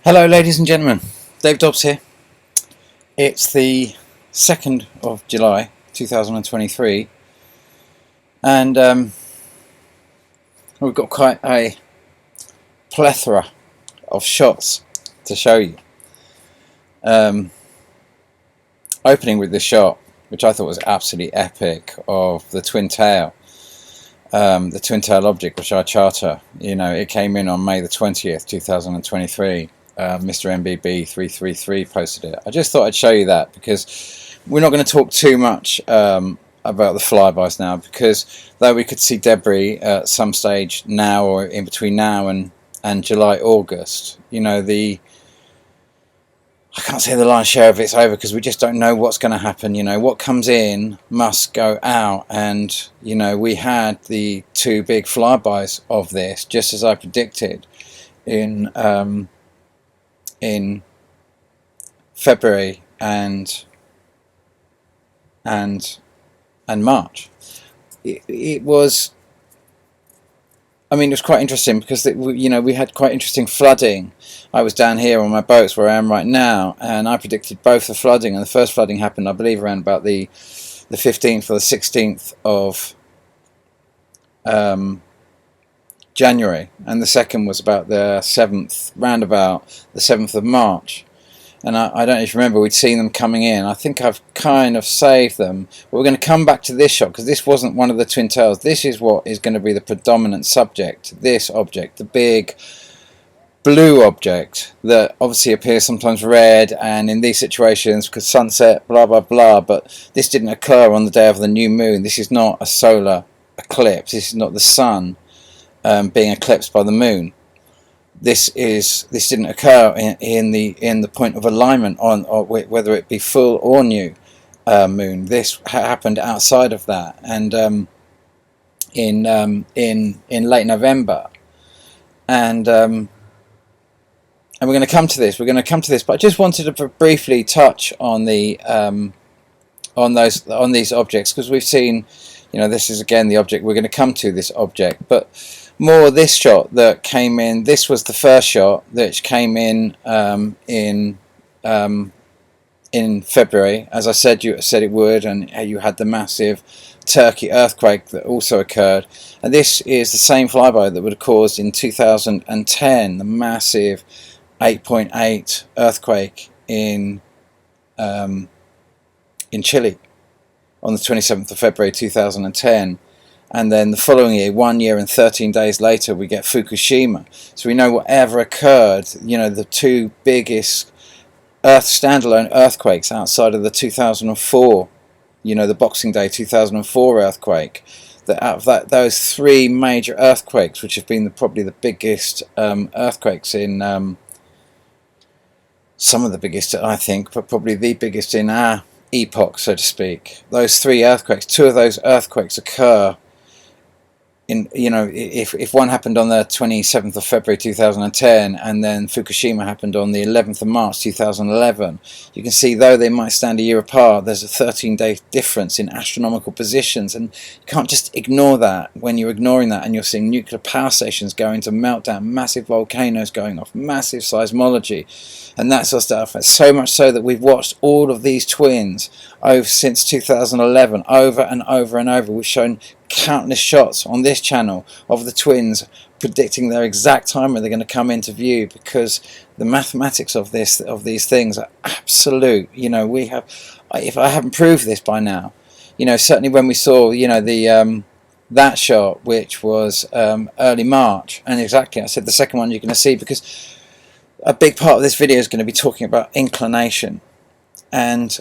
Hello ladies and gentlemen, Dave Dobbs here. It's the 2nd of July 2023 and we've got quite a plethora of shots to show you. Opening with this shot, which I thought was absolutely epic, of the twin tail object which I charter. It came in on May the 20th 2023. Mr. MBB333 posted it. I just thought I'd show you that because we're not going to talk too much about the flybys now, because though we could see debris at some stage now, or in between now and July, August, I can't say the lion's share of it's over, because we just don't know what's going to happen. What comes in must go out, and we had the two big flybys of this, just as I predicted, in February and March. It was quite interesting because we had quite interesting flooding. I was down here on my boats where I am right now, and I predicted both the flooding, and the first flooding happened, I believe, around about the 15th or the 16th of January, and the second was about the 7th, round about the 7th of March. And I don't know if you remember, we'd seen them coming in. I think I've kind of saved them, but we're going to come back to this shot because this wasn't one of the twin tails. This is what is going to be the predominant subject. This object, the big blue object that obviously appears sometimes red, and in these situations because sunset, blah blah blah, but this didn't occur on the day of the new moon. This is not a solar eclipse. This is not the sun being eclipsed by the moon. This didn't occur in the point of alignment on, or whether it be full or new moon. This happened outside of that, and in late November, and we're going to come to this. But I just wanted to briefly touch on the on these objects, because we've seen, this is again the object we're going to come to, this object, but more this shot that came in. This was the first shot that came in February, as I said it would, and you had the massive Turkey earthquake that also occurred. And this is the same flyby that would have caused in 2010 the massive 8.8 earthquake in Chile on the 27th of February 2010. And then the following year, 1 year and 13 days later, we get Fukushima. So we know whatever occurred, the two biggest standalone earthquakes outside of the 2004, the Boxing Day 2004 earthquake. That out of those three major earthquakes, which have been probably the biggest earthquakes in, some of the biggest, I think, but probably the biggest in our epoch, so to speak. Those three earthquakes, two of those earthquakes occur if one happened on the 27th of February 2010 and then Fukushima happened on the 11th of March 2011, you can see, though they might stand a year apart, there's a 13-day difference in astronomical positions, and you can't just ignore that. When you're ignoring that and you're seeing nuclear power stations going to meltdown, massive volcanoes going off, massive seismology and that sort of stuff. It's so much so that we've watched all of these twins since 2011 over and over and over. We've shown countless shots on this channel of the twins, predicting their exact time when they're going to come into view, because the mathematics of these things are absolute. We have, if I haven't proved this by now, certainly when we saw that shot, which was early March, and exactly I said the second one you're going to see, because a big part of this video is going to be talking about inclination. And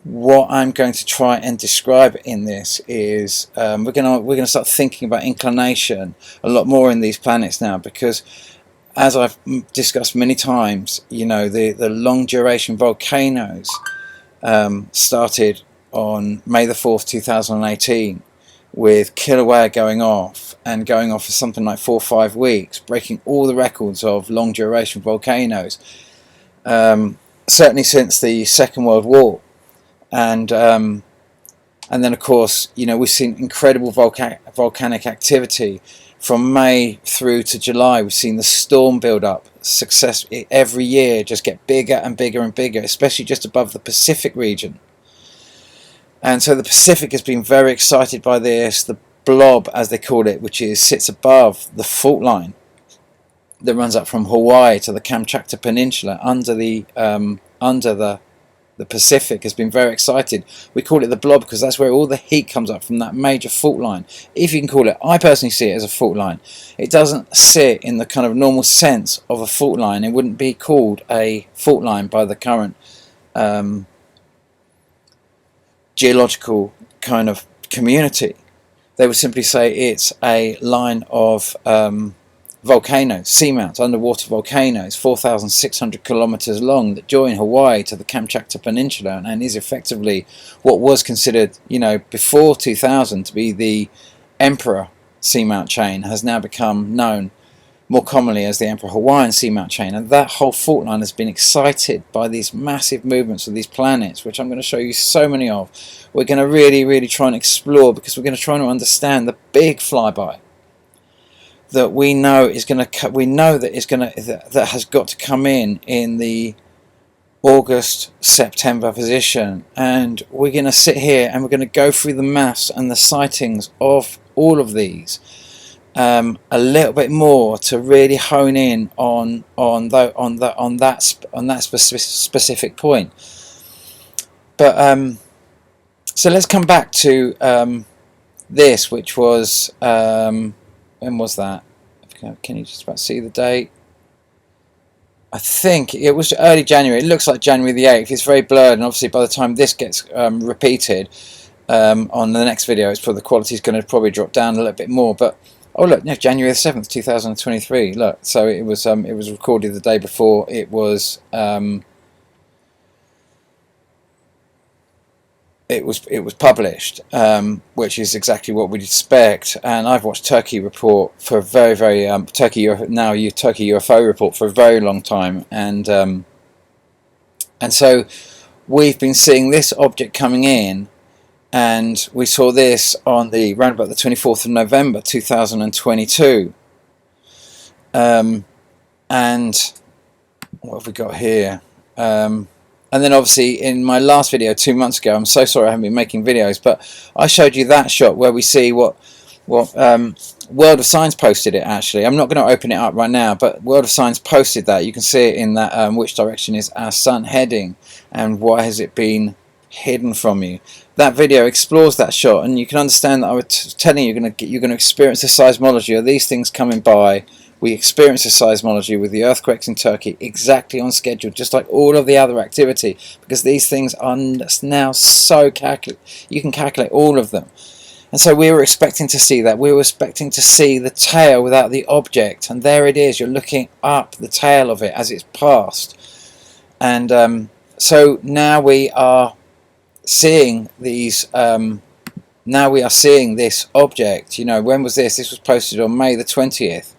what I'm going to try and describe in this is we're going to start thinking about inclination a lot more in these planets now, because as I've discussed many times, the long duration volcanoes started on May the 4th 2018 with Kilauea going off for something like 4 or 5 weeks, breaking all the records of long duration volcanoes, certainly since the Second World War. And then of course, we've seen incredible volcanic activity from May through to July. We've seen the storm build up success every year just get bigger and bigger and bigger, especially just above the Pacific region. And so the Pacific has been very excited by this. The blob, as they call it, which sits above the fault line that runs up from Hawaii to the Kamchatka Peninsula under the Pacific, has been very excited. We call it the blob because that's where all the heat comes up from that major fault line. If you can call it, I personally see it as a fault line. It doesn't sit in the kind of normal sense of a fault line. It wouldn't be called a fault line by the current geological kind of community. They would simply say it's a line of volcanoes, seamounts, underwater volcanoes, 4,600 kilometers long, that join Hawaii to the Kamchatka Peninsula, and is effectively what was considered, before 2000 to be the Emperor Seamount chain, has now become known more commonly as the Emperor Hawaiian Seamount chain. And that whole fault line has been excited by these massive movements of these planets, which I'm going to show you so many of. We're going to really try and explore, because we're going to try and understand the big flyby that we know is going to, that has got to come in the August-September position. And we're going to sit here and we're going to go through the maths and the sightings of all of these a little bit more, to really hone in on that specific point. But so let's come back to this, which was when was that? Can you just about see the date? I think it was early January. It looks like January the 8th. It's very blurred, and obviously by the time this gets repeated on the next video, it's probably, the quality is going to probably drop down a little bit more. But oh look, no, January the 7th, 2023. Look, so it was recorded the day before it was published, which is exactly what we'd expect. And I've watched Turkey Report for a very Turkey UFO Report for a very long time, and so we've been seeing this object coming in. And we saw this on around about the 24th of November 2022. And what have we got here? And then obviously in my last video 2 months ago, I'm so sorry I haven't been making videos, but I showed you that shot where we see what World of Science posted it, actually. I'm not going to open it up right now, but World of Science posted that. You can see it in that which direction is our sun heading, and why has it been hidden from you. That video explores that shot, and you can understand that I was telling you you're going to experience the seismology of these things coming by. We experience the seismology with the earthquakes in Turkey exactly on schedule, just like all of the other activity, because these things are now so you can calculate all of them. And so we were expecting to see that. We were expecting to see the tail without the object, and there it is. You're looking up the tail of it as it's passed. And so now we are seeing these now we are seeing this object. When was this? This was posted on May the 20th,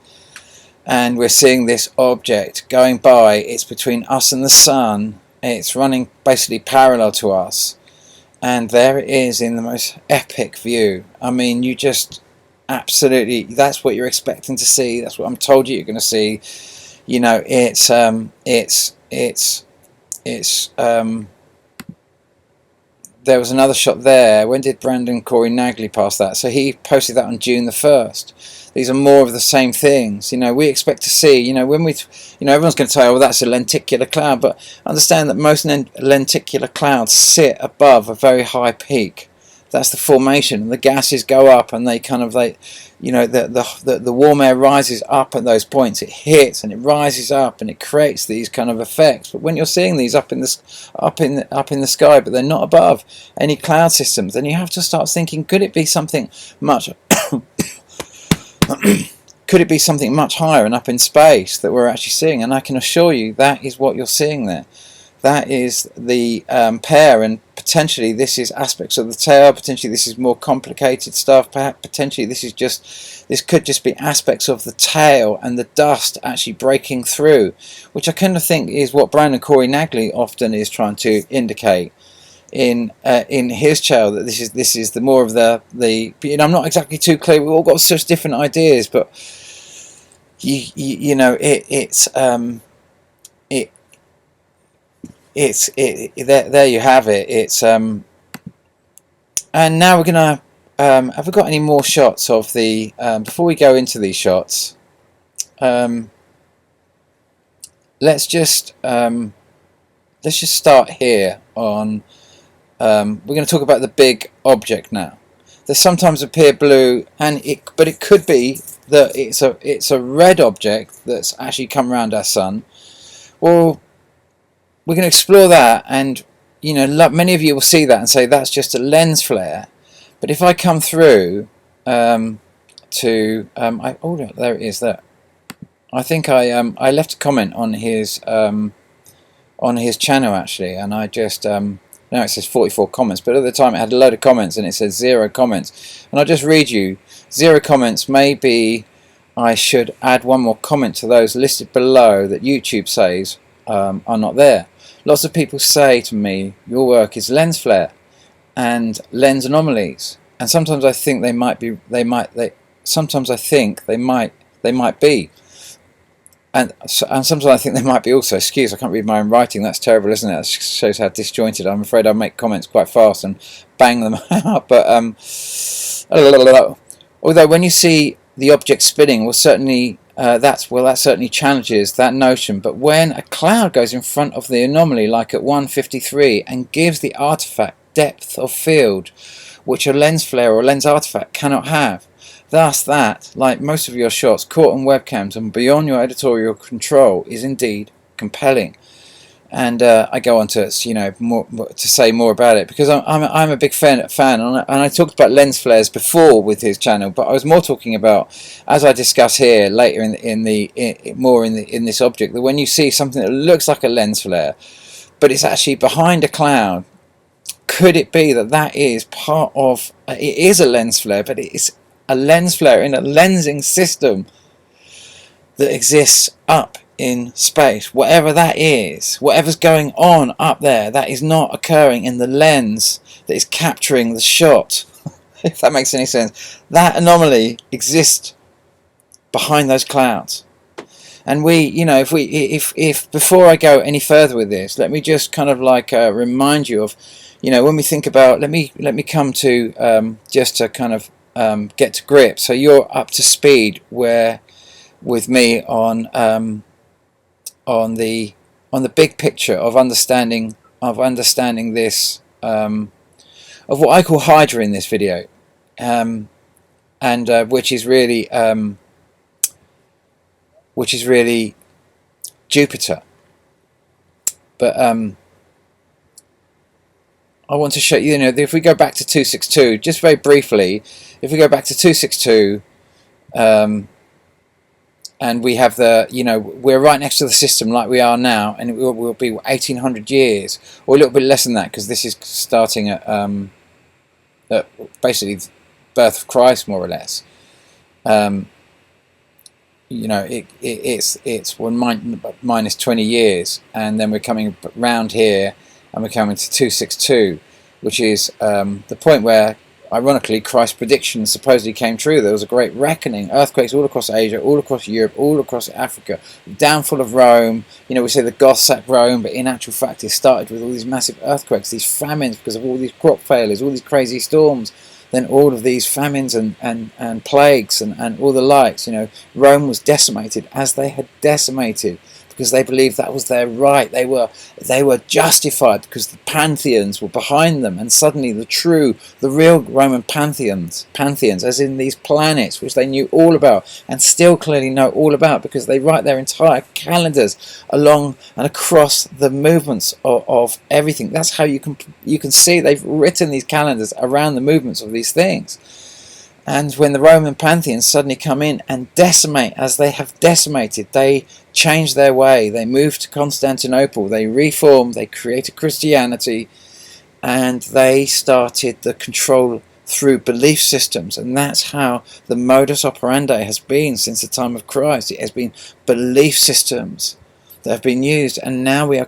and we're seeing this object going by. It's between us and the sun. It's running basically parallel to us, and there it is in the most epic view. I mean, you just absolutely, that's what you're expecting to see. That's what I'm told you're going to see. There was another shot there. When did Brandon Corey Nagley pass that? So he posted that on June the 1st. These are more of the same things. We expect to see, when everyone's going to tell you, well, that's a lenticular cloud, but understand that most lenticular clouds sit above a very high peak. That's the formation. The gases go up, and the warm air rises up at those points. It hits and it rises up, and it creates these kind of effects. But when you're seeing these up in the sky, but they're not above any cloud systems, then you have to start thinking: could it be something much? Could it be something much higher and up in space that we're actually seeing? And I can assure you that is what you're seeing there. That is the pair, and potentially this is aspects of the tail. Potentially this is more complicated stuff. Perhaps potentially this could just be aspects of the tail and the dust actually breaking through, which I kind of think is what Brandon Corey Nagley often is trying to indicate in his channel, that this is the more of the I'm not exactly too clear. We've all got such different ideas, but you know, it there you have it. It's and now we're gonna have we got any more shots of the before we go into these shots? Let's just start here on. We're going to talk about the big object now. They sometimes appear blue, but it could be that it's a red object that's actually come around our sun. Well, we're going to explore that, and you know, many of you will see that and say that's just a lens flare. But if I come through oh, there it is. There, I think I left a comment on his channel actually, and I just now it says 44 comments, but at the time it had a load of comments and it says 0 comments. And I'll just read you 0 comments. Maybe I should add one more comment to those listed below that YouTube says are not there. Lots of people say to me, your work is lens flare and lens anomalies, and sometimes I think they might be. Sometimes I think they might be. And sometimes I think they might be also. Excuse, I can't read my own writing. That's terrible, isn't it? That shows how disjointed. I'm afraid I make comments quite fast and bang them out. But although when you see the object spinning, well, certainly that certainly challenges that notion. But when a cloud goes in front of the anomaly, like at 153, and gives the artifact depth of field, which a lens flare or lens artifact cannot have. Thus that, like most of your shots caught on webcams and beyond your editorial control, is indeed compelling. And I go on to more to say more about it, because I'm a big fan, and I talked about lens flares before with his channel, but I was more talking about, as I discuss here later in this object, that when you see something that looks like a lens flare, but it's actually behind a cloud, could it be that is part of? It is a lens flare, but it is a lens flare in a lensing system that exists up in space. Whatever that is, whatever's going on up there, that is not occurring in the lens that is capturing the shot. If that makes any sense. That anomaly exists behind those clouds. And if before I go any further with this, let me just kind of like remind you of, when we think about, let me come to just to kind of get to grip, so you're up to speed with me on the big picture of understanding this, of what I call Hydra in this video, and which is really Jupiter. But I want to show you, if we go back to 262, just very briefly, if we go back to 262, and we have we're right next to the system like we are now, and it will be 1800 years, or a little bit less than that, because this is starting at basically the birth of Christ, more or less. It's minus 20 years, and then we're coming round here, and we're coming to 262, which is the point where, ironically, Christ's prediction supposedly came true. There was a great reckoning, earthquakes all across Asia, all across Europe, all across Africa, downfall of Rome. We say the Goths sacked Rome, but in actual fact it started with all these massive earthquakes, these famines because of all these crop failures, all these crazy storms, then all of these famines and plagues and all the likes. Rome was decimated as they had decimated, because they believed that was their right. They were justified because the pantheons were behind them, and suddenly the real Roman pantheons, as in these planets, which they knew all about and still clearly know all about, because they write their entire calendars along and across the movements of everything. That's how you can see they've written these calendars around the movements of these things. And when the Roman pantheons suddenly come in and decimate, as they have decimated, they change their way. They move to Constantinople. They reform. They created Christianity. And they started the control through belief systems. And that's how the modus operandi has been since the time of Christ. It has been belief systems that have been used, and now we are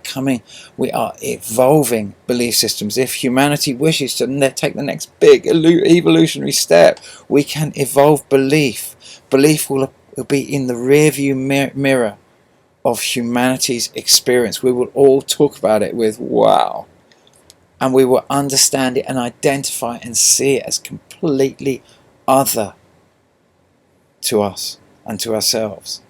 evolving belief systems. If humanity wishes to take the next big evolutionary step, we can evolve belief. Belief will It'll be in the rearview mirror of humanity's experience. We will all talk about it with wow. And we will understand it and identify and see it as completely other to us and to ourselves.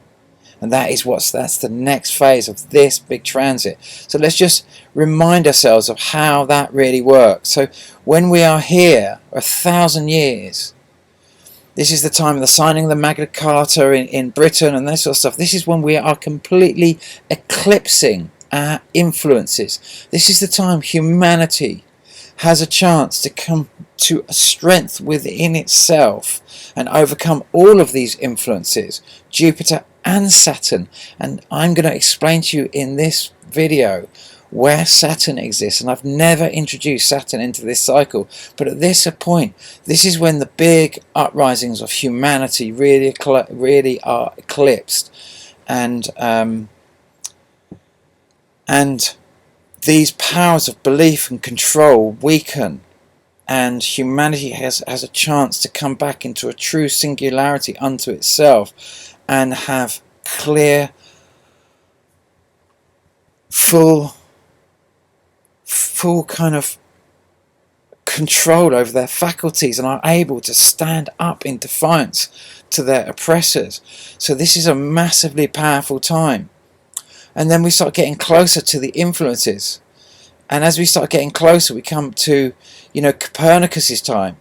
And that's the next phase of this big transit. So let's just remind ourselves of how that really works. So when we are here 1,000 years, this is the time of the signing of the Magna Carta in Britain and that sort of stuff. This is when we are completely eclipsing our influences. This is the time humanity has a chance to come to a strength within itself and overcome all of these influences, Jupiter and Saturn. And I'm going to explain to you in this video where Saturn exists, and I've never introduced Saturn into this cycle, but at this point, this is when the big uprisings of humanity really are eclipsed, and these powers of belief and control weaken, and humanity has a chance to come back into a true singularity unto itself and have clear, full kind of control over their faculties and are able to stand up in defiance to their oppressors. So this is a massively powerful time. And then we start getting closer to the influences. And as we start getting closer, we come to, Copernicus's time.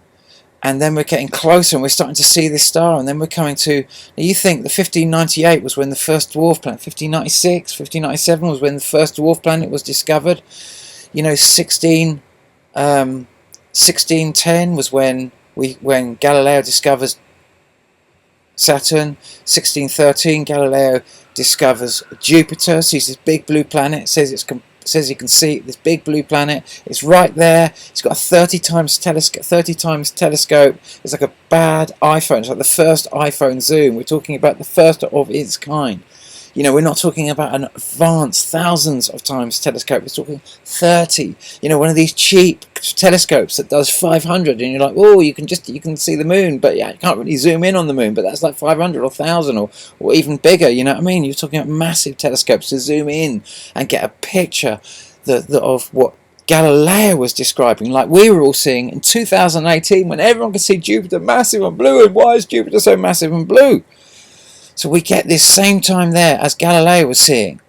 And then we're getting closer and we're starting to see this star. And then we're coming to, you think the 1598 was when the first dwarf planet, 1596, 1597 was when the first dwarf planet was discovered. 1610 was when Galileo discovers Saturn. 1613 Galileo discovers Jupiter, sees this big blue planet, says he can see this big blue planet. It's right there. It's got a 30 times telescope. It's like a bad iPhone. It's like the first iPhone zoom. We're talking about the first of its kind. We're not talking about an advanced thousands of times telescope. We're talking 30. One of these cheap telescopes that does 500, and you're like, oh, you can see the moon, but yeah, you can't really zoom in on the moon. But that's like 500 or 1,000 or even bigger. You know what I mean? You're talking about massive telescopes to zoom in and get a picture of what Galileo was describing, like we were all seeing in 2018 when everyone could see Jupiter massive and blue. And why is Jupiter so massive and blue? So we get this same time there as Galileo was seeing.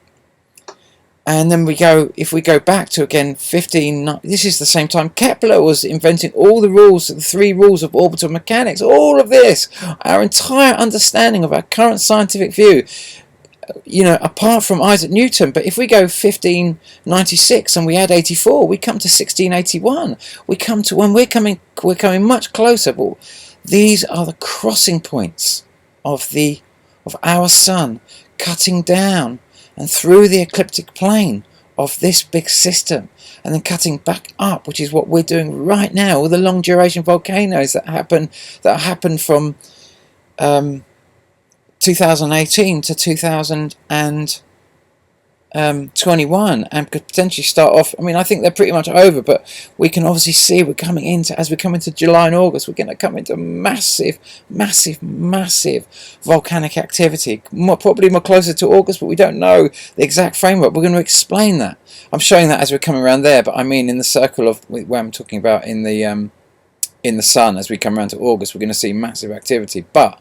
And then if we go back to again 15, this is the same time Kepler was inventing all the rules, the 3 rules of orbital mechanics, all of this, our entire understanding of our current scientific view, apart from Isaac Newton. But if we go 1596 and we add 84, we come to 1681. We come to when we're coming much closer. But these are the crossing points of our sun cutting down and through the ecliptic plane of this big system and then cutting back up, which is what we're doing right now. All the long duration volcanoes that happen from 2018 to 2021 and could potentially start off. I think they're pretty much over, but we can obviously see as we come into July and August, we're going to come into massive volcanic activity, probably more closer to August, but we don't know the exact framework. We're going to explain that. I'm showing that as we're coming around there, but I mean in the circle of where I'm talking about in the sun, as we come around to August, we're going to see massive activity. But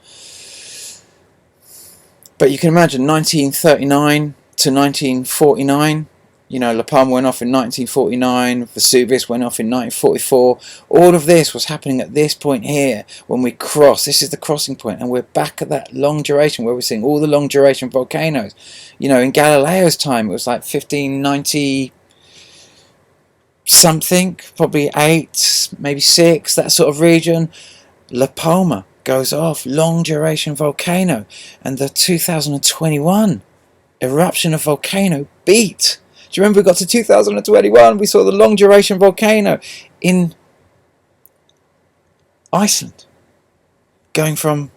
you can imagine 1939 to 1949, La Palma went off in 1949, Vesuvius went off in 1944. All of this was happening at this point here when we cross. This is the crossing point, and we're back at that long duration where we're seeing all the long duration volcanoes. In Galileo's time, it was like 1590 something, probably 8, maybe 6, that sort of region. La Palma goes off, long duration volcano, and the 2021 eruption of volcano beat. Do you remember we got to 2021? We saw the long duration volcano in Iceland, going from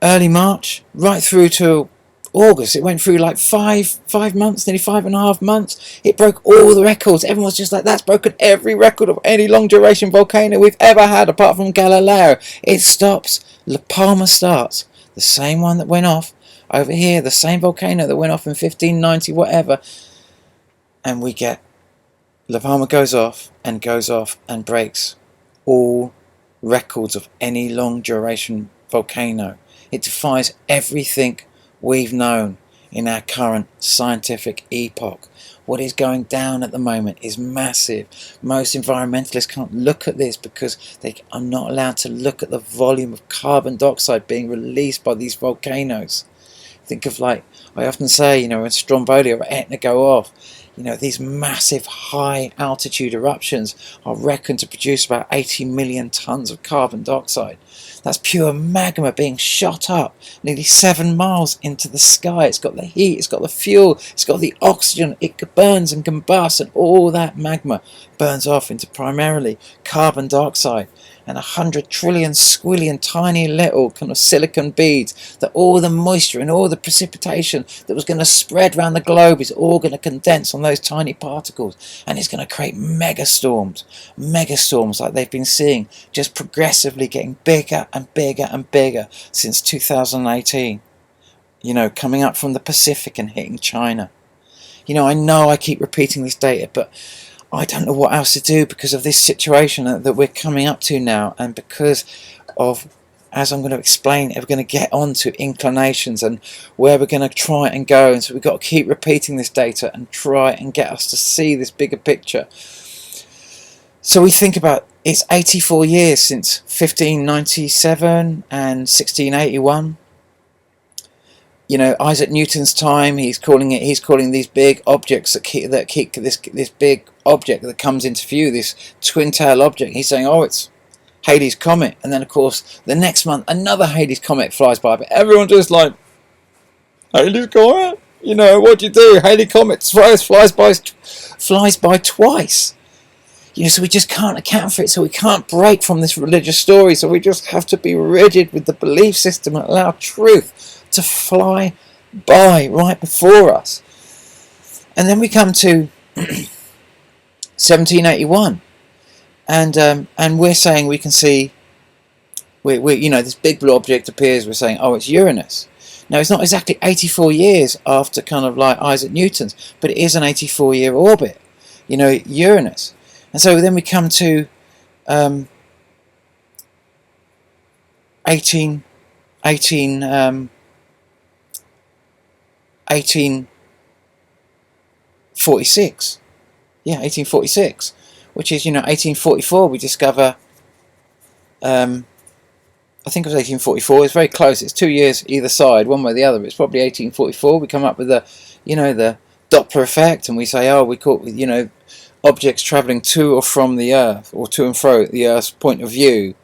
early March right through to August. It went through like five months, nearly 5.5 months. It broke all the records. Everyone's just like, that's broken every record of any long duration volcano we've ever had apart from Galileo. It stops. La Palma starts. The same one that went off over here, the same volcano that went off in 1590 whatever. And we get La Palma goes off and breaks all records of any long duration volcano. It defies everything we've known in our current scientific epoch. What is going down at the moment is massive. Most environmentalists can't look at this because they are not allowed to look at the volume of carbon dioxide being released by these volcanoes. Think of, like I often say, you know, when Stromboli or Etna go off, you know, these massive high altitude eruptions are reckoned to produce about 80 million tons of carbon dioxide. That's pure magma being shot up nearly 7 miles into the sky. It's got the heat, it's got the fuel, it's got the oxygen. It burns and combusts, and all that magma burns off into primarily carbon dioxide and 100 trillion squillion tiny little kind of silicon beads, that all the moisture and all the precipitation that was going to spread around the globe is all going to condense on those tiny particles, and it's going to create megastorms like they've been seeing, just progressively getting bigger and bigger and bigger since 2018, you know, coming up from the Pacific and hitting China. You know I keep repeating this data, but I don't know what else to do because of this situation that we're coming up to now, and because of, as I'm going to explain, we're going to get on to inclinations and where we're going to try and go. And so we've got to keep repeating this data and try and get us to see this bigger picture. So we think about, it's 84 years since 1597 and 1681. You know, Isaac Newton's time, he's calling these big objects that keep this big object that comes into view, this twin tail object, he's saying, oh, it's Halley's Comet. And then of course the next month another Halley's Comet flies by, but everyone's just like, Halley's Comet? You know, what do you do? Halley Comet flies by twice. You know, so we just can't account for it, so we can't break from this religious story, so we just have to be rigid with the belief system and allow truth to fly by right before us. And then we come to 1781, and we're saying we can see, we you know, this big blue object appears, we're saying, oh, it's Uranus. Now, it's not exactly 84 years after kind of like Isaac Newton's, but it is an 84-year orbit, you know, Uranus. And so then we come to 1846. Yeah, 1846, which is, you know, 1844 we discover, I think it was 1844, it's very close, it's 2 years either side, one way or the other, but it's probably 1844, we come up with the, you know, the Doppler effect, and we say, oh, we caught, you know, objects travelling to or from the Earth, or to and fro at the Earth's point of view,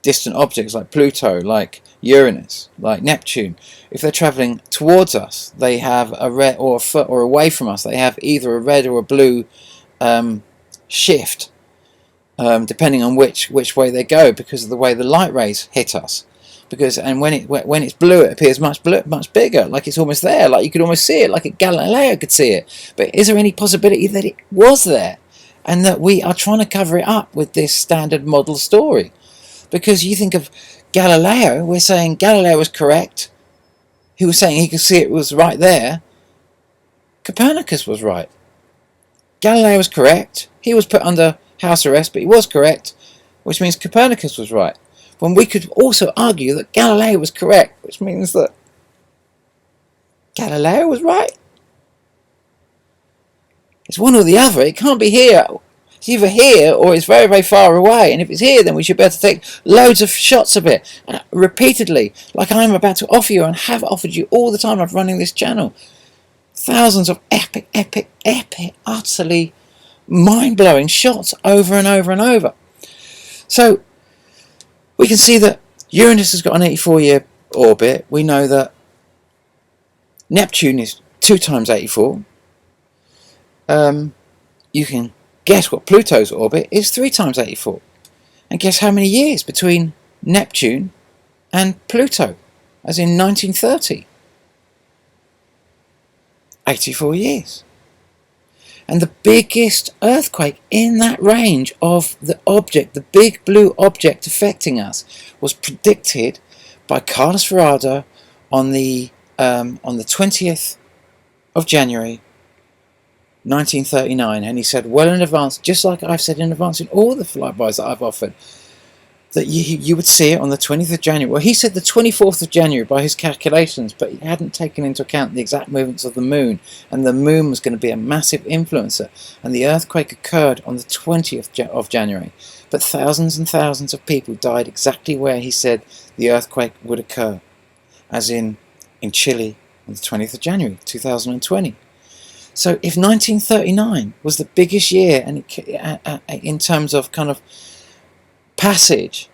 distant objects like Pluto, like Uranus, like Neptune, if they're travelling towards us, they have a red, or away from us, they have either a red or a blue shift, depending on which way they go, because of the way the light rays hit us. Because, and when it's blue, it appears much bigger, like it's almost there, like you could almost see it, like Galileo could see it. But is there any possibility that it was there, and that we are trying to cover it up with this standard model story? Because you think of Galileo, we're saying Galileo was correct. He was saying he could see it was right there. Copernicus was right. Galileo was correct. He was put under house arrest, but he was correct, which means Copernicus was right. When we could also argue that Galileo was correct, which means that Galileo was right. It's one or the other. It can't be here. It's either here or it's very, very far away. And if it's here, then we should be able to take loads of shots of it repeatedly, like I'm about to offer you and have offered you all the time I'm running this channel. Thousands of epic, utterly mind-blowing shots over and over and over. So we can see that Uranus has got an 84-year orbit. We know that Neptune is 2 times 84. You can guess what Pluto's orbit is, 3 times 84. And guess how many years between Neptune and Pluto, as in 1930. 84 years. And the biggest earthquake in that range of the object, the big blue object affecting us, was predicted by Carlos Ferrada on the 20th of January 1939, and he said well in advance, just like I've said in advance in all the flybys that I've offered, that you would see it on the 20th of January. Well, he said the 24th of January by his calculations, but he hadn't taken into account the exact movements of the moon, and the moon was going to be a massive influencer, and the earthquake occurred on the 20th of January. But thousands and thousands of people died exactly where he said the earthquake would occur, as in Chile on the 20th of January 2020. So if 1939 was the biggest year, and in terms of kind of passage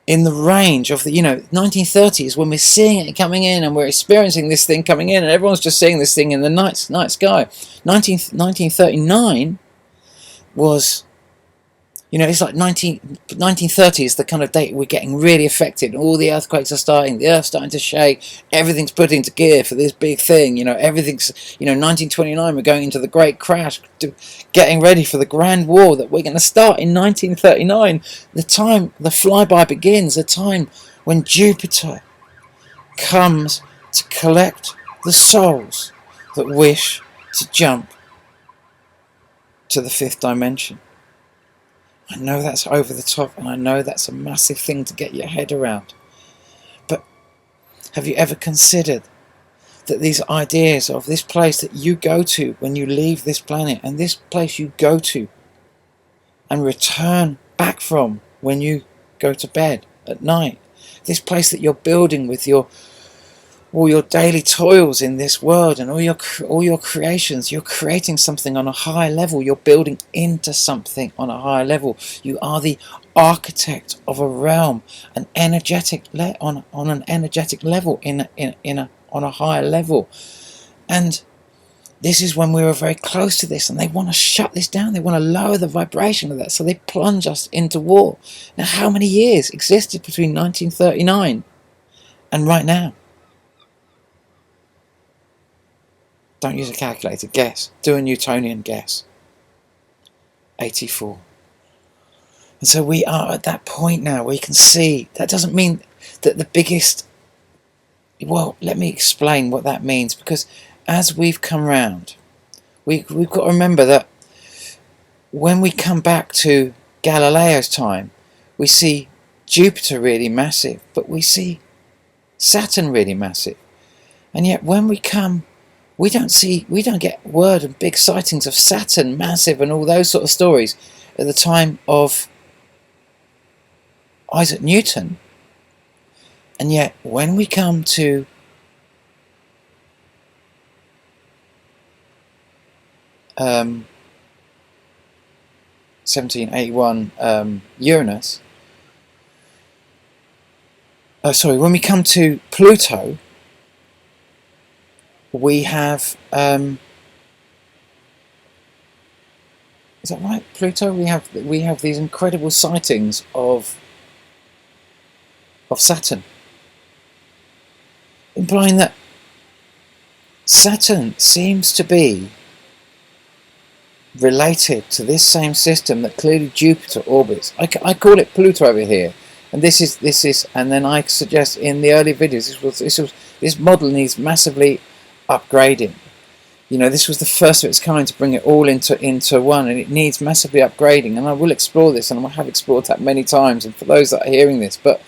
in the range of the 1930s, when we're seeing it coming in and we're experiencing this thing coming in, and everyone's just seeing this thing in the night sky. 1939 was, it's like 1930 is the kind of date we're getting really affected. All the earthquakes are starting, the earth's starting to shake, everything's put into gear for this big thing. Everything's, 1929 we're going into the great crash, getting ready for the grand war that we're going to start in 1939. The time the flyby begins, the time when Jupiter comes to collect the souls that wish to jump to the fifth dimension. I know that's over the top, and I know that's a massive thing to get your head around. But have you ever considered that these ideas of this place that you go to when you leave this planet, and this place you go to and return back from when you go to bed at night, this place that you're building with all your daily toils in this world and all your creations, you're creating something on a higher level. You're building into something on a higher level. You are the architect of a realm, on an energetic level, on a higher level. And this is when we were very close to this, and they want to shut this down. They want to lower the vibration of that, so they plunge us into war. Now, how many years existed between 1939 and right now? Don't use a calculator, guess. Do a Newtonian guess. 84. And so we are at that point now where you can see, that doesn't mean that the biggest, well, let me explain what that means, because as we've come round, we've got to remember that when we come back to Galileo's time, we see Jupiter really massive, but we see Saturn really massive. And yet when we come, we don't get word of big sightings of Saturn massive and all those sort of stories at the time of Isaac Newton. And yet when we come to um, 1781 Uranus, when we come to Pluto, we have, is that right? Pluto. We have these incredible sightings of Saturn, implying that Saturn seems to be related to this same system that clearly Jupiter orbits. I call it Pluto over here, and this is, and then I suggest in the early videos this model needs massively upgrading. This was the first of its kind to bring it all into one, and it needs massively upgrading, and I will explore this, and I have explored that many times, and for those that are hearing this, but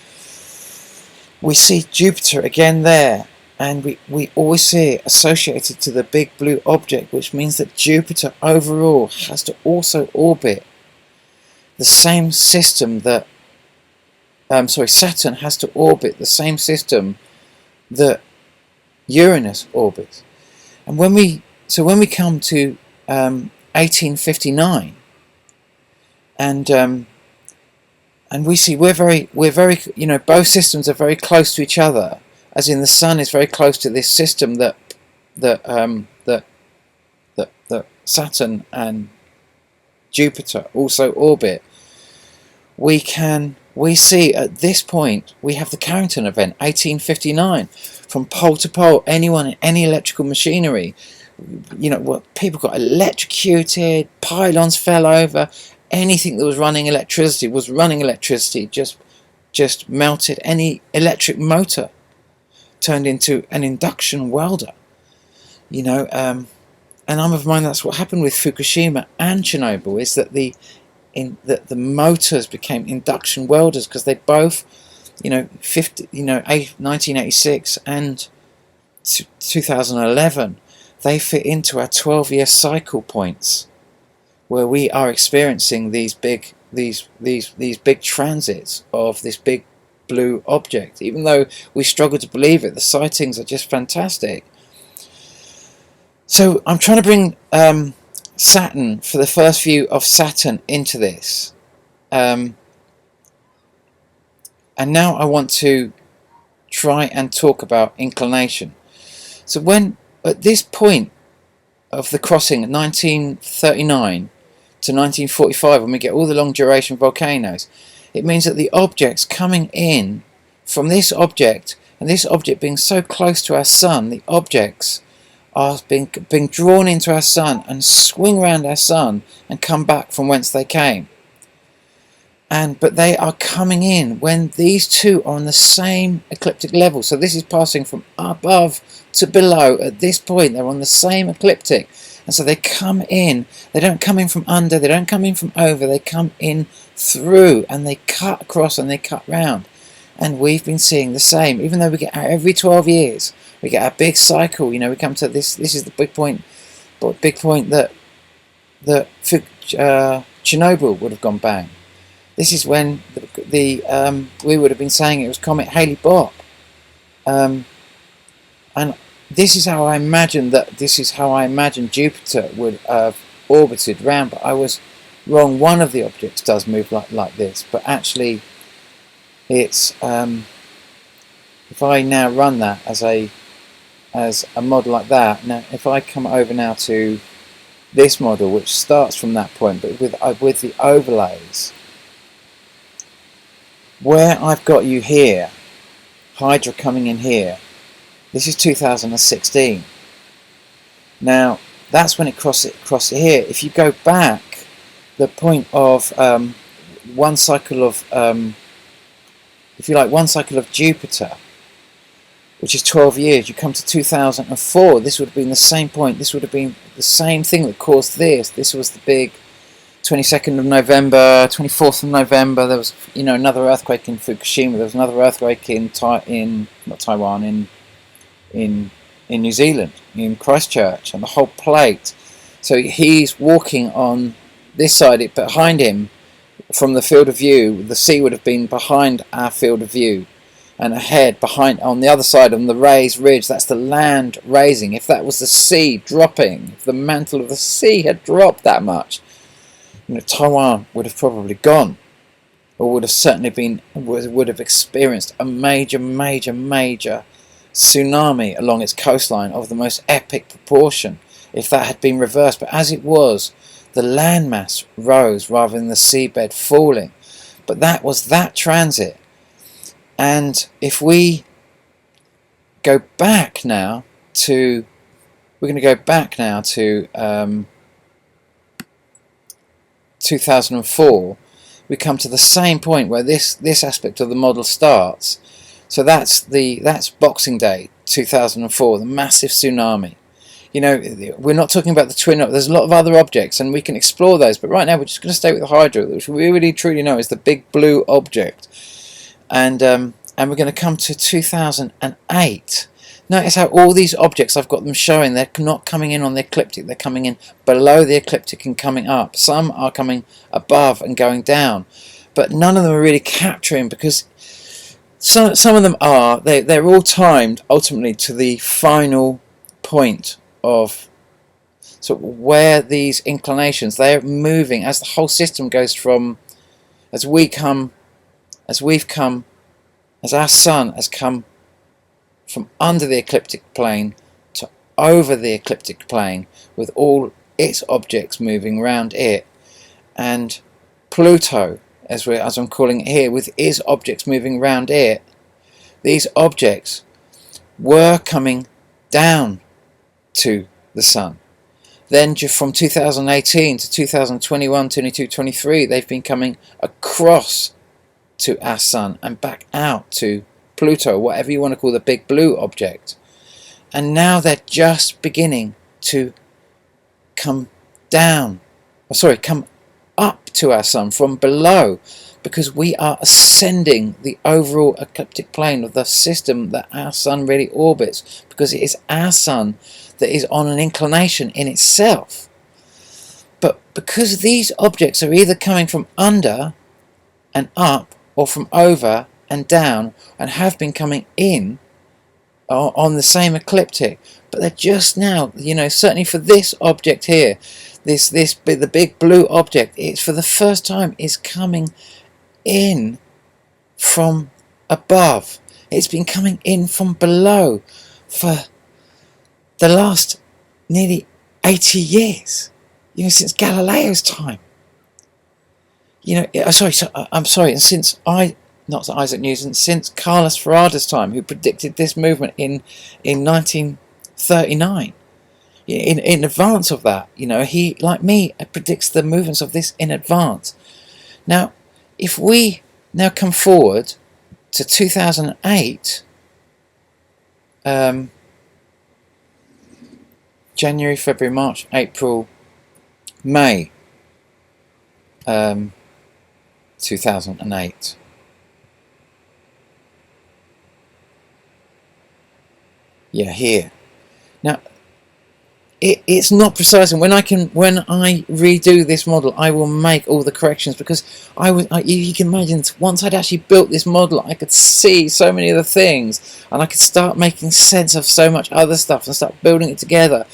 we see Jupiter again there, and we always see it associated to the big blue object, which means that Jupiter overall has to also orbit the same system that Saturn has to orbit the same system that Uranus orbits. And when we come to 1859, and we see we're very both systems are very close to each other, as in the Sun is very close to this system that Saturn and Jupiter also orbit. We can we see at this point we have the Carrington event, 1859. From pole to pole, anyone in any electrical machinery, you know, what, people got electrocuted, pylons fell over, anything that was running electricity just melted. Any electric motor turned into an induction welder, you know. And I'm of mind that's what happened with Fukushima and Chernobyl, is that the motors became induction welders, because they both, you know, 1986 and 2011, they fit into our 12-year cycle points, where we are experiencing these big transits of this big blue object. Even though we struggle to believe it, the sightings are just fantastic. So I'm trying to bring Saturn, for the first view of Saturn, into this. And now I want to try and talk about inclination. So when, at this point of the crossing, 1939 to 1945, when we get all the long duration volcanoes, it means that the objects coming in from this object, and this object being so close to our sun, the objects are being drawn into our sun and swing around our sun and come back from whence they came. But they are coming in when these two are on the same ecliptic level. So this is passing from above to below. At this point, they're on the same ecliptic, and so they come in. They don't come in from under, they don't come in from over, they come in through, and they cut across and they cut round. And we've been seeing the same, even though we get out every 12 years. We get a big cycle, you know. We come to this. This is the big point that Chernobyl would have gone bang. This is when we would have been saying it was Comet Halley-Bopp, and this is how I imagine Jupiter would have orbited round. But I was wrong. One of the objects does move like this, but actually, it's if I now run that as a model like that. Now, if I come over now to this model, which starts from that point, but with the overlays, where I've got you here, Hydra coming in here, this is 2016. Now, that's when it crosses here. If you go back, the point of one cycle of, if you like, one cycle of Jupiter, which is 12 years, you come to 2004, this would have been the same point, this would have been the same thing that caused this. This was the big 22nd of November, 24th of November, there was, you know, another earthquake in Fukushima, there was another earthquake in New Zealand, in Christchurch, and the whole plate. So he's walking on this side, behind him, from the field of view, the sea would have been behind our field of view, and ahead, behind, on the other side, on the raised ridge, that's the land raising. If that was the sea dropping, if the mantle of the sea had dropped that much, you know, Taiwan would have probably gone, or would have certainly would have experienced a major tsunami along its coastline of the most epic proportion if that had been reversed. But as it was, the landmass rose rather than the seabed falling. But that was that transit. And if we go back now to, we're going to go back now to 2004, we come to the same point where this aspect of the model starts. So that's Boxing Day 2004, the massive tsunami. You know, we're not talking about the twin. There's a lot of other objects, and we can explore those. But right now, we're just going to stay with the Hydra, which we really truly know is the big blue object. And we're going to come to 2008. Notice how all these objects, I've got them showing, they're not coming in on the ecliptic, they're coming in below the ecliptic and coming up. Some are coming above and going down, but none of them are really capturing, because some of them are, they're all timed ultimately to the final point of, so where these inclinations, they're moving as the whole system goes from, as our sun has come from under the ecliptic plane to over the ecliptic plane, with all its objects moving around it. And Pluto as I'm calling it here, with is objects moving around it, these objects were coming down to the sun. Then from 2018 to 2021, 22, 23, they've been coming across to our sun and back out to Pluto, whatever you want to call the big blue object. And now they're just beginning to come down, come up to our sun from below, because we are ascending the overall ecliptic plane of the system that our sun really orbits, because it is our sun that is on an inclination in itself. But because these objects are either coming from under and up, or from over and down, and have been coming in on the same ecliptic, but they're just now, certainly for this object here, the big blue object, it's for the first time is coming in from above. It's been coming in from below for the last nearly 80 years, since Galileo's time. Since not Isaac Newton, since Carlos Farada's time, who predicted this movement in 1939. In advance of that, he, like me, predicts the movements of this in advance. Now, if we now come forward to 2008, January, February, March, April, May, 2008. Yeah, here. Now, it's not precise, and when I redo this model, I will make all the corrections, because you can imagine, once I'd actually built this model, I could see so many of the things, and I could start making sense of so much other stuff and start building it together.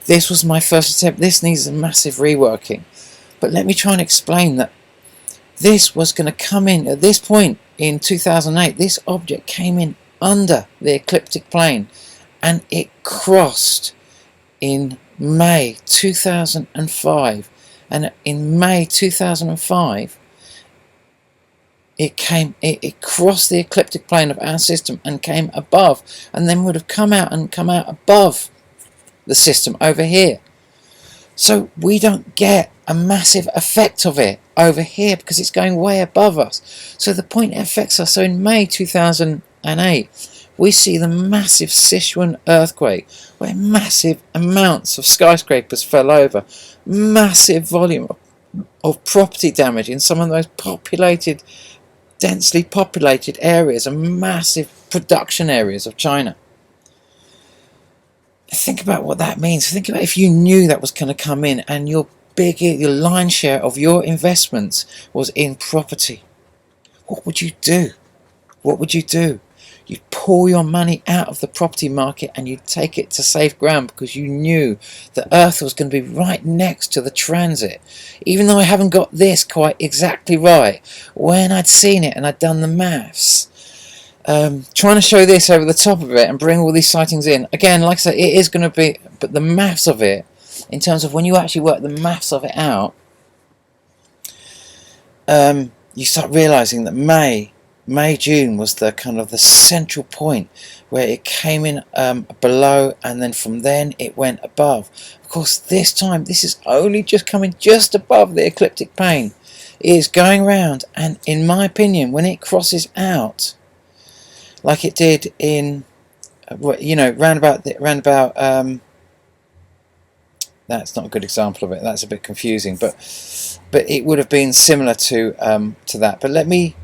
This was my first attempt. This needs a massive reworking, but let me try and explain that this was going to come in at this point in 2008. This object came in under the ecliptic plane, and it crossed in May 2005, and in May 2005 it crossed the ecliptic plane of our system and came above, and then would have come out above the system over here. So we don't get a massive effect of it over here because it's going way above us. So the point it affects us. So in May 2008 we see the massive Sichuan earthquake, where massive amounts of skyscrapers fell over, massive volume of property damage in some of those densely populated areas, and massive production areas of China. Think about what that means. Think about if you knew that was going to come in, and your lion's share of your investments was in property. What would you do? What would you do? You'd pull your money out of the property market and you'd take it to safe ground, because you knew the Earth was going to be right next to the transit. Even though I haven't got this quite exactly right, when I'd seen it and I'd done the maths, trying to show this over the top of it and bring all these sightings in, again, like I said, it is going to be, but the maths of it, in terms of when you actually work the maths of it out, you start realising that May-June was the kind of the central point where it came in below, and then from then it went above. Of course, this time, this is only just coming just above the ecliptic plane. It is going round, and in my opinion, when it crosses out, like it did in, round about, that's not a good example of it. That's a bit confusing, but it would have been similar to that. But let me.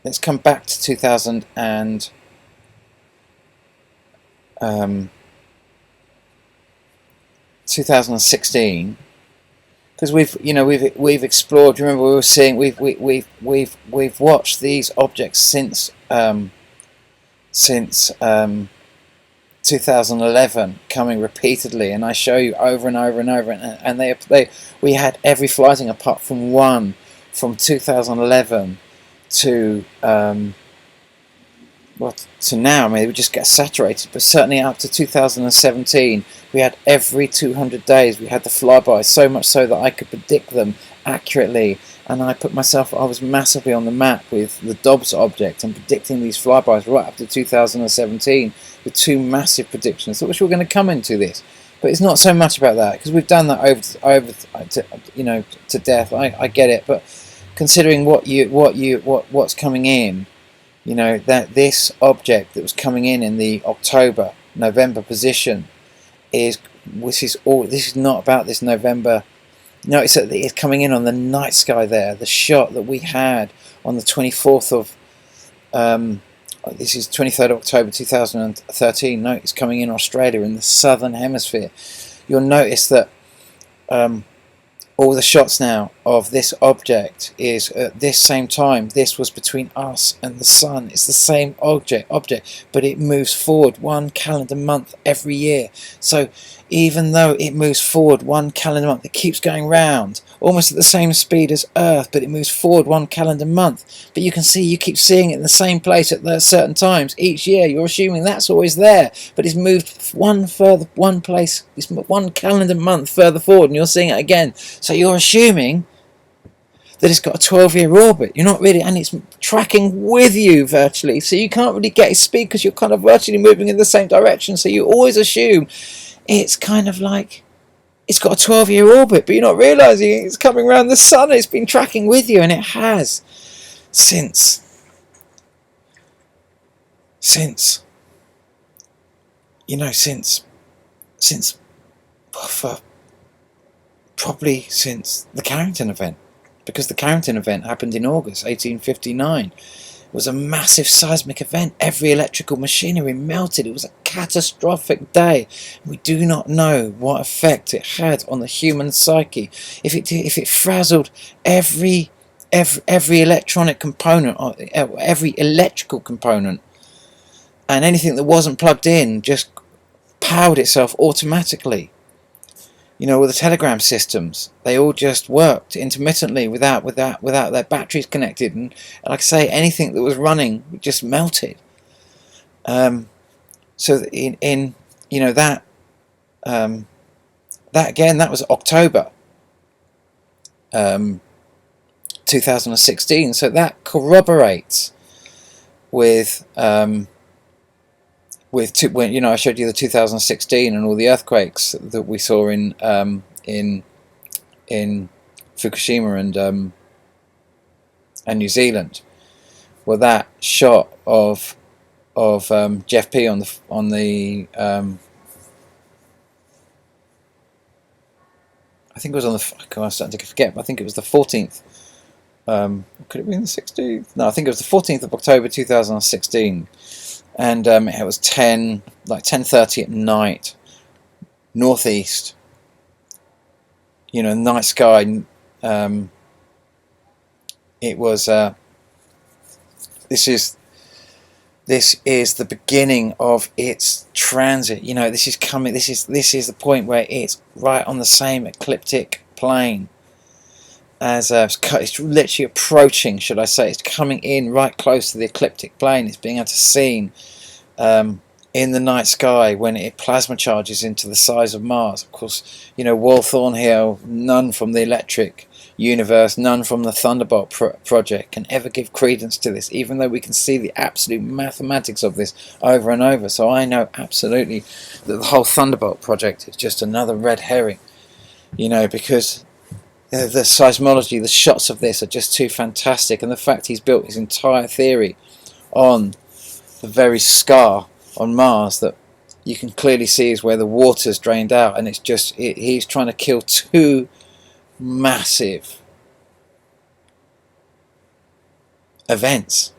Let's come back to 2016, because we've explored. Remember, we were seeing we've watched these objects since 2011 coming repeatedly, and I show you over and over and over, and we had every flighting apart from one from 2011 to well, to now, I mean, we just get saturated, but certainly up to 2017, we had every 200 days, we had the flybys, so much so that I could predict them accurately, and I was massively on the map with the Dobbs object and predicting these flybys right up to 2017 with two massive predictions. I wish we were going to come into this, but it's not so much about that, because we've done that over to death. I get it, but considering what's coming in, that this object that was coming in the November position this is not about this November. No, it's coming in on the night sky there. The shot that we had on the 24th of this is 23rd of October 2013. No, it's coming in Australia in the southern hemisphere. You'll notice that all the shots now of this object is at this same time. This was between us and the sun. It's the same object, but it moves forward one calendar month every year. So even though it moves forward one calendar month, it keeps going round almost at the same speed as Earth, but it moves forward one calendar month. But you can see, you keep seeing it in the same place at certain times each year. You're assuming that's always there, but it's moved one calendar month further forward, and you're seeing it again. So you're assuming that it's got a 12-year orbit. You're not really, and it's tracking with you virtually, so you can't really get its speed because you're kind of virtually moving in the same direction. So you always assume it's kind of like it's got a 12-year orbit, but you're not realizing it's coming around the sun. It's been tracking with you, and it has since probably since the Carrington event, because the Carrington event happened in August 1859. It was a massive seismic event. Every electrical machinery melted. It was a catastrophic day. We do not know what effect it had on the human psyche. If it frazzled every electronic component, every electrical component, and anything that wasn't plugged in just powered itself automatically. With the telegram systems, they all just worked intermittently without their batteries connected, and like I say, anything that was running just melted. So in that again, that was October 2016. So that corroborates with when I showed you the 2016 and all the earthquakes that we saw in Fukushima and New Zealand. Well, that shot of Jeff P on the I think it was on the, I'm starting to forget, but I think it was the 14th. Could it be the 16th? No, I think it was the 14th of October 2016. And it was 10:30 at night, northeast. Night sky. It was. This is the beginning of its transit. This is coming. This is the point where it's right on the same ecliptic plane as it's literally approaching, should I say. It's coming in right close to the ecliptic plane. It's being able to seen in the night sky when it plasma charges into the size of Mars. Of course, Wal Thornhill, none from the electric universe, none from the Thunderbolt project can ever give credence to this, even though we can see the absolute mathematics of this over and over. So I know absolutely that the whole Thunderbolt project is just another red herring, because the seismology, the shots of this are just too fantastic, and the fact he's built his entire theory on the very scar on Mars that you can clearly see is where the water's drained out, and it's just he's trying to kill two massive events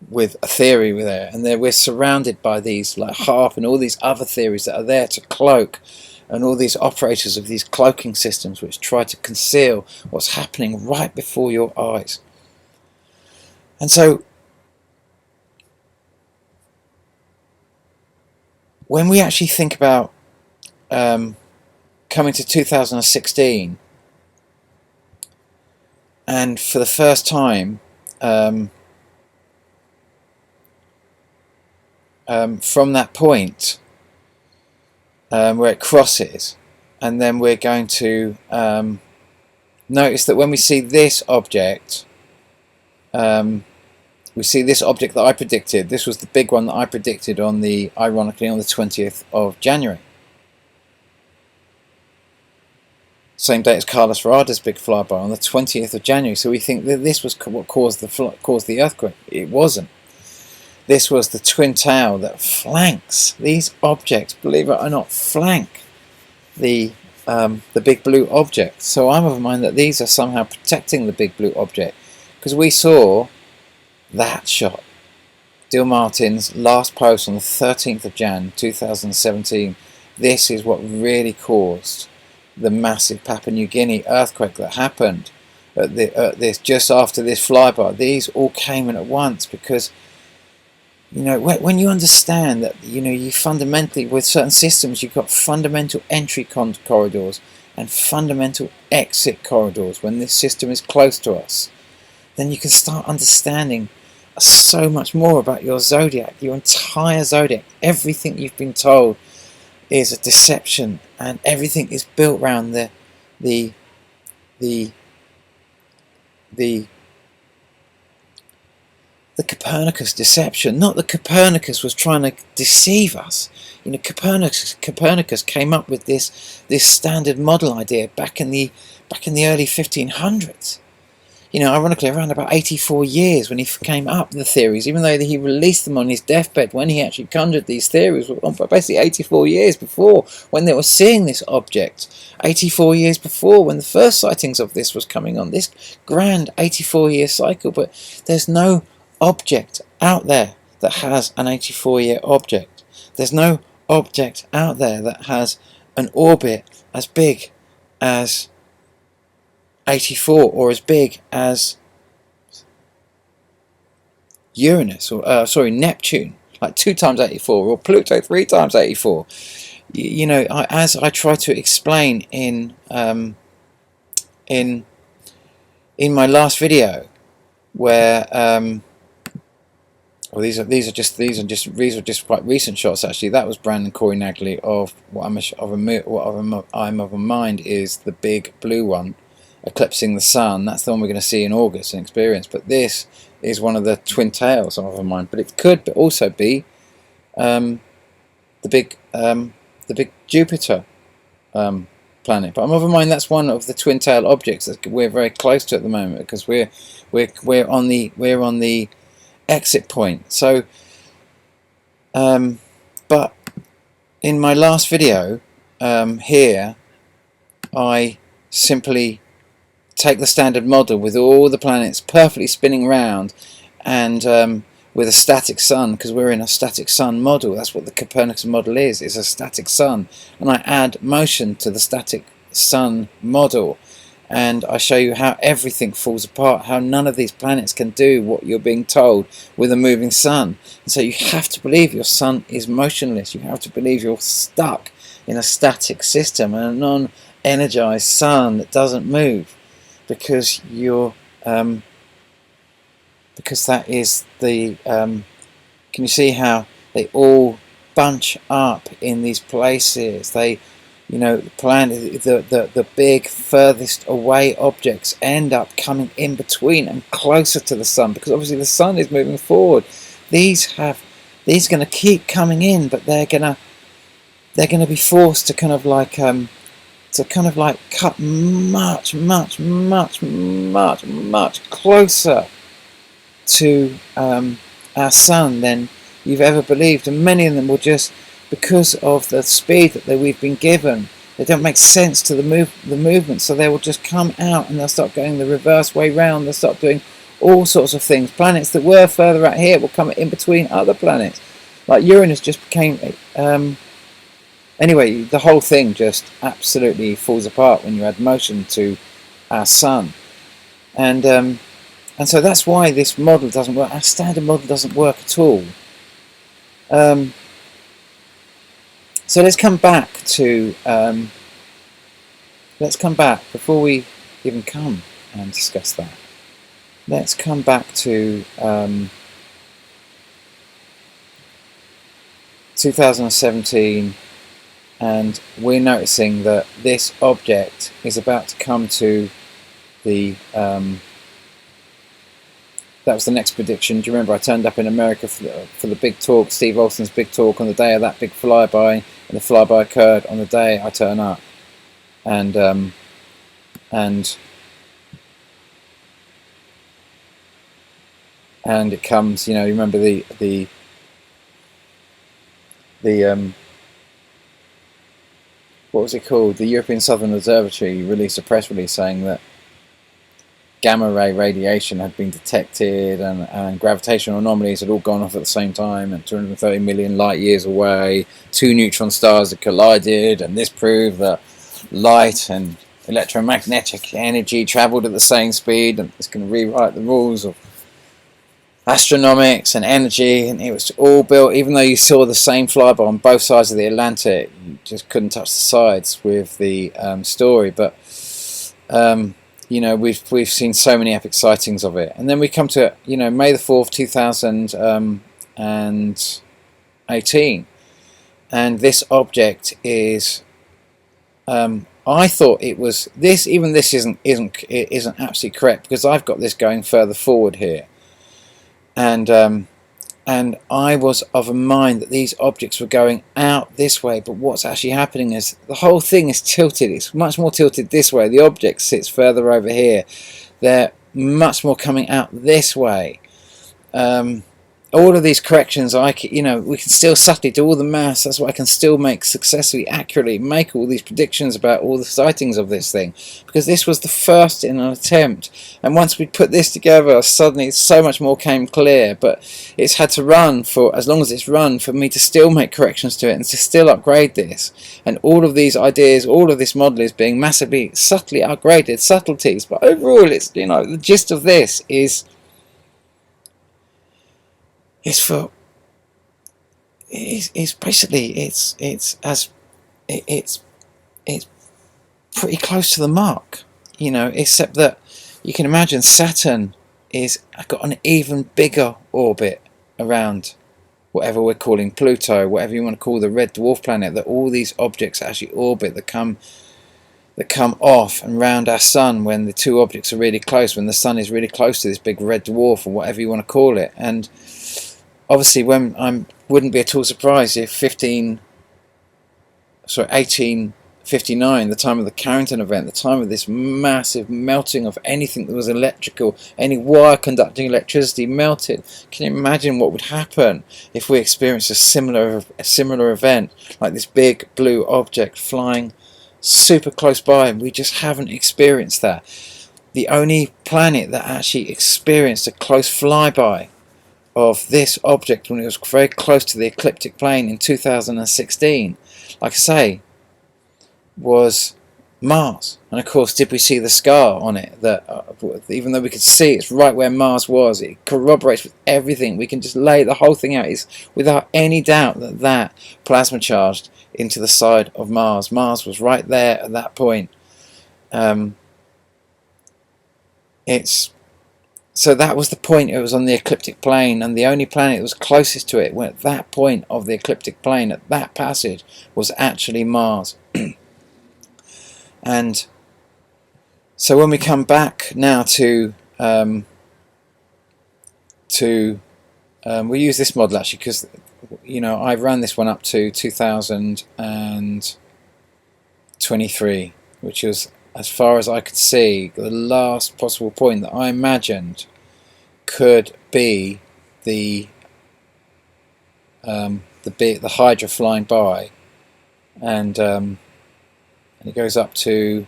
with a theory there, and we're surrounded by these like HAARP and all these other theories that are there to cloak, and all these operators of these cloaking systems which try to conceal what's happening right before your eyes. And so when we actually think about coming to 2016, and for the first time from that point where it crosses, and then we're going to notice that when we see this object, we see this object that I predicted. This was the big one that I predicted on the, ironically, on the 20th of January. Same date as Carlos Varada's big flyby on the 20th of January. So we think that this was what caused the earthquake. It wasn't. This was the twin tail that flanks these objects. Believe it or not, flank the big blue object. So I'm of the mind that these are somehow protecting the big blue object, because we saw that shot. Dill Martin's last post on the 13th of Jan 2017. This is what really caused the massive Papua New Guinea earthquake that happened at this just after this flyby. These all came in at once, because when you understand that you fundamentally, with certain systems, you've got fundamental entry corridors and fundamental exit corridors. When this system is close to us, then you can start understanding so much more about your zodiac, your entire zodiac. Everything you've been told is a deception, and everything is built around the Copernicus deception. Not that Copernicus was trying to deceive us. Copernicus came up with this standard model idea back in the early 1500s. Ironically, around about 84 years when he came up with the theories, even though he released them on his deathbed, when he actually conjured these theories, basically 84 years before, when they were seeing this object, 84 years before, when the first sightings of this was coming on, this grand 84-year cycle. But there's no object out there that has an 84-year object. There's no object out there that has an orbit as big as 84, or as big as Uranus, or Neptune, like 2 times 84, or Pluto 3 times 84. As I try to explain in my last video, where well, these are just quite recent shots. Actually, that was Brandon Corey Nagley of what I'm of a mind is the big blue one, eclipsing the sun. That's the one we're going to see in August and experience. But this is one of the twin tails of a mind. But it could also be the big Jupiter planet. But I'm of a mind that's one of the twin tail objects that we're very close to at the moment, because we're on the exit point. So, but in my last video here, I simply take the standard model with all the planets perfectly spinning round, and with a static sun, because we're in a static sun model. That's what the Copernicus model is a static sun. And I add motion to the static sun model, and I show you how everything falls apart, how none of these planets can do what you're being told with a moving sun. And so you have to believe your sun is motionless. You have to believe you're stuck in a static system and a non-energized sun that doesn't move, because you're because that is the can you see how they all bunch up in these places? They, the big furthest away objects end up coming in between and closer to the sun, because obviously the sun is moving forward. These are going to keep coming in, but they're going to be forced to kind of like cut much closer to our sun than you've ever believed. And many of them will just, because of the speed that we've been given, they don't make sense to the movement, so they will just come out and they'll start going the reverse way round. They'll start doing all sorts of things. Planets that were further out here will come in between other planets, like Uranus just became anyway, the whole thing just absolutely falls apart when you add motion to our sun. And so that's why this model doesn't work. Our standard model doesn't work at all. So let's come back to before we even come and discuss that. Let's come back to 2017, and we're noticing that this object is about to come to the that was the next prediction. Do you remember I turned up in America for the big talk, Steve Olson's big talk, on the day of that big flyby, and the flyby occurred on the day I turn up, and it comes, you know, you remember the what was it called? The European Southern Observatory released a press release saying that gamma ray radiation had been detected, and gravitational anomalies had all gone off at the same time, and 230 million light years away, two neutron stars had collided, and this proved that light and electromagnetic energy travelled at the same speed, and it's going to rewrite the rules of astronomics and energy. And it was all built, even though you saw the same flyby on both sides of the Atlantic, you just couldn't touch the sides with the story. But you know, we've seen so many epic sightings of it. And then we come to, you know, May the 4th 2018, and this object is I thought it was this. Even this isn't absolutely correct, because I've got this going further forward here, and I was of a mind that these objects were going out this way. But what's actually happening is the whole thing is tilted. It's much more tilted this way. The object sits further over here. They're much more coming out this way. All of these corrections, you know, we can still subtly do all the maths. That's why I can still successfully, accurately make all these predictions about all the sightings of this thing, because this was the first in an attempt. And once we put this together, suddenly so much more came clear. But it's had to run for as long as it's run for me to still make corrections to it and to still upgrade this. And all of these ideas, all of this model is being massively, subtly upgraded, subtleties. But overall, it's, you know, the gist of this is basically it's pretty close to the mark, you know, except that you can imagine Saturn is got an even bigger orbit around whatever we're calling Pluto, whatever you want to call the red dwarf planet that all these objects actually orbit, that come off and round our sun when the two objects are really close, when the sun is really close to this big red dwarf, or whatever you want to call it. And obviously, wouldn't be at all surprised if 1859, the time of the Carrington event, the time of this massive melting of anything that was electrical, any wire conducting electricity melted. Can you imagine what would happen if we experienced a similar event, like this big blue object flying super close by, and we just haven't experienced that? The only planet that actually experienced a close flyby of this object when it was very close to the ecliptic plane in 2016, like I say, was Mars. And of course, did we see the scar on it? That even though we could see it's right where Mars was, it corroborates with everything. We can just lay the whole thing out. It's without any doubt that plasma charged into the side of Mars. Mars was right there at that point. So that was the point. It was on the ecliptic plane, and the only planet that was closest to it at that point of the ecliptic plane, at that passage, was actually Mars. And so when we come back now to we use this model actually because, you know, I ran this one up to 2023, which was, as far as I could see, the last possible point that I imagined could be the Hydra flying by, and it goes up to,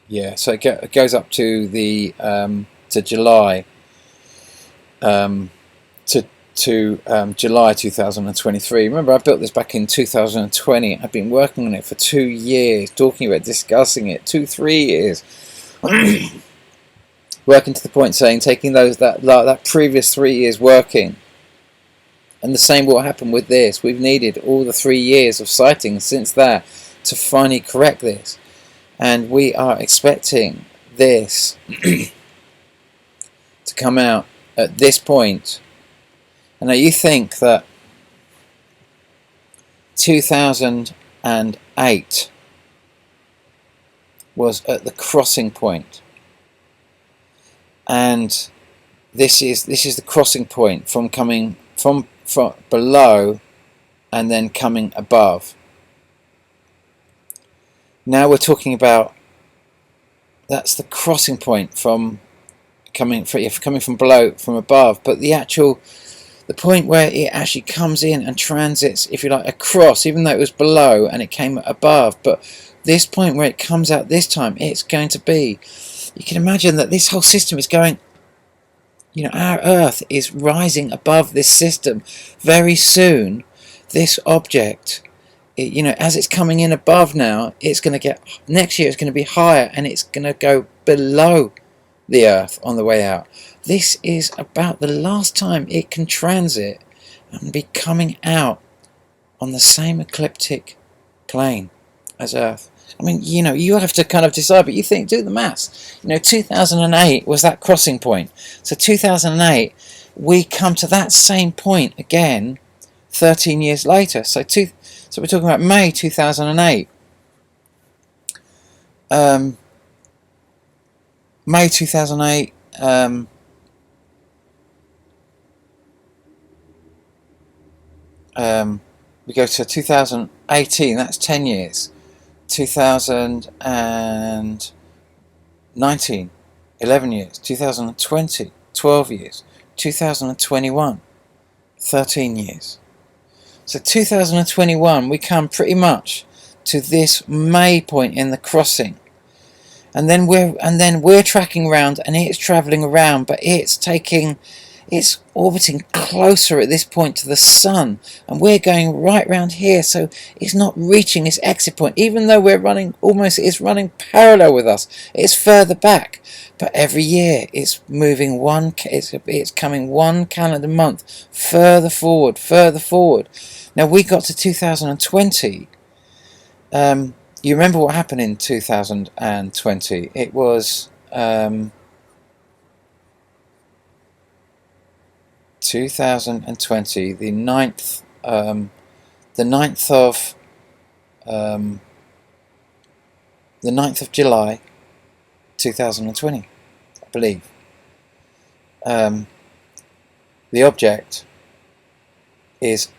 yeah, so it goes up to the to July July 2023. Remember, I built this back in 2020. I've been working on it for 2 years, talking about, discussing it, 3 years, working to the point saying, taking that previous 3 years working, and the same will happen with this. We've needed all the 3 years of sightings since that to finally correct this, and we are expecting this to come out at this point. And now you think that 2008 was at the crossing point, and this is the crossing point from coming from below and then coming above. Now we're talking about, that's the crossing point from coming from below, from above, but the point where it actually comes in and transits, if you like, across, even though it was below and it came above, but this point where it comes out this time, it's going to be, you can imagine that this whole system is going, you know, our Earth is rising above this system. Very soon, this object, you know, as it's coming in above now, it's going to get, next year it's going to be higher, and it's going to go below the Earth on the way out. This is about the last time it can transit and be coming out on the same ecliptic plane as Earth. I mean, you know, you have to kind of decide, but you think, do the maths. You know, 2008 was that crossing point. So 2008, we come to that same point again 13 years later. So we're talking about May 2008. May 2008. We go to 2018. That's 10 years. 2019, 11 years. 2020, 12 years. 2021, 13 years. So 2021, we come pretty much to this May point in the crossing, and then we're tracking around, and it's travelling around, but it's orbiting closer at this point to the sun, and we're going right round here, so it's not reaching its exit point, even though it's running parallel with us. It's further back, but every year it's moving it's coming one calendar month further forward. Now we got to 2020. You remember what happened in 2020? It was 2020, the 9th of July 2020, I believe. The object is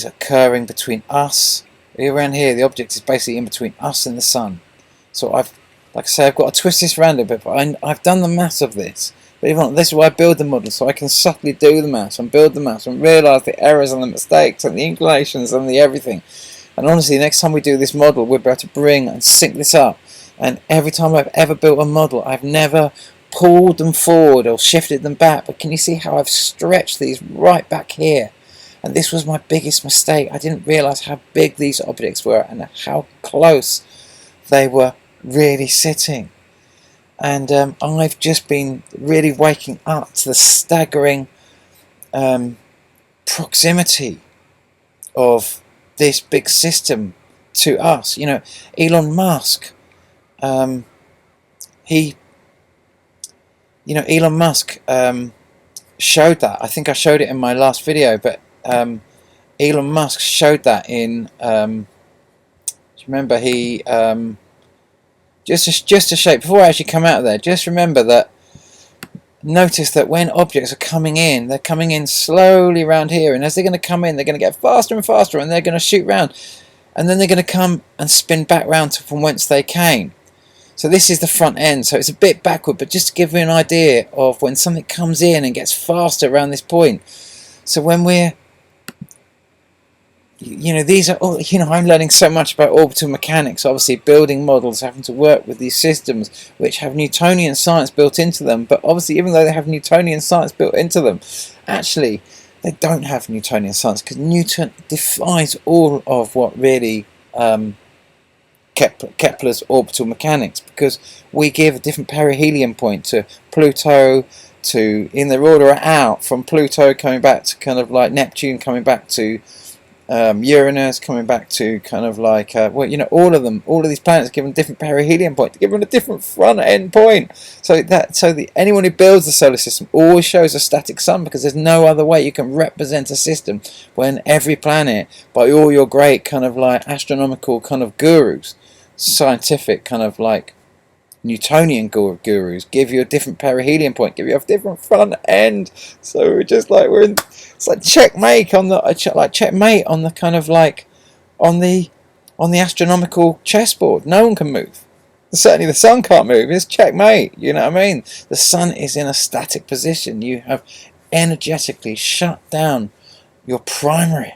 occurring between us. Around here, the object is basically in between us and the sun. So like I say, I've got to twist this around a bit, but I've done the maths of this. But even this is why I build the model, so I can subtly do the maths and build the maths and realise the errors and the mistakes and the inclinations and the everything. And honestly, next time we do this model, we'll be able to bring and sync this up. And every time I've ever built a model, I've never pulled them forward or shifted them back. But can you see how I've stretched these right back here? And this was my biggest mistake. I didn't realise how big these objects were and how close they were really sitting. And I've just been really waking up to the staggering proximity of this big system to us. You know, Elon Musk, Elon Musk showed that. I think I showed it in my last video, but Elon Musk showed that in, do you remember, he, just to shape, before I actually come out of there, just remember that, notice that when objects are coming in, they're coming in slowly around here, and as they're going to come in, they're going to get faster and faster, and they're going to shoot round, and then they're going to come and spin back round from whence they came. So this is the front end, so it's a bit backward, but just to give you an idea of when something comes in and gets faster around this point. So when we're, you know, these are all, you know, I'm learning so much about orbital mechanics, obviously building models, having to work with these systems which have Newtonian science built into them, but obviously even though they have Newtonian science built into them, actually they don't have Newtonian science, because Newton defies all of what really Kepler's orbital mechanics, because we give a different perihelion point to Pluto, to, in their order out, from Pluto coming back to kind of like Neptune, coming back to Uranus coming back to kind of like, well, you know, all of them, all of these planets given different perihelion point, given a different front end point. So anyone who builds the solar system always shows a static sun, because there's no other way you can represent a system when every planet, by all your great kind of like astronomical kind of gurus, scientific kind of like Newtonian gurus, give you a different perihelion point, give you a different front end. So we're just like, it's like checkmate on the kind of like on the astronomical chessboard. No one can move. Certainly the sun can't move. It's checkmate. You know what I mean? The sun is in a static position. You have energetically shut down your primary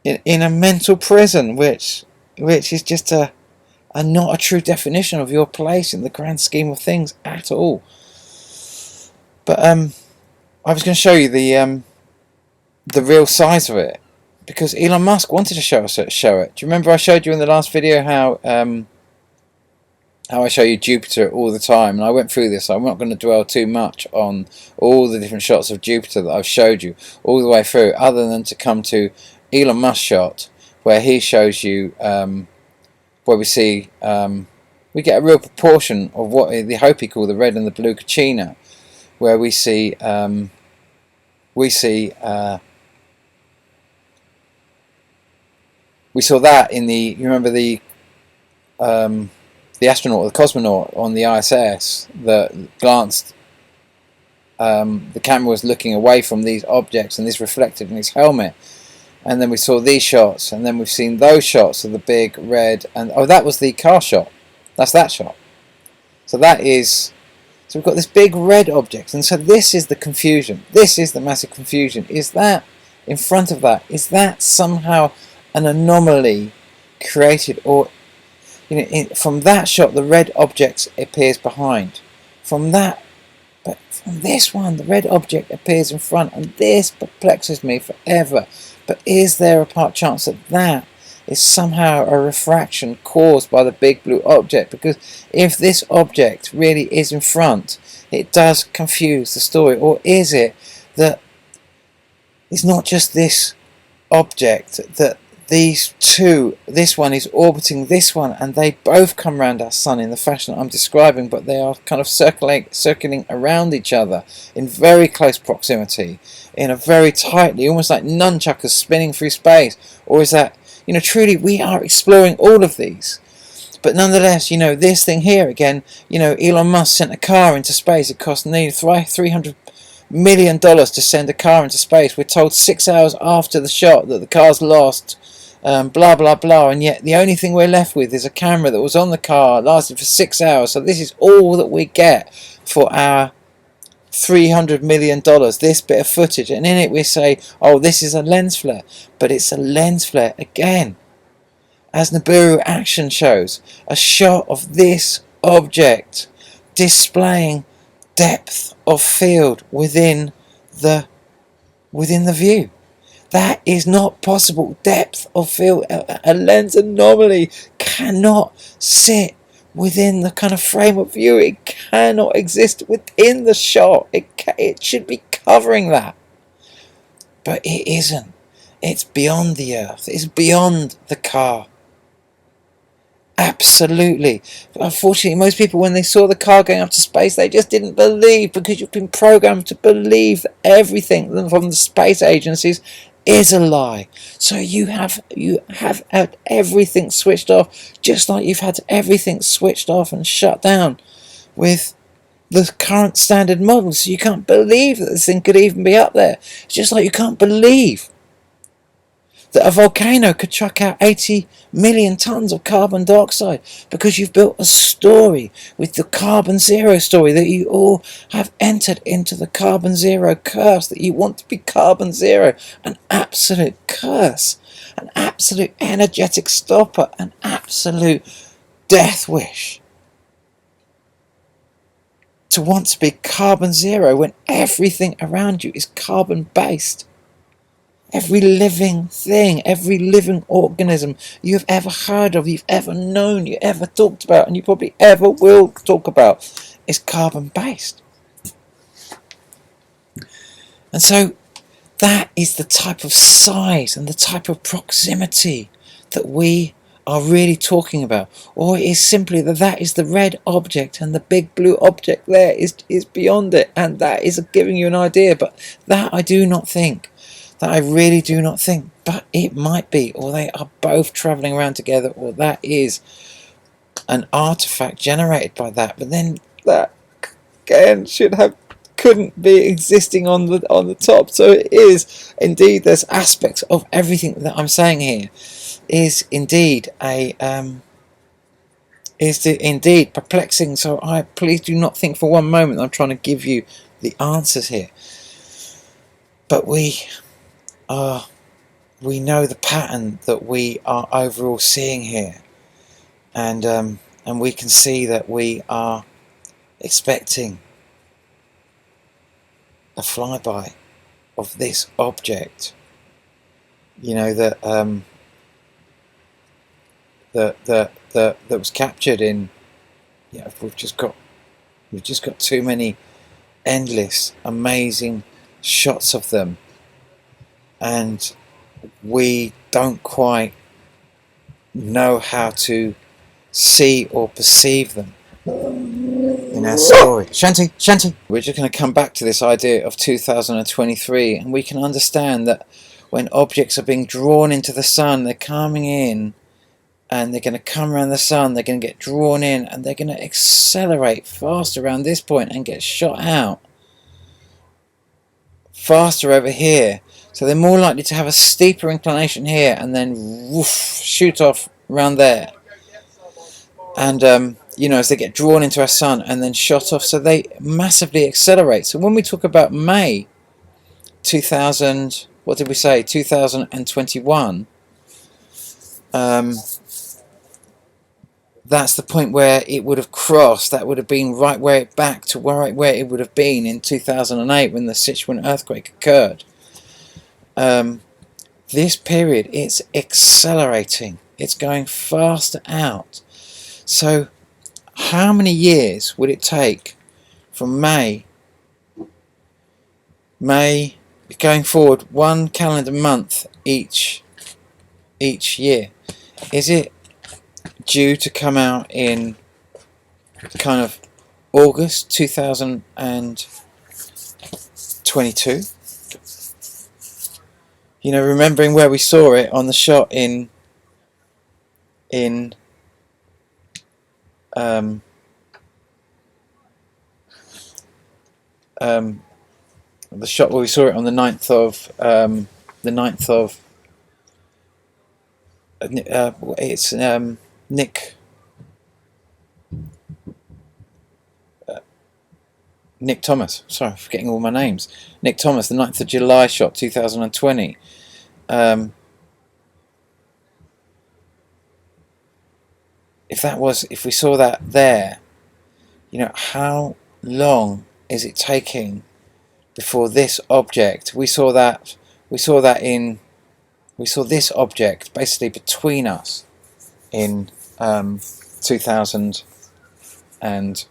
in a mental prison, which is just not a true definition of your place in the grand scheme of things at all. But I was going to show you the real size of it, because Elon Musk wanted to show it. Do you remember I showed you in the last video how I show you Jupiter all the time, and I went through this. I'm not going to dwell too much on all the different shots of Jupiter that I've showed you all the way through, other than to come to Elon Musk shot where he shows you where we see we get a real proportion of what the Hopi call the red and the blue Kichina, where we see we saw that in the, you remember the astronaut or the cosmonaut on the ISS that glanced, the camera was looking away from these objects and this reflected in his helmet. And then we saw these shots, and then we've seen those shots of the big red, and oh, that was the car shot. That's that shot. So we've got this big red object, and so this is the confusion. This is the massive confusion. Is that in front of that? Is that somehow an anomaly created, or from that shot the red object appears behind? But from this one, the red object appears in front, and this perplexes me forever. But is there a part chance that is somehow a refraction caused by the big blue object? Because if this object really is in front, it does confuse the story. Or is it that it's not just this object, that these two, this one is orbiting this one, and they both come around our sun in the fashion that I'm describing, but they are kind of circling around each other in very close proximity, in a very tightly, almost like nunchuckers spinning through space? Or is that, truly we are exploring all of these? But nonetheless, this thing here again, Elon Musk sent a car into space. It cost nearly $300 million to send a car into space. We're told 6 hours after the shot that the car's lost, blah blah blah, and yet the only thing we're left with is a camera that was on the car, lasted for 6 hours. So this is all that we get for our $300 million, this bit of footage, and in it we say, oh, this is a lens flare, but it's a lens flare again. As Nibiru action shows, a shot of this object displaying depth of field within the view. That is not possible. Depth of field, a lens anomaly cannot sit within the kind of frame of view. It cannot exist within the shot. It should be covering that, but it isn't. It's beyond the Earth. It's beyond the car. Absolutely. Unfortunately, most people, when they saw the car going up to space, they just didn't believe, because you've been programmed to believe that everything from the space agencies is a lie. So you have had everything switched off, just like you've had everything switched off and shut down with the current standard model. So you can't believe that this thing could even be up there. It's just like you can't believe that a volcano could chuck out 80 million tons of carbon dioxide, because you've built a story with the carbon zero story, that you all have entered into the carbon zero curse, that you want to be carbon zero. An absolute curse, an absolute energetic stopper, an absolute death wish. To want to be carbon zero when everything around you is carbon based. Every living thing, every living organism you've ever heard of, you've ever known, you ever talked about, and you probably ever will talk about, is carbon based. And so that is the type of size and the type of proximity that we are really talking about. Or it is simply that that is the red object and the big blue object there is beyond it, and that is giving you an idea. But that I do not think, that I really do not think, but it might be, or they are both travelling around together, or that is an artifact generated by that. But then that again couldn't be existing on the top. So it is indeed, there's aspects of everything that I'm saying here is indeed indeed perplexing. So please do not think for one moment I'm trying to give you the answers here, but we know the pattern that we are overall seeing here, and we can see that we are expecting a flyby of this object, you know, that was captured in, we've just got too many endless amazing shots of them, and we don't quite know how to see or perceive them in our story. Shanti! We're just going to come back to this idea of 2023, and we can understand that when objects are being drawn into the sun, they're coming in, and they're going to come around the sun, they're going to get drawn in, and they're going to accelerate fast around this point and get shot out faster over here. So they're more likely to have a steeper inclination here and then woof, shoot off around there. And as they get drawn into our sun and then shot off, so they massively accelerate. So when we talk about May 2000, what did we say? 2021. That's the point where it would have crossed. That would have been right where it would have been in 2008 when the Sichuan earthquake occurred. This period, it's accelerating. It's going faster out. So how many years would it take from May going forward, one calendar month each year? Is it due to come out in kind of August 2022? Remembering where we saw it on the shot in the shot where we saw it on the 9th of it's Nick Thomas. Sorry, I'm forgetting all my names. Nick Thomas, the 9th of July shot, 2020. If we saw that there, how long is it taking before this object? We saw this object basically between us in 2000 and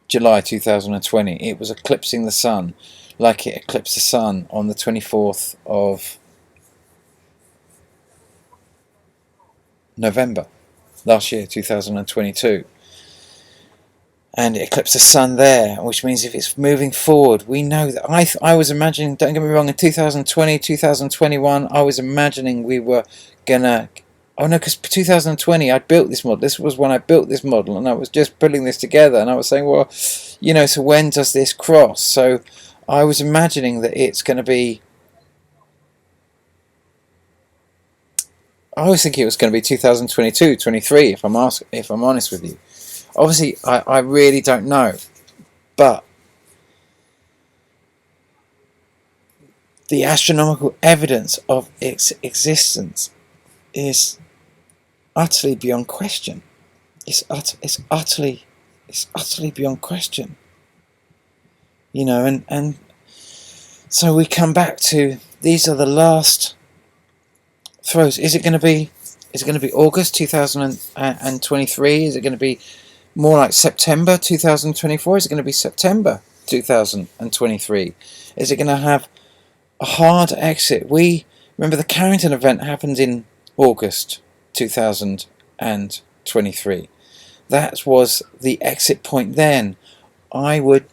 July 2020. It was eclipsing the sun like it eclipsed the sun on the 24th of November last year, 2022. And it eclipsed the sun there, which means if it's moving forward, we know that I was imagining, don't get me wrong, in 2020, 2021, I was imagining we were gonna, because 2020 I built this model. This was when I built this model, and I was just putting this together, and I was saying, well, so when does this cross? So I was imagining that it's going to be, I was thinking it was going to be 2022, 23, if I'm honest with you. Obviously, I really don't know, but the astronomical evidence of its existence is utterly beyond question. It's utterly beyond question. And so we come back to, these are the last throws. Is it going to be August 2023? Is it going to be more like September 2024? Is it going to be September 2023? Is it going to have a hard exit. We remember the Carrington event happened in August 2023. That was the exit point then. I would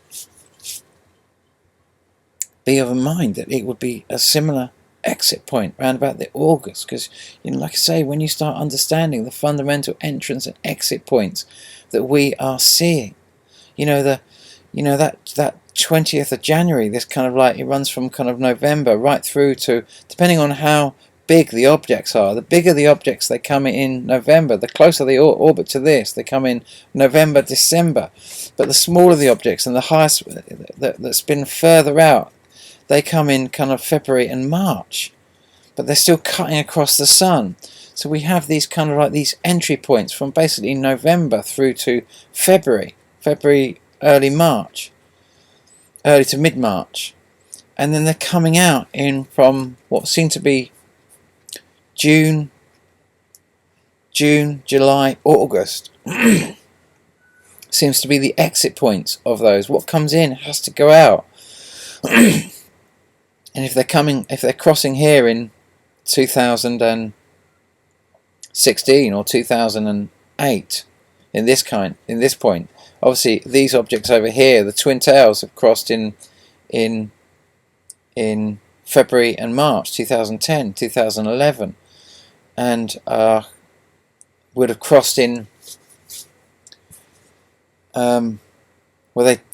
be of a mind that it would be a similar exit point around about the August, because, you know, like I say, when you start understanding the fundamental entrance and exit points that we are seeing, that 20th of January, this kind of like, it runs from kind of November right through to, depending on how big the objects are, the bigger the objects they come in November, the closer they orbit to this, they come in November, December. But the smaller the objects and the highest that spin further out, they come in kind of February and March, but they're still cutting across the sun. So we have these kind of like these entry points from basically November through to February, early to mid-March, and then they're coming out in from what seem to be June, July, August. Seems to be the exit points of those. What comes in has to go out. And if they're crossing here in 2016 or 2008, in this point, obviously these objects over here, the twin tails, have crossed in February and March 2010, 2011, and would have crossed in. Well,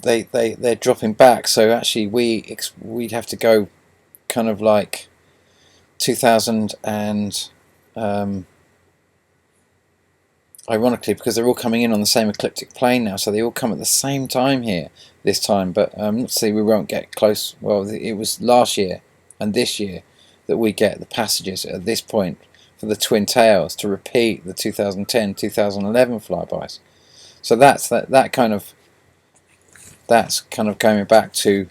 they're dropping back, so actually we'd have to go kind of like 2000 and ironically, because they're all coming in on the same ecliptic plane now, so they all come at the same time here this time. But not to say we won't get close. Well, it was last year and this year that we get the passages at this point for the twin tails to repeat the 2010-2011 flybys. So that's kind of going back to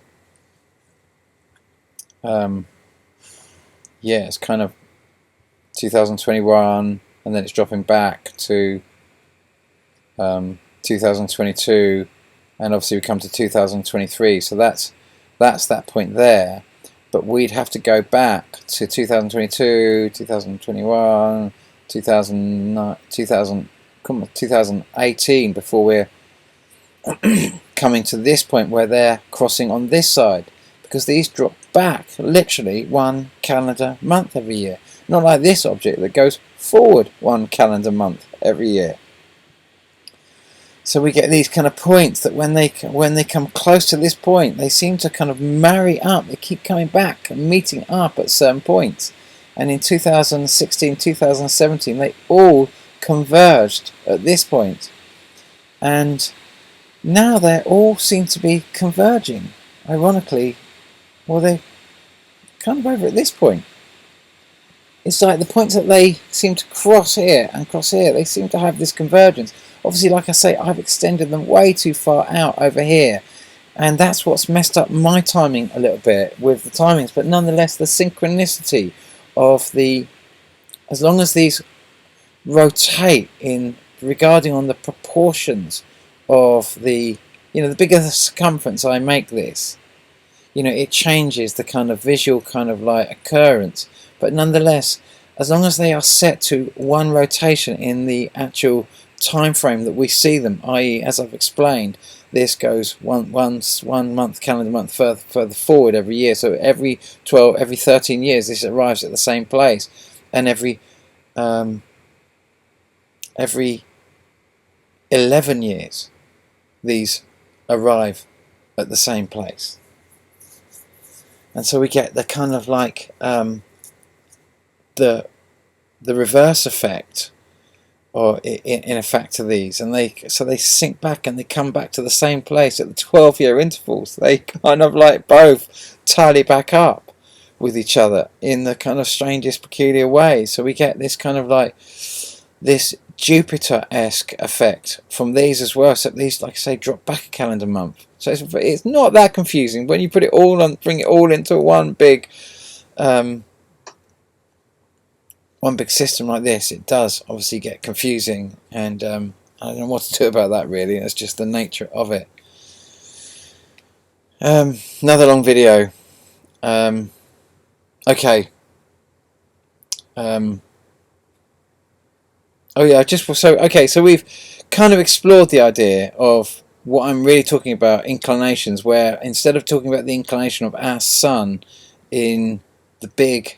it's kind of 2021, and then it's dropping back to 2022, and obviously we come to 2023. So that's that point there. But we'd have to go back to 2022, 2021, 2018 before we're coming to this point where they're crossing on this side, because these drop back literally 1 calendar month every year, not like this object that goes forward 1 calendar month every year. So we get these kind of points that when they come close to this point, they seem to kind of marry up. They keep coming back and meeting up at certain points, and in 2016, 2017 they all converged at this point, and now they all seem to be converging. Ironically, well, they're kind of over at this point. It's like the points that they seem to cross here and cross here, they seem to have this convergence. Obviously, like I say, I've extended them way too far out over here, and that's what's messed up my timing a little bit with the timings. But nonetheless, the synchronicity of as long as these rotate regarding on the proportions of the bigger the circumference I make this, it changes the kind of visual kind of like occurrence. But nonetheless, as long as they are set to one rotation in the actual time frame that we see them, i.e., as I've explained, this goes one month, calendar month further forward every year. So every 13 years, this arrives at the same place, and every 11 years, these arrive at the same place. And so we get the kind of like the reverse effect, or in effect, to these, and they sink back and they come back to the same place at the 12-year intervals. They kind of like both tally back up with each other in the kind of strangest, peculiar way. So we get this kind of like this Jupiter-esque effect from these as well, except these, like I say, drop back a calendar month. So it's not that confusing when you put it all on, bring it all into one big system like this. It does obviously get confusing, and I don't know what to do about that, really. It's just the nature of it. Another long video. Okay. Oh yeah, so we've kind of explored the idea of what I'm really talking about, inclinations, where instead of talking about the inclination of our sun in the big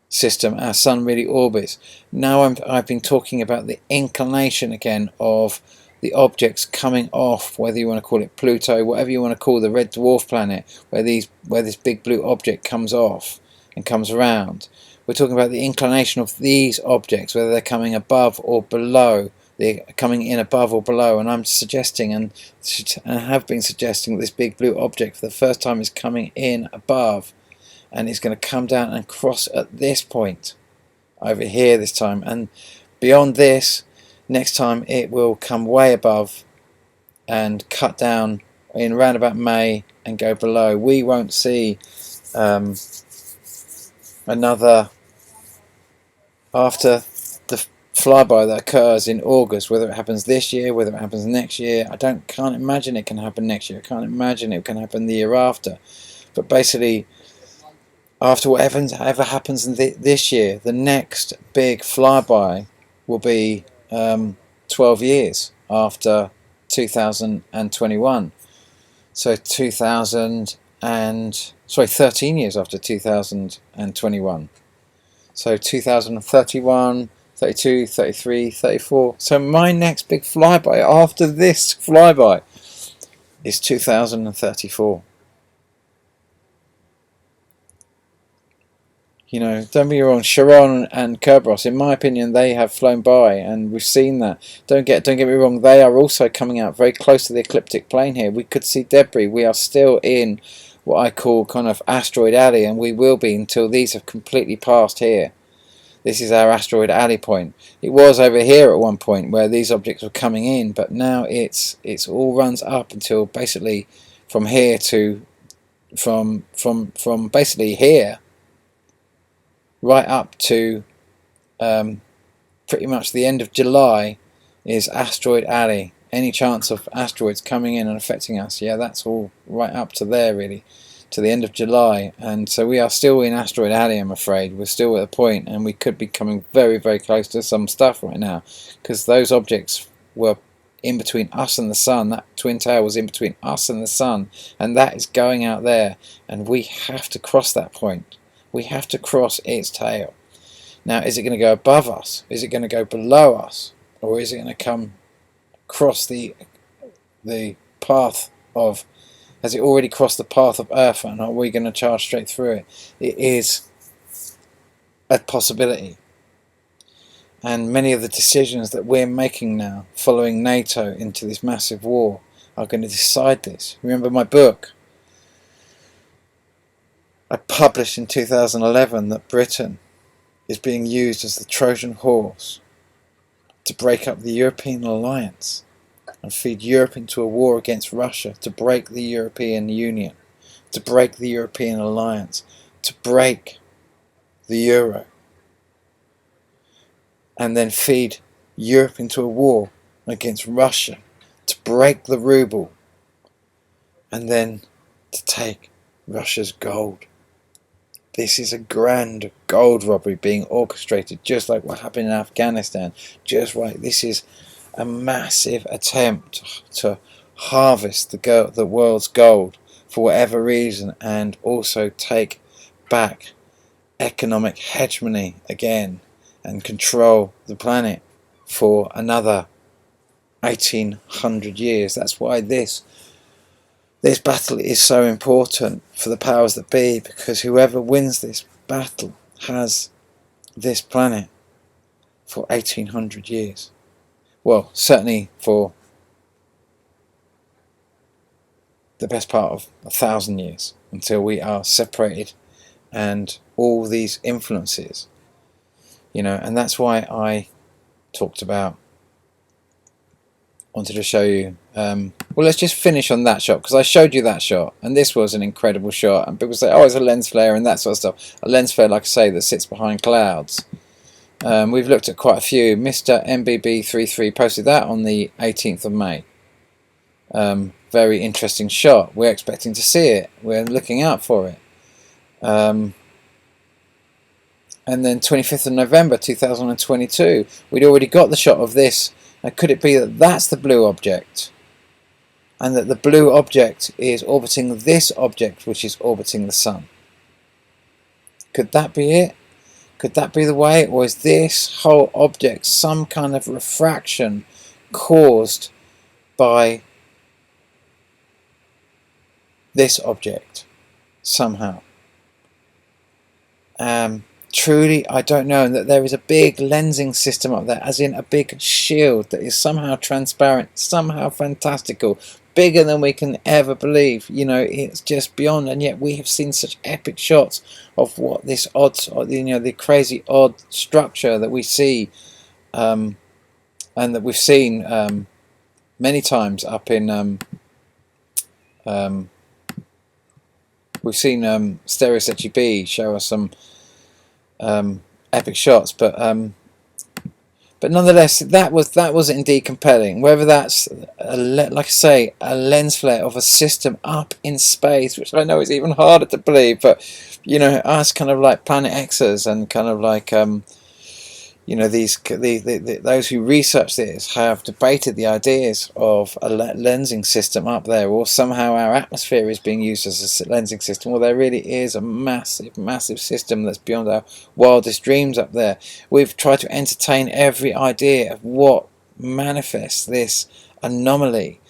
system, our sun really orbits. Now I've been talking about the inclination again of the objects coming off, whether you want to call it Pluto, whatever you want to call the red dwarf planet, where this big blue object comes off and comes around. We're talking about the inclination of these objects, whether they're coming above or below. They're coming in above or below, and I'm suggesting and have been suggesting that this big blue object for the first time is coming in above, and it's going to come down and cross at this point over here this time, and beyond this next time it will come way above and cut down in around about May and go below. We won't see another, after the flyby that occurs in August, whether it happens this year, whether it happens next year. Can't imagine it can happen next year. I can't imagine it can happen the year after. But basically, after whatever happens this year, the next big flyby will be 12 years after 2021. So 13 years after 2021. So 2031, 32, 33, 34. So my next big flyby after this flyby is 2034. You know, don't be wrong, Charon and Kerberos, in my opinion, they have flown by, and we've seen that. Don't get me wrong, they are also coming out very close to the ecliptic plane here. We could see debris. We are still in what I call kind of asteroid alley, and we will be until these have completely passed here. This is our asteroid alley point. It was over here at one point where these objects were coming in, but now it's all runs up until basically from here to from basically here right up to pretty much the end of July is asteroid alley. Any chance of asteroids coming in and affecting us, yeah, that's all right up to there really, to the end of July. And so we are still in asteroid alley, I'm afraid. We're still at a point, and we could be coming very, very close to some stuff right now, because those objects were in between us and the sun. That twin tail was in between us and the sun, and that is going out there, and we have to cross that point. We have to cross its tail. Now, is it going to go above us? Is it going to go below us? Or is it going to come across the path of... Has it already crossed the path of Earth, and are we going to charge straight through it? It is a possibility. And many of the decisions that we're making now, following NATO into this massive war, are going to decide this. Remember my book? I published in 2011 that Britain is being used as the Trojan horse to break up the European alliance and feed Europe into a war against Russia, to break the European Union, to break the European alliance, to break the euro, and then feed Europe into a war against Russia, to break the ruble, and then to take Russia's gold. This is a grand gold robbery being orchestrated, just like what happened in Afghanistan. Just right, this is a massive attempt to harvest the world's gold for whatever reason, and also take back economic hegemony again and control the planet for another 1800 years. That's why this battle is so important for the powers that be, because whoever wins this battle has this planet for 1800 years. Well, certainly for the best part of 1,000 years, until we are separated and all these influences, you know. And that's why I wanted to show you, well, let's just finish on that shot, because I showed you that shot, and this was an incredible shot, and people say, oh, it's a lens flare and that sort of stuff. A lens flare, like I say, that sits behind clouds. We've looked at quite a few. Mr. MBB33 posted that on the 18th of May. Very interesting shot. We're expecting to see it. We're looking out for it. And then 25th of November 2022, we'd already got the shot of this. Now, could it be that that's the blue object, and that the blue object is orbiting this object, which is orbiting the sun? Could that be it? Could that be the way? Or is this whole object some kind of refraction caused by this object somehow? Truly, I don't know. And that there is a big lensing system up there, as in a big shield that is somehow transparent, somehow fantastical, bigger than we can ever believe. You know, it's just beyond. And yet we have seen such epic shots of what this odd, you know, the crazy odd structure that we see, and that we've seen many times up in. We've seen Stereo Sechi B show us some epic shots, but nonetheless, that was indeed compelling. Whether that's like I say, a lens flare of a system up in space, which I know is even harder to believe, but you know, us kind of like Planet Xers and kind of like you know, those who research this have debated the ideas of a lensing system up there, or somehow our atmosphere is being used as a lensing system. Well, there really is a massive system that's beyond our wildest dreams up there. We've tried to entertain every idea of what manifests this anomaly,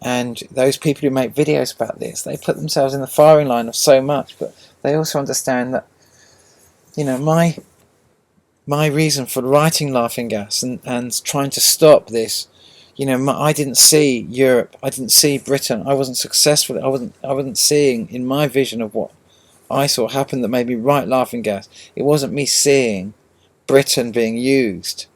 and those people who make videos about this, they put themselves in the firing line of so much, but they also understand that, you know, my reason for writing Laughing Gas and trying to stop this, you know, I didn't see Europe, I didn't see Britain, I wasn't successful, I wasn't seeing in my vision of what I saw happen that made me write Laughing Gas. It wasn't me seeing Britain being used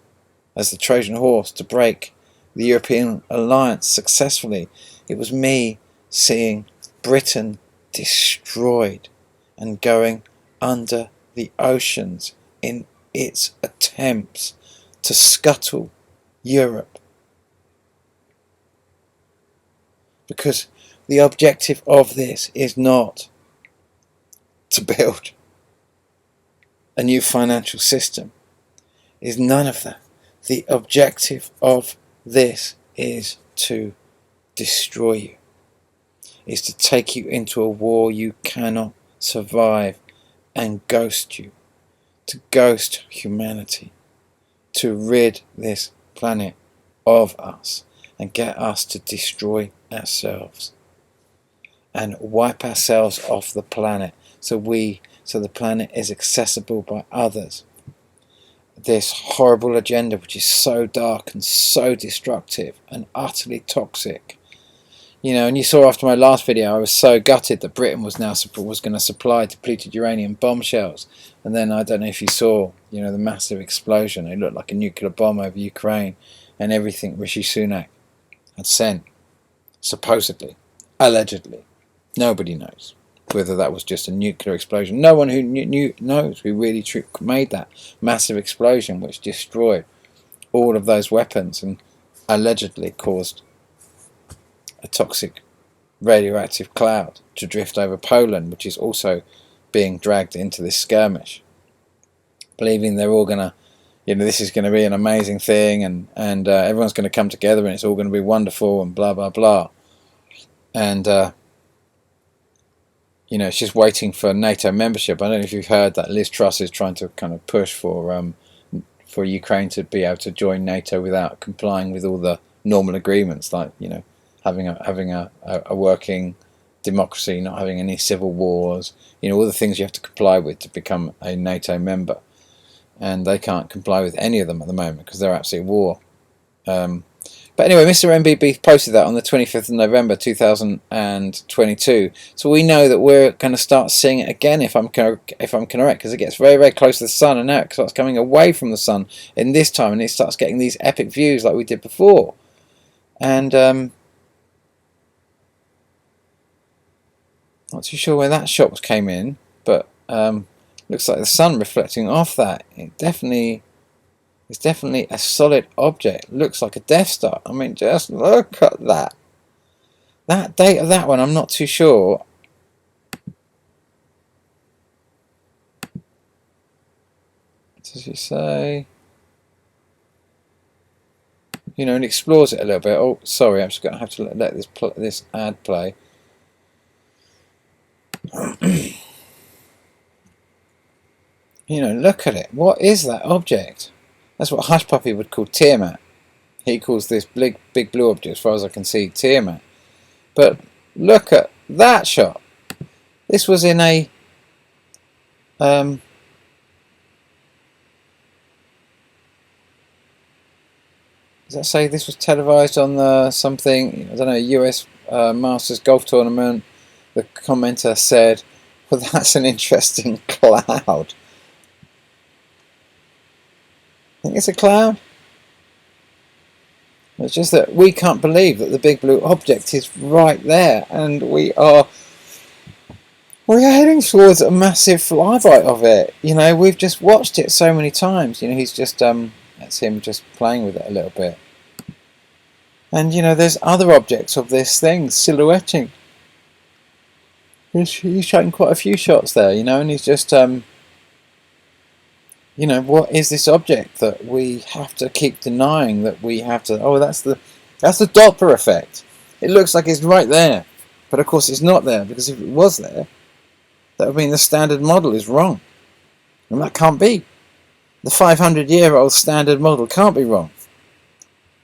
as the Trojan horse to break the European alliance successfully. It was me seeing Britain destroyed and going under the oceans in its attempts to scuttle Europe. Because the objective of this is not to build a new financial system, is none of that. The objective of this is to destroy you, is to take you into a war you cannot survive and ghost you, to ghost humanity, to rid this planet of us and get us to destroy ourselves and wipe ourselves off the planet so the planet is accessible by others. This horrible agenda, which is so dark and so destructive and utterly toxic. You know, and you saw after my last video, I was so gutted that Britain was going to supply depleted uranium bombshells, and then I don't know if you saw, you know, the massive explosion. It looked like a nuclear bomb over Ukraine, and everything Rishi Sunak had sent, supposedly, allegedly. Nobody knows whether that was just a nuclear explosion. No one who knows who really made that massive explosion, which destroyed all of those weapons and allegedly caused a toxic radioactive cloud to drift over Poland, which is also being dragged into this skirmish, believing they're all gonna, you know, this is going to be an amazing thing, and everyone's going to come together and it's all going to be wonderful and blah blah blah, and you know, it's just waiting for NATO membership. I don't know if you've heard that Liz Truss is trying to kind of push for Ukraine to be able to join NATO without complying with all the normal agreements, like, you know, having a working democracy, not having any civil wars, you know, all the things you have to comply with to become a NATO member, and they can't comply with any of them at the moment because they're actually at war. But anyway, Mr. MBB posted that on the 25th of November 2022, so we know that we're going to start seeing it again, if I'm correct, because it gets very, very close to the sun, and now it starts coming away from the sun in this time, and it starts getting these epic views like we did before. And not too sure where that shot came in, but looks like the sun reflecting off that. It's definitely a solid object. Looks like a Death Star. I mean, just look at that. That date of that one, I'm not too sure. does he say? You know, and explores it a little bit. Oh, sorry, I'm just going to have to let this ad play. You know, look at it. What is that object? That's what Hush Puppy would call Tiamat. He calls this big blue object, as far as I can see, Tiamat. But look at that shot. This was in a does that say this was televised on the something, I don't know, US Masters golf tournament? The commenter said, well, that's an interesting cloud. Think it's a cloud? It's just that we can't believe that the big blue object is right there, and we're heading towards a massive flyby of it. You know, we've just watched it so many times. You know, he's just that's him just playing with it a little bit. And you know, there's other objects of this thing silhouetting. He's showing quite a few shots there, you know, and he's just you know, what is this object that we have to keep denying that we have to? Oh, that's the Doppler effect. It looks like it's right there, but of course it's not there, because if it was there, that would mean the standard model is wrong, and that can't be. The 500-year-old standard model can't be wrong.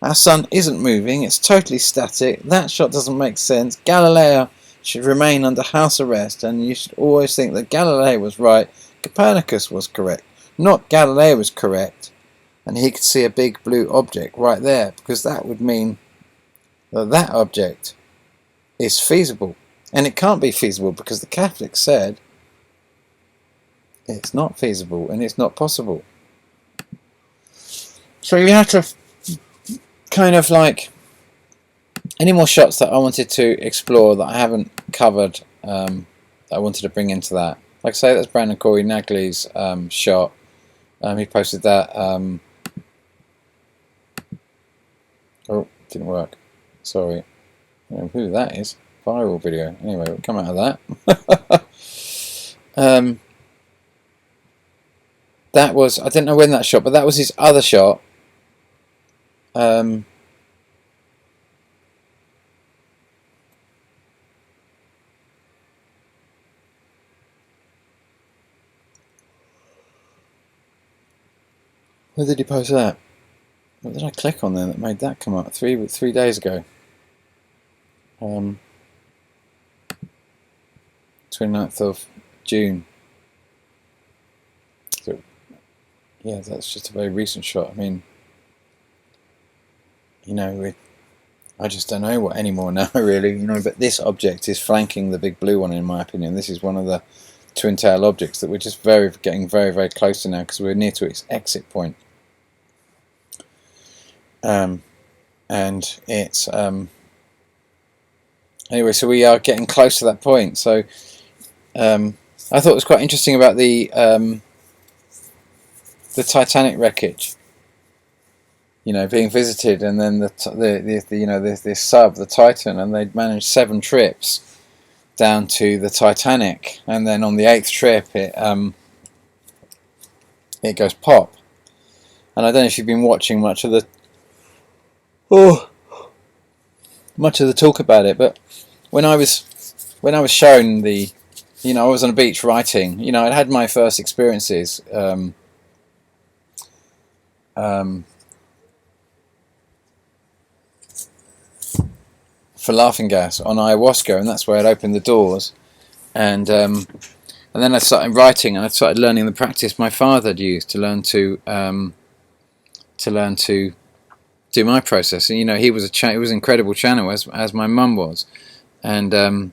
Our sun isn't moving; it's totally static. That shot doesn't make sense. Galileo should remain under house arrest, and you should always think that Galileo was right, Copernicus was correct. Not Galileo was correct, and he could see a big blue object right there, because that would mean that that object is feasible. And it can't be feasible because the Catholics said it's not feasible and it's not possible. So you have to kind of like, any more shots that I wanted to explore that I haven't covered, that I wanted to bring into that. Like I say, that's Brandon Corey Nagley's shot. He posted that. Oh, didn't work. Sorry. I don't know who that is. Viral video. Anyway, we'll come out of that. That was, I didn't know when that shot, but that was his other shot. Where did he post that? What did I click on there that made that come up? 3 days ago. 29th of June. So, yeah, that's just a very recent shot. I mean, you know, I just don't know what anymore now, really. You know, but this object is flanking the big blue one, in my opinion. This is one of the twin tail objects that we're just getting very, very close to now, because we're near to its exit point. And it's anyway, so we are getting close to that point. So I thought it was quite interesting about the Titanic wreckage, you know, being visited, and then the you know, this sub, the Titan, and they'd managed 7 trips down to the Titanic, and then on the 8th trip it goes pop. And I don't know if you've been watching much of the talk about it, but when I was shown the, you know, I was on a beach writing, you know, I'd had my first experiences for laughing gas on ayahuasca, and that's where I'd opened the doors, and then I started writing, and I started learning the practice my father had used to learn to do my process. And you know, he was he was an incredible channel, as my mum was, and you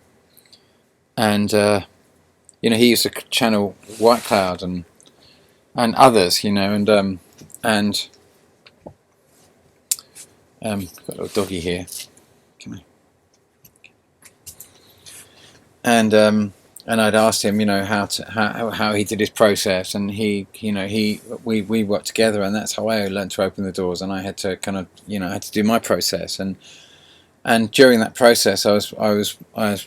know, he used to channel White Cloud and others, you know, and got a little doggy here. Come here. And I'd asked him, you know, how he did his process, and we worked together, and that's how I learned to open the doors, and I had to kind of, you know, I had to do my process, and And during that process, I was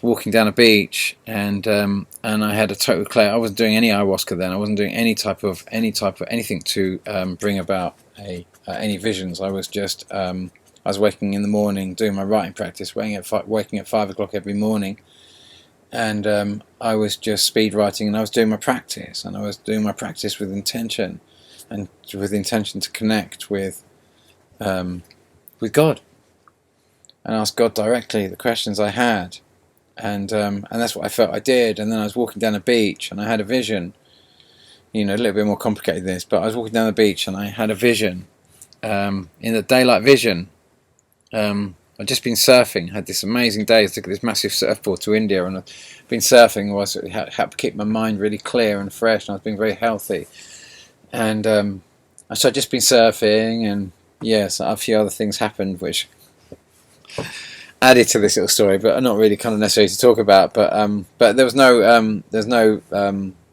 walking down a beach, and I had a total clear. I wasn't doing any ayahuasca then. I wasn't doing any type of anything to bring about any visions. I was just I was waking in the morning, doing my writing practice, waking at 5 o'clock every morning, and I was just speed writing, and I was doing my practice, and I was doing my practice with intention, and with intention to connect with God, and ask God directly the questions I had, and that's what I felt I did. And then I was walking down a beach, and I had a vision. A little bit more complicated than this, but I was walking down the beach, and I had a vision. In the daylight vision, I'd just been surfing. Had this amazing day. I took this massive surfboard to India, and I'd been surfing. Had to keep my mind really clear and fresh, and I was being very healthy. And so I'd just been surfing, and yes, a few other things happened which added to this little story, but are not really kind of necessary to talk about. But there was no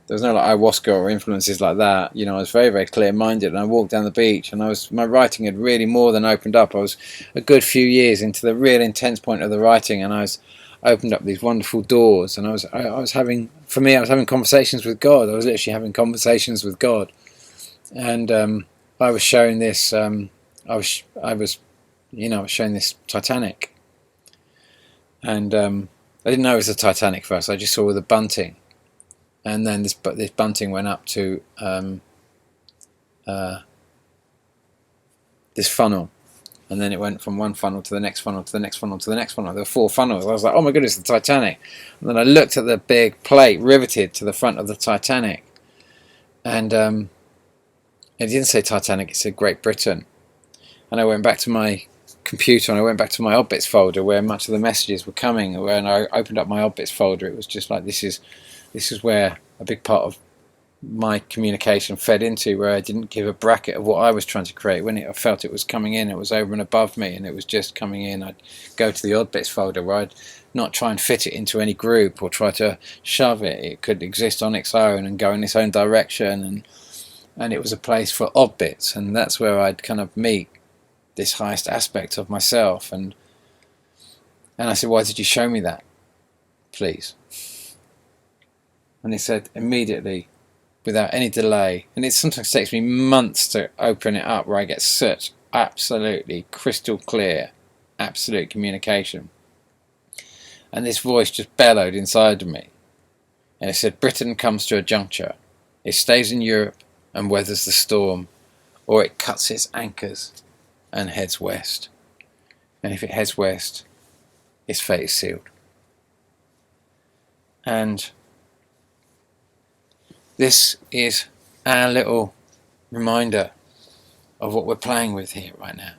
like ayahuasca or influences like that. I was very, very clear-minded, and I walked down the beach, and my writing had really more than opened up. I was a good few years into the real intense point of the writing, and I was opened up these wonderful doors, and I was having conversations with God. I was literally having conversations with God, and I was showing this. I was showing this Titanic, and I didn't know it was the Titanic first. I just saw the bunting, and then this bunting went up to this funnel, and then it went from one funnel to the next funnel to the next funnel to the next funnel. There were 4 funnels. I was like, oh my goodness, the Titanic. And then I looked at the big plate riveted to the front of the Titanic, and it didn't say Titanic, it said Great Britain. And I went back to my computer, and I went back to my odd bits folder where much of the messages were coming. When I opened up my odd bits folder, it was just like, this is where a big part of my communication fed into, where I didn't give a bracket of what I was trying to create. When I felt it was coming in, it was over and above me, and it was just coming in. I'd go to the odd bits folder where I'd not try and fit it into any group or try to shove it. It could exist on its own and go in its own direction, and it was a place for odd bits, and that's where I'd kind of meet this highest aspect of myself. And I said, why did you show me that, please? And he said immediately, without any delay, and it sometimes takes me months to open it up, where I get such absolutely crystal clear, absolute communication. And this voice just bellowed inside of me, and it said, Britain comes to a juncture. It stays in Europe and weathers the storm, or it cuts its anchors and heads west. And if it heads west, its fate is sealed. And this is our little reminder of what we're playing with here right now.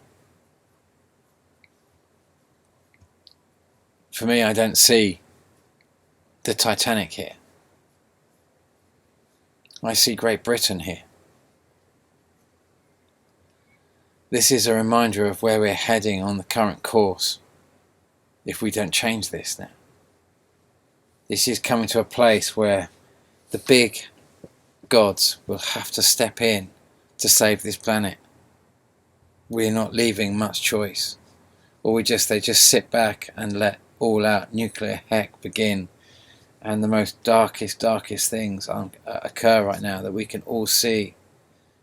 For me, I don't see the Titanic here. I see Great Britain here. This is a reminder of where we're heading on the current course if we don't change this now. This is coming to a place where the big gods will have to step in to save this planet. We're not leaving much choice. Or they just sit back and let all out nuclear heck begin. And the most darkest things occur right now that we can all see.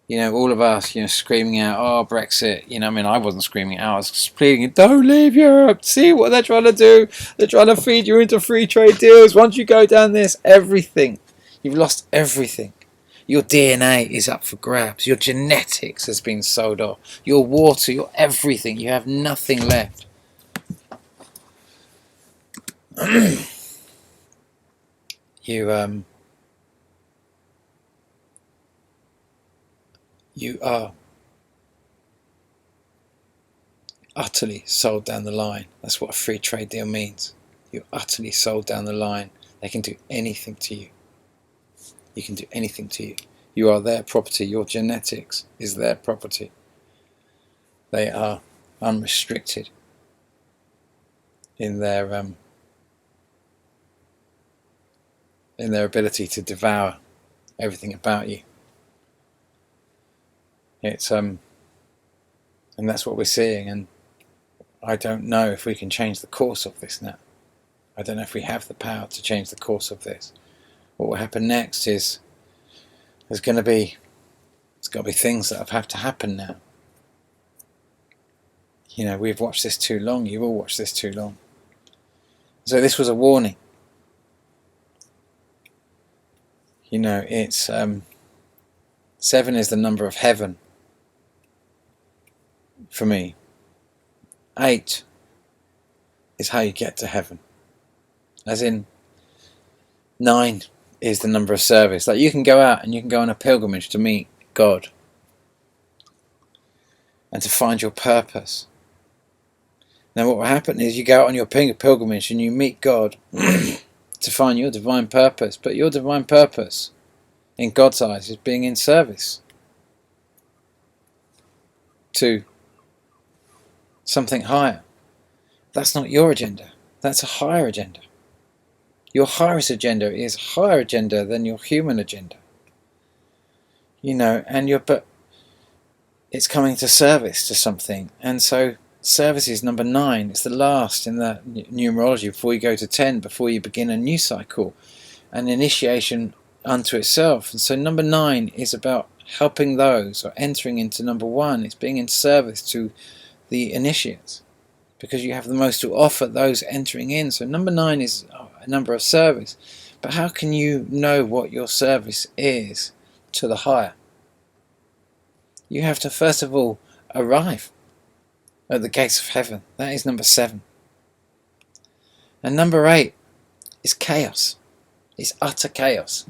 All of us, screaming out, oh, Brexit. I wasn't screaming out. I was screaming, don't leave Europe. See what they're trying to do. They're trying to feed you into free trade deals. Once you go down this, everything. You've lost everything. Your DNA is up for grabs. Your genetics has been sold off. Your water, your everything. You have nothing left. You are utterly sold down the line. That's what a free trade deal means. You're utterly sold down the line. They can do anything to you. You can do anything to you. You are their property. Your genetics is their property. They are unrestricted in their ability to devour everything about you. It's and that's what we're seeing, and I don't know if we can change the course of this now. I don't know if we have the power to change the course of this. What will happen next is there's got to be things that have to happen now. You know, we've watched this too long. You've all watched this too long. So this was a warning. You know, it's 7 is the number of heaven for me. 8 is how you get to heaven. As in, 9 is the number of service. Like, you can go out and you can go on a pilgrimage to meet God and to find your purpose. Now what will happen is you go out on your pilgrimage and you meet God to find your divine purpose. But your divine purpose, in God's eyes, is being in service to something higher. That's not your agenda. That's a higher agenda. Your highest agenda is a higher agenda than your human agenda. You know, but it's coming to service to something. And so service is number 9. It's the last in the numerology before you go to 10, before you begin a new cycle, an initiation unto itself. And so number 9 is about helping those, or entering into number 1. It's being in service to the initiates, because you have the most to offer those entering in. So number 9 is a number of service. But how can you know what your service is to the higher? You have to first of all arrive at the gates of heaven. That is number 7. And number 8 is chaos. It's utter chaos.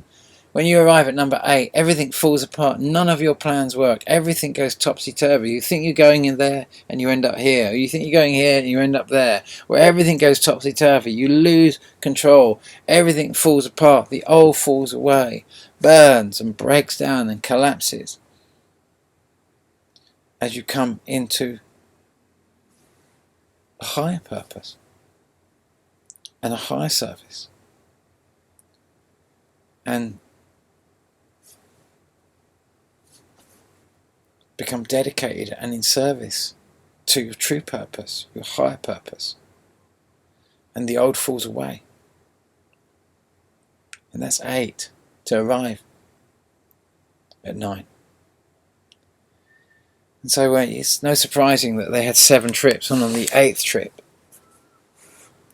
When you arrive at number 8, everything falls apart. None of your plans work. Everything goes topsy-turvy. You think you're going in there and you end up here. You think you're going here and you end up there. Where everything goes topsy-turvy. You lose control. Everything falls apart. The old falls away. Burns and breaks down and collapses as you come into a higher purpose and a higher service. And become dedicated and in service to your true purpose, your higher purpose. And the old falls away. And that's 8 to arrive at 9. And so it's no surprising that they had 7 trips, and on the 8th trip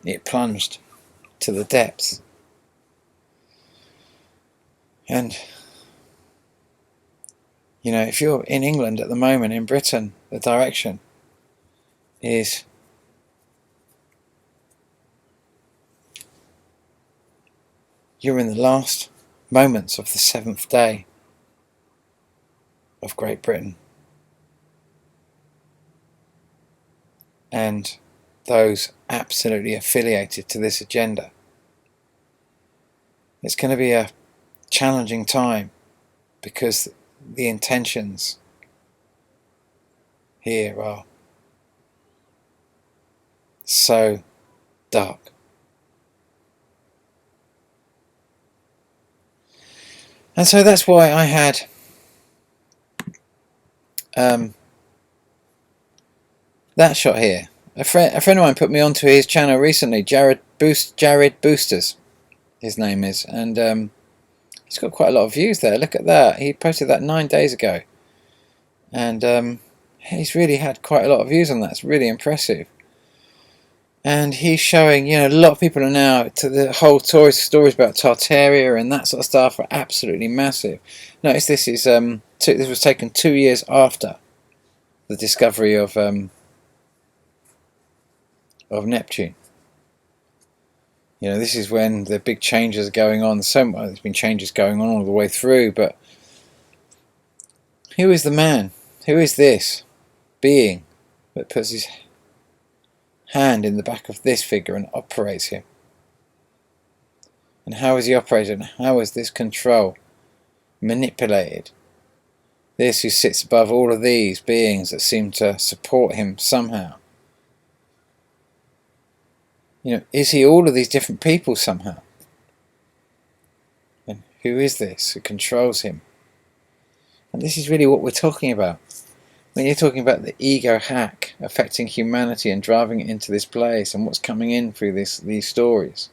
it plunged to the depths. And you know, if you're in England at the moment, in Britain, the direction is you're in the last moments of the 7th day of Great Britain. And those absolutely affiliated to this agenda. It's going to be a challenging time, because the intentions here are so dark. And so that's why I had that shot here. A friend of mine put me onto his channel recently, Jared Boosters, his name is, and he's got quite a lot of views there. Look at that. He posted that 9 days ago. And he's really had quite a lot of views on that. It's really impressive. And he's showing, you know, a lot of people are now, to the whole stories about Tartaria and that sort of stuff are absolutely massive. Notice this is this was taken 2 years after the discovery of Neptune. You know, this is when the big changes are going on. There's been changes going on all the way through, but who is the man? Who is this being that puts his hand in the back of this figure and operates him? And how is he operated? And how is this control manipulated? This who sits above all of these beings that seem to support him somehow. You know, is he all of these different people somehow? And who is this who controls him? And this is really what we're talking about. When you're talking about the ego hack, affecting humanity and driving it into this place, and what's coming in through these stories.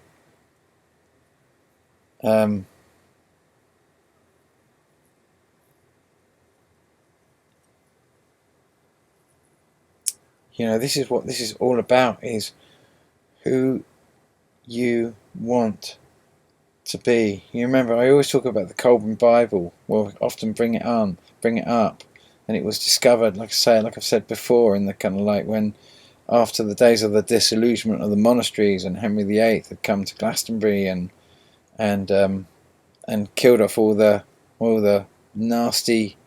This is what this is all about, is who you want to be. You remember, I always talk about the Colburn Bible. Well, often bring it up, and it was discovered, like I've said before, in the kind of like when, after the days of the disillusionment of the monasteries, and Henry VIII had come to Glastonbury and killed off all the nasty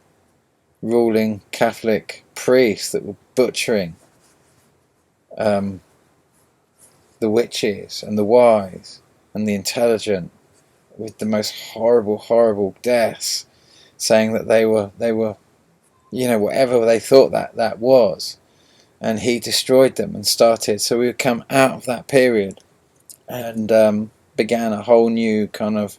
ruling Catholic priests that were butchering the witches and the wise and the intelligent with the most horrible deaths, saying that they were whatever they thought that was, and he destroyed them and started. So we would come out of that period and began a whole new kind of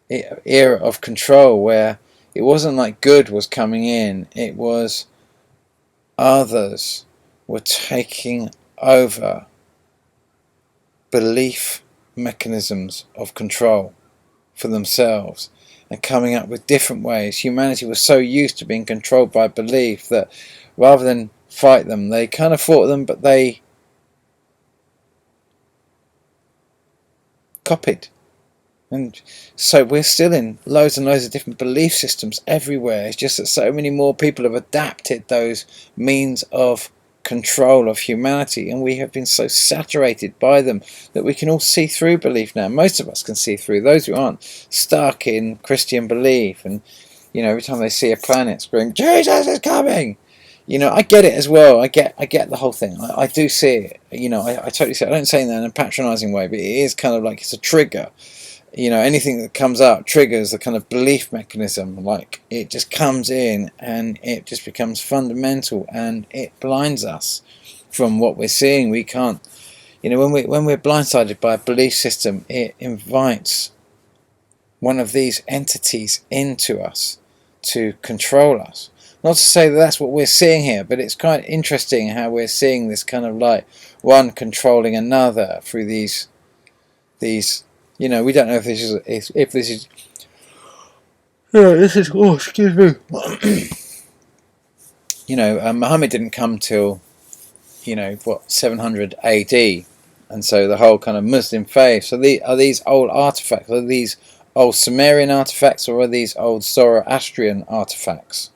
era of control, where it wasn't like good was coming in, it was others were taking over belief mechanisms of control for themselves and coming up with different ways. Humanity was so used to being controlled by belief that rather than fight them, they kind of fought them, but they copied. And so we're still in loads and loads of different belief systems everywhere. It's just that so many more people have adapted those means of control of humanity, and we have been so saturated by them that we can all see through belief now. Most of us can see through. Those who aren't stuck in Christian belief, and every time they see a planet scream, Jesus is coming, I get it as well. I get the whole thing. I do see it. I totally see it. I don't say that in a patronising way, but it is kind of like it's a trigger. Anything that comes out triggers the kind of belief mechanism. Like, it just comes in and it just becomes fundamental, and it blinds us from what we're seeing. We can't, when we're blindsided by a belief system, it invites one of these entities into us to control us. Not to say that that's what we're seeing here, but it's quite interesting how we're seeing this kind of like one controlling another through these. We don't know if this is. This is. Oh, excuse me. Muhammad didn't come till, 700 AD, and so the whole kind of Muslim faith. So are these old artifacts? Are these old Sumerian artifacts, or are these old Zoroastrian artifacts?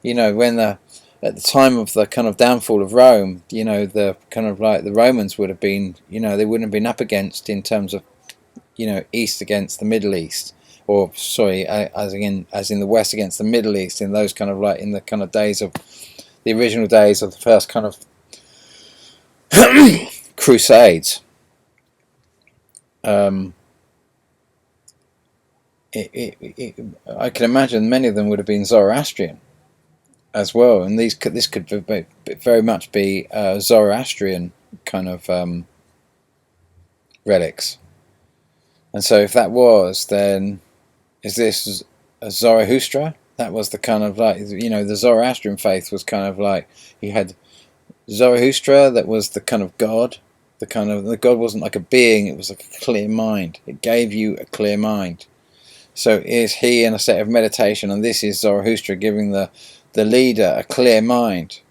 When at the time of the kind of downfall of Rome, the kind of like the Romans would have been, they wouldn't have been up against in terms of, East against the Middle East, or sorry, as in the West against the Middle East, in those kind of like in the kind of days of the original days of the first kind of Crusades. I can imagine many of them would have been Zoroastrian as well, and this could very much be Zoroastrian kind of relics. And so if that was, then is this a Zoroaster? That was the kind of like, the Zoroastrian faith was kind of like, you had Zoroaster, that was the kind of God. The God wasn't like a being, it was like a clear mind. It gave you a clear mind. So is he in a state of meditation, and this is Zoroaster giving the leader a clear mind,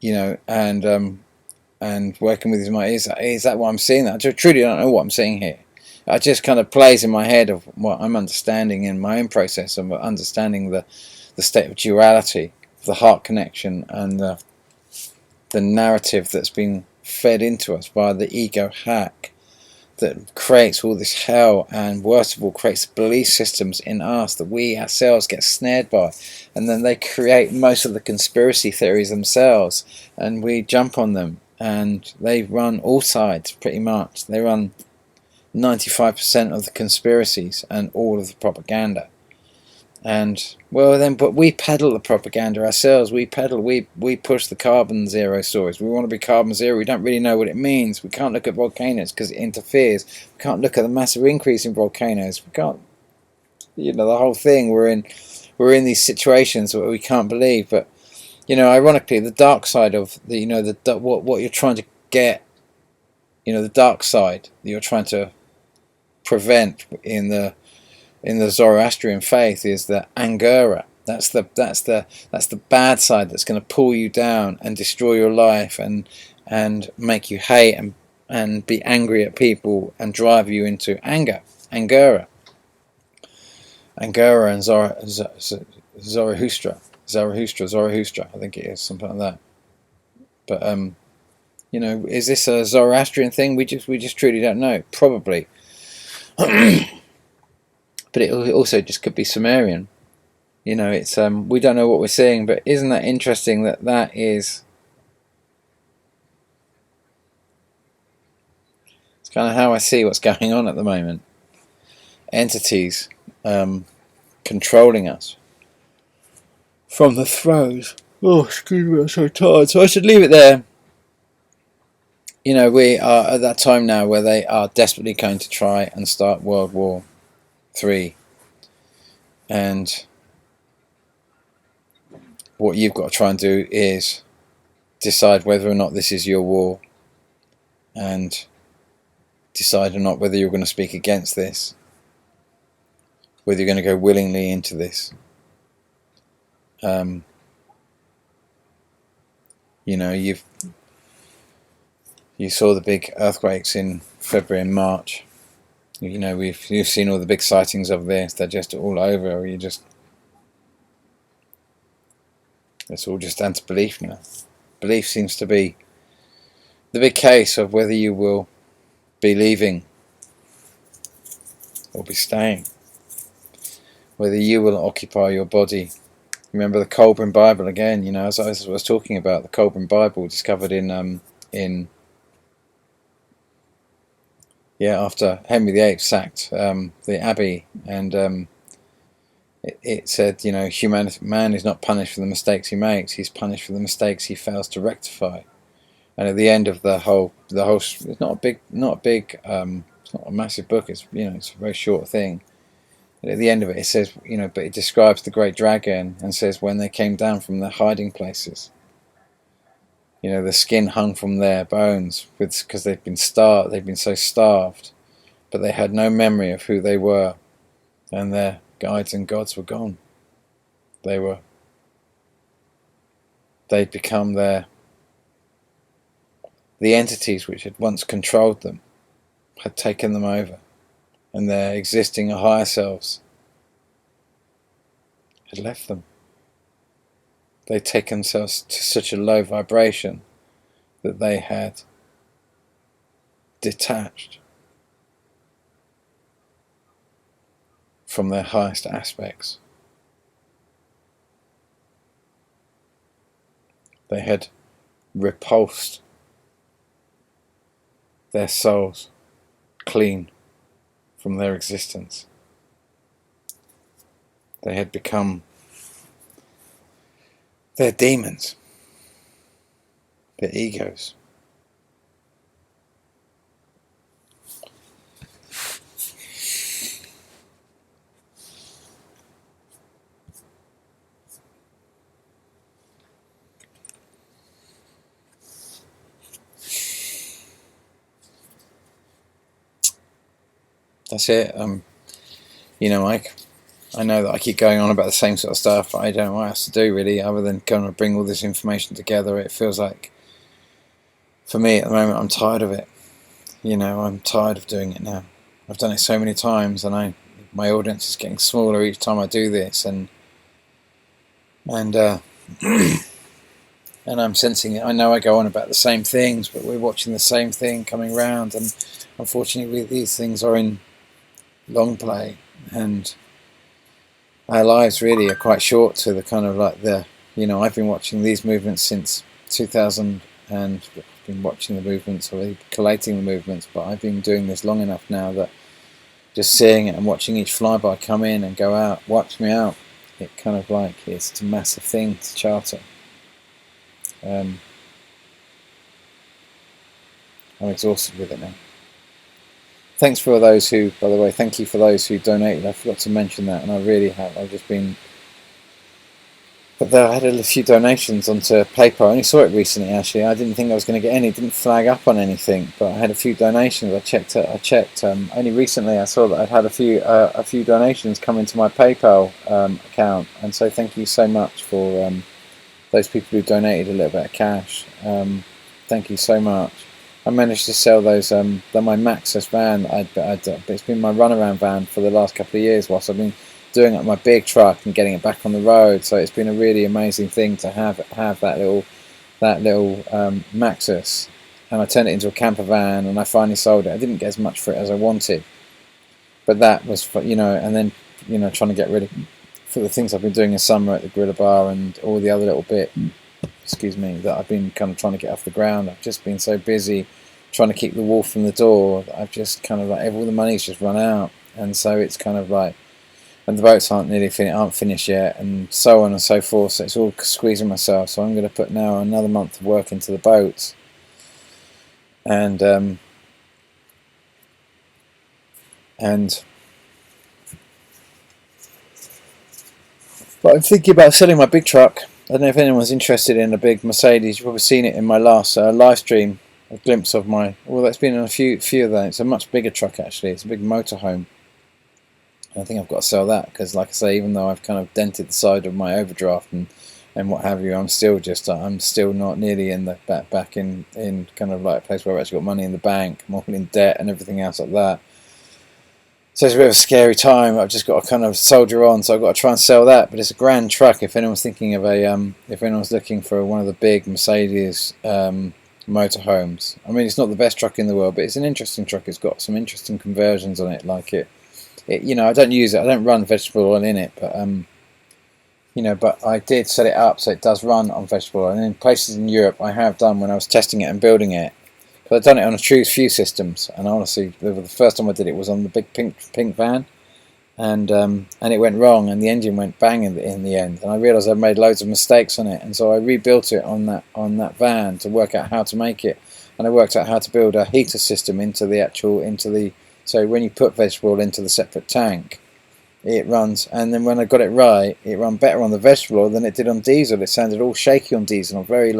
and working with his mind. Is that what I'm seeing? I truly don't know what I'm seeing here. It just kind of plays in my head of what I'm understanding in my own process of understanding the state of duality, the heart connection, and the narrative that's been fed into us by the ego hack that creates all this hell, and worst of all creates belief systems in us that we ourselves get snared by, and then they create most of the conspiracy theories themselves, and we jump on them, and they run all sides pretty much. They run 95% of the conspiracies and all of the propaganda. And but we peddle the propaganda ourselves. We push the carbon zero stories. We want to be carbon zero. We don't really know what it means. We can't look at volcanoes because it interferes. We can't look at the massive increase in volcanoes. We can't, the whole thing. We're in these situations where we can't believe. But ironically, the dark side of the, what you're trying to get, the dark side that you're trying to prevent in the Zoroastrian faith is the angura. That's the bad side that's going to pull you down and destroy your life and make you hate and be angry at people and drive you into anger. Angura and Zoroaster, I think it is, something like that. But is this a Zoroastrian thing? We just truly don't know. Probably. But it also just could be Sumerian. It's we don't know what we're seeing, but isn't that interesting that is? It's kind of how I see what's going on at the moment. Entities controlling us from the throes. Oh, excuse me, I'm so tired. So I should leave it there. We are at that time now where they are desperately going to try and start World War III. And what you've got to try and do is decide whether or not this is your war, and decide or not whether you're going to speak against this, whether you're going to go willingly into this. You saw the big earthquakes in February and March. You've seen all the big sightings of this. They're just all over. Or it's all just down to belief now. Belief seems to be the big case of whether you will be leaving or be staying. Whether you will occupy your body. Remember the Colburn Bible again. As I was talking about, the Colburn Bible discovered after Henry VIII sacked the abbey, and it said, man is not punished for the mistakes he makes; he's punished for the mistakes he fails to rectify. And at the end of the whole, it's not a massive book. It's it's a very short thing. But at the end of it, it says, but it describes the great dragon and says when they came down from their hiding places. The skin hung from their bones because they've been starved. They've been so starved, but they had no memory of who they were, and their guides and gods were gone. They'd become the entities which had once controlled them, had taken them over, and their existing higher selves had left them. They'd taken themselves to such a low vibration that they had detached from their highest aspects. They had repulsed their souls clean from their existence. They had become their demons, their egos. That's it. I know that I keep going on about the same sort of stuff. I don't know what else to do really, other than kind of bring all this information together. It feels like, for me at the moment, I'm tired of it. I'm tired of doing it now. I've done it so many times, and my audience is getting smaller each time I do this, and and I'm sensing it. I know I go on about the same things, but we're watching the same thing coming round, and unfortunately these things are in long play, and our lives really are quite short to the kind of like I've been watching these movements since 2000, and I've been watching the movements, or collating the movements, but I've been doing this long enough now that just seeing it and watching each flyby come in and go out wipes me out. It kind of like, it's a massive thing to charter. I'm exhausted with it now. Thanks for those who, by the way, thank you for those who donated. I forgot to mention that, and I really have. I've just been But I had a few donations onto PayPal. I only saw it recently, actually. I didn't think I was going to get any. It didn't flag up on anything, but I had a few donations. I checked. Only recently I saw that I'd had a few donations come into my PayPal account, and so thank you so much for those people who donated a little bit of cash. Thank you so much. I managed to sell those my Maxus van. It's been my runaround van for the last couple of years whilst I've been doing it on my big truck and getting it back on the road. So it's been a really amazing thing to have that little Maxus, and I turned it into a camper van, and I finally sold it. I didn't get as much for it as I wanted, but that was and then trying to get rid of for the things I've been doing in summer at the Gorilla Bar and all the other little bit. Excuse me, that I've been kind of trying to get off the ground. I've just been so busy trying to keep the wolf from the door that I've just kind of all the money's just run out, and so it's kind of like, and the boats aren't finished yet, and so on and so forth. So it's all squeezing myself. So I'm going to put now another month of work into the boats, and but I'm thinking about selling my big truck. I don't know if anyone's interested in a big Mercedes. You've probably seen it in my last live stream. A glimpse of my. Well, that's been in a few of them. It's a much bigger truck actually. It's a big motorhome. I think I've got to sell that because, like I say, even though I've kind of dented the side of my overdraft and what have you, I'm still not nearly in the back in kind of like a place where I've actually got money in the bank. I'm all in debt and everything else like that. So it's a bit of a scary time. I've just got to kind of soldier on. So I've got to try and sell that. But it's a grand truck. If anyone's thinking of if anyone's looking for one of the big Mercedes motorhomes, I mean, it's not the best truck in the world, but it's an interesting truck. It's got some interesting conversions on it. Like I don't use it. I don't run vegetable oil in it, but but I did set it up so it does run on vegetable oil. And in places in Europe, I have done when I was testing it and building it. But I've done it on a true few systems, and honestly, the first time I did it was on the big pink van, and it went wrong, and the engine went bang in the end, and I realised I'd made loads of mistakes on it, and so I rebuilt it on that van to work out how to make it, and I worked out how to build a heater system so when you put vegetable oil into the separate tank, it runs, and then when I got it right, it ran better on the vegetable oil than it did on diesel. It sounded all shaky on diesel, and very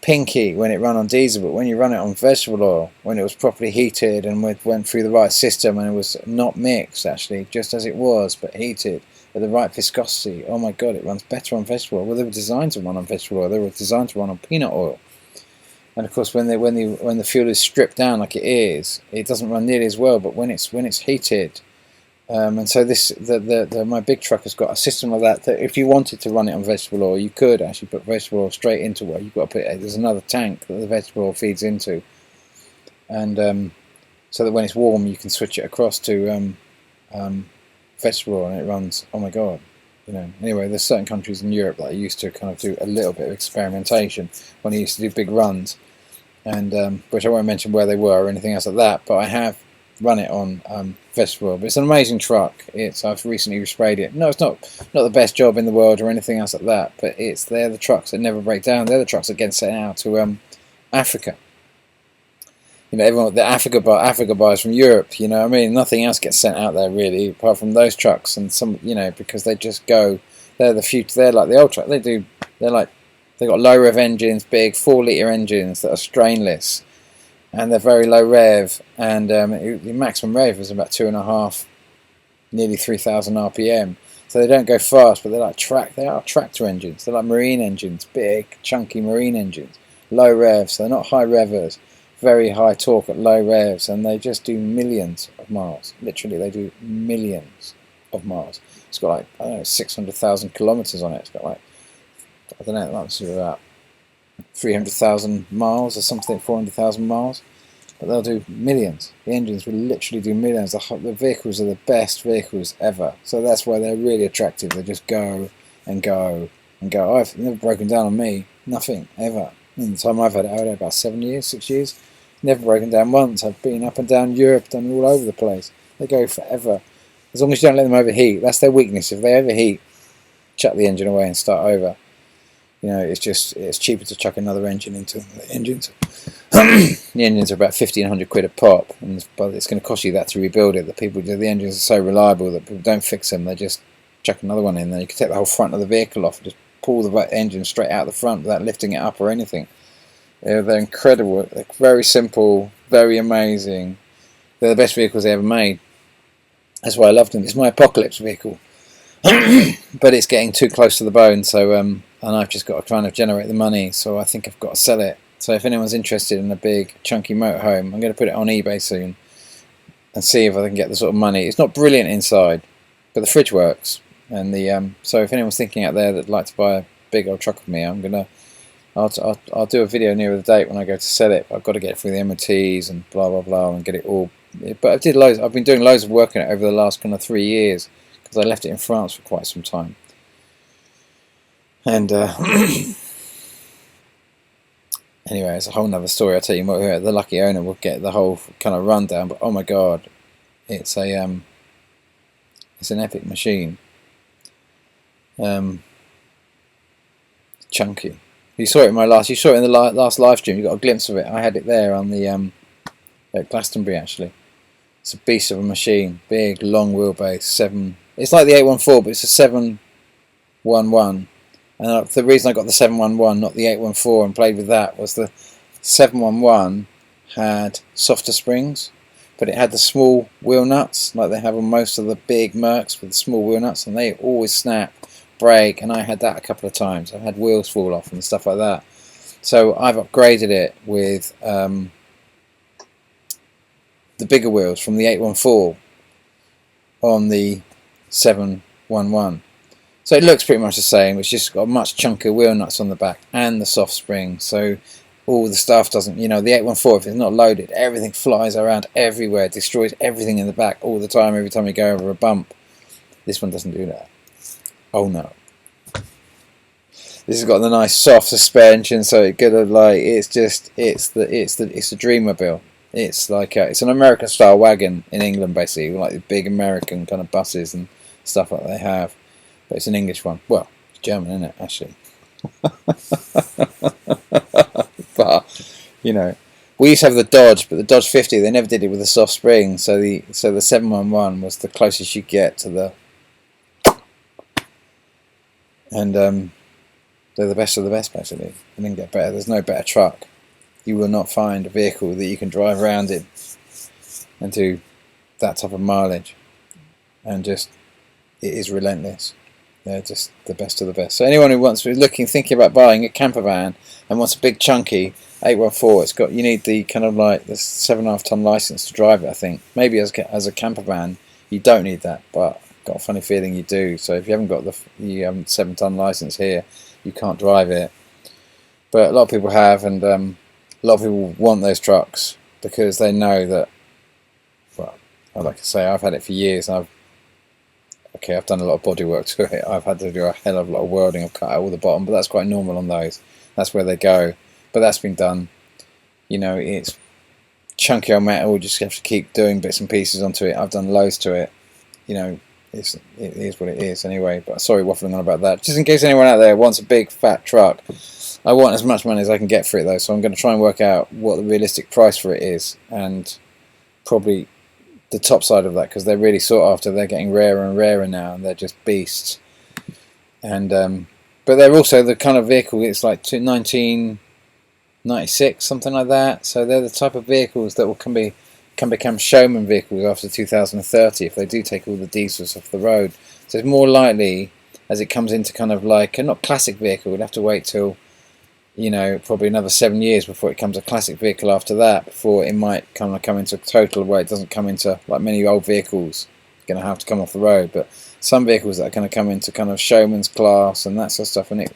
pinky when it ran on diesel, but when you run it on vegetable oil, when it was properly heated and went through the right system, and it was not mixed actually, just as it was, but heated at the right viscosity, oh my god, it runs better on vegetable oil. Well, they were designed to run on vegetable oil, they were designed to run on peanut oil, and of course when the fuel is stripped down like it is, it doesn't run nearly as well, but when it's heated. And so my big truck has got a system like that if you wanted to run it on vegetable oil, you could actually put vegetable oil straight into it. You've got to there's another tank that the vegetable oil feeds into, and so that when it's warm you can switch it across to vegetable oil, and it runs. Oh my god, Anyway, there's certain countries in Europe that I used to kind of do a little bit of experimentation when I used to do big runs, and which I won't mention where they were or anything else like that, but I have run it on vegetable oil. But it's an amazing truck. I've recently resprayed it. No, it's not the best job in the world or anything else like that, but they're the trucks that never break down. They're the trucks that get sent out to Africa. Everyone, the Africa buys from Europe, I mean, nothing else gets sent out there really apart from those trucks, and some, because they just go, they're the future. They're like the old truck. They've got low rev engines, big 4-litre engines that are strainless, and they're very low rev, and the maximum rev is about 2.5, nearly 3,000 RPM. So they don't go fast, but they are tractor engines. They're like marine engines, big, chunky marine engines, low revs. So they're not high revers, very high torque at low revs, and they just do millions of miles. Literally, they do millions of miles. It's got 600,000 kilometers on it. It's got that's about 300,000 miles or something, 400,000 miles, but they'll do millions. The engines will literally do millions. The vehicles are the best vehicles ever, so that's why they're really attractive. They just go and go and go. I've never broken down on me, nothing ever. In the time I've had it, about 6 years, never broken down once. I've been up and down Europe, done all over the place. They go forever, as long as you don't let them overheat. That's their weakness. If they overheat, chuck the engine away and start over. It's cheaper to chuck another engine into the engines. The engines are about 1,500 quid a pop, but it's going to cost you that to rebuild it. The engines are so reliable that people don't fix them. They just chuck another one in there. You can take the whole front of the vehicle off and just pull the engine straight out the front without lifting it up or anything. They're incredible. They're very simple, very amazing. They're the best vehicles they ever made. That's why I loved them. It's my apocalypse vehicle. But it's getting too close to the bone, so and I've just got to kind of generate the money, so I think I've got to sell it. So if anyone's interested in a big chunky motorhome, I'm going to put it on eBay soon and see if I can get the sort of money. It's not brilliant inside, but the fridge works. And the so if anyone's thinking out there that'd like to buy a big old truck with me, I'll do a video nearer the date when I go to sell it. I've got to get it through the MOTs and blah blah blah and get it all. But I've been doing loads of work on it over the last kind of 3 years because I left it in France for quite some time. And anyway, it's a whole nother story. I'll tell you more. The lucky owner will get the whole kind of rundown. But oh my god, it's an epic machine. Chunky. You saw it in You saw it in the last live stream. You got a glimpse of it. I had it there on the at Glastonbury actually. It's a beast of a machine. Big, long wheelbase. It's like the 814, but it's a 711. And the reason I got the 711, not the 814, and played with that was the 711 had softer springs, but it had the small wheel nuts like they have on most of the big Mercs with the small wheel nuts, and they always snap, break, and I had that a couple of times. I've had wheels fall off and stuff like that. So I've upgraded it with the bigger wheels from the 814 on the 711. So it looks pretty much the same. It's just got much chunkier wheel nuts on the back and the soft spring. So all the stuff doesn't, the 814, if it's not loaded, everything flies around everywhere, destroys everything in the back all the time, every time you go over a bump. This one doesn't do that. Oh no. This has got the nice soft suspension, so it's gonna it's the Dreamobile. It's like it's an American style wagon in England, basically, like the big American kind of buses and stuff like they have. But it's an English one. Well, it's German, isn't it, actually? But we used to have the Dodge, but the Dodge 50, they never did it with a soft spring. So the 711 was the closest you get to the. And they're the best of the best, basically. You didn't get better. There's no better truck. You will not find a vehicle that you can drive around in and do that type of mileage. And it is relentless. They're just the best of the best. So anyone who thinking about buying a camper van and wants a big chunky 814, you need the kind of like the 7.5 ton license to drive it. I think maybe as a camper van you don't need that, but I've got a funny feeling you do. So if you haven't got the 7 ton license here, you can't drive it. But a lot of people have, and a lot of people want those trucks because they know that. Well, like I say, I've had it for years, and I've done a lot of body work to it. I've had to do a hell of a lot of welding. I've cut out all the bottom, but that's quite normal on those. That's where they go. But that's been done. It's chunky old metal. You just have to keep doing bits and pieces onto it. I've done loads to it. It is what it is anyway. But sorry, waffling on about that. Just in case anyone out there wants a big fat truck, I want as much money as I can get for it though. So I'm going to try and work out what the realistic price for it is, and probably the top side of that, because they're really sought after. They're getting rarer and rarer now, and they're just beasts. And but they're also the kind of vehicle. It's like 1996, something like that. So they're the type of vehicles that can become showman vehicles after 2030 if they do take all the diesels off the road. So it's more likely, as it comes into kind of like a not classic vehicle, we'd have to wait till probably another 7 years before it becomes a classic vehicle after that, before it might come into a total where it doesn't come into, like many old vehicles, going to have to come off the road. But some vehicles that are going to come into kind of showman's class and that sort of stuff, and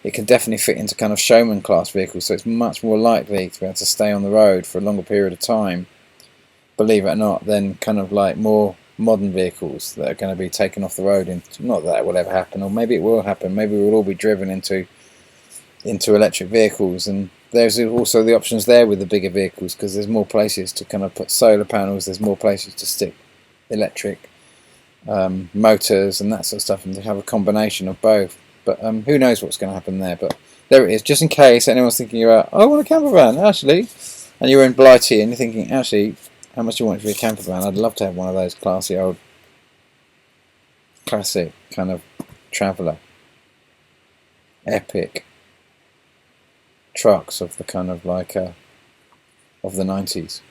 it can definitely fit into kind of showman class vehicles, so it's much more likely to be able to stay on the road for a longer period of time, believe it or not, than kind of like more modern vehicles that are going to be taken off the road. Not that it will ever happen, or maybe it will happen. Maybe we'll all be driven into electric vehicles, and there's also the options there with the bigger vehicles, because there's more places to kind of put solar panels, there's more places to stick electric motors and that sort of stuff, and to have a combination of both. But who knows what's going to happen there. But there it is, just in case anyone's thinking about, I want a camper van actually, and you're in Blighty and you're thinking, actually, how much do you want for your camper van? I'd love to have one of those classy old classic kind of traveller, epic trucks of the kind of like of the 90s,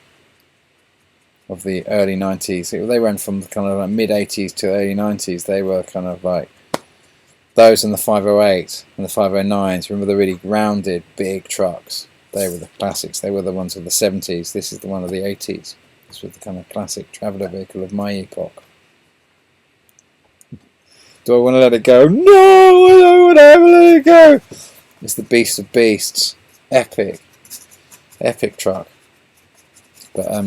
of the early 90s. They went from the kind of like mid 80s to early 90s. They were kind of like those and the 508 and the 509s. Remember the really rounded big trucks? They were the classics. They were the ones of the 70s. This is the one of the 80s. This was the kind of classic traveller vehicle of my epoch. Do I want to let it go? No, I don't want to ever let it go. It's the beast of beasts. Epic truck. But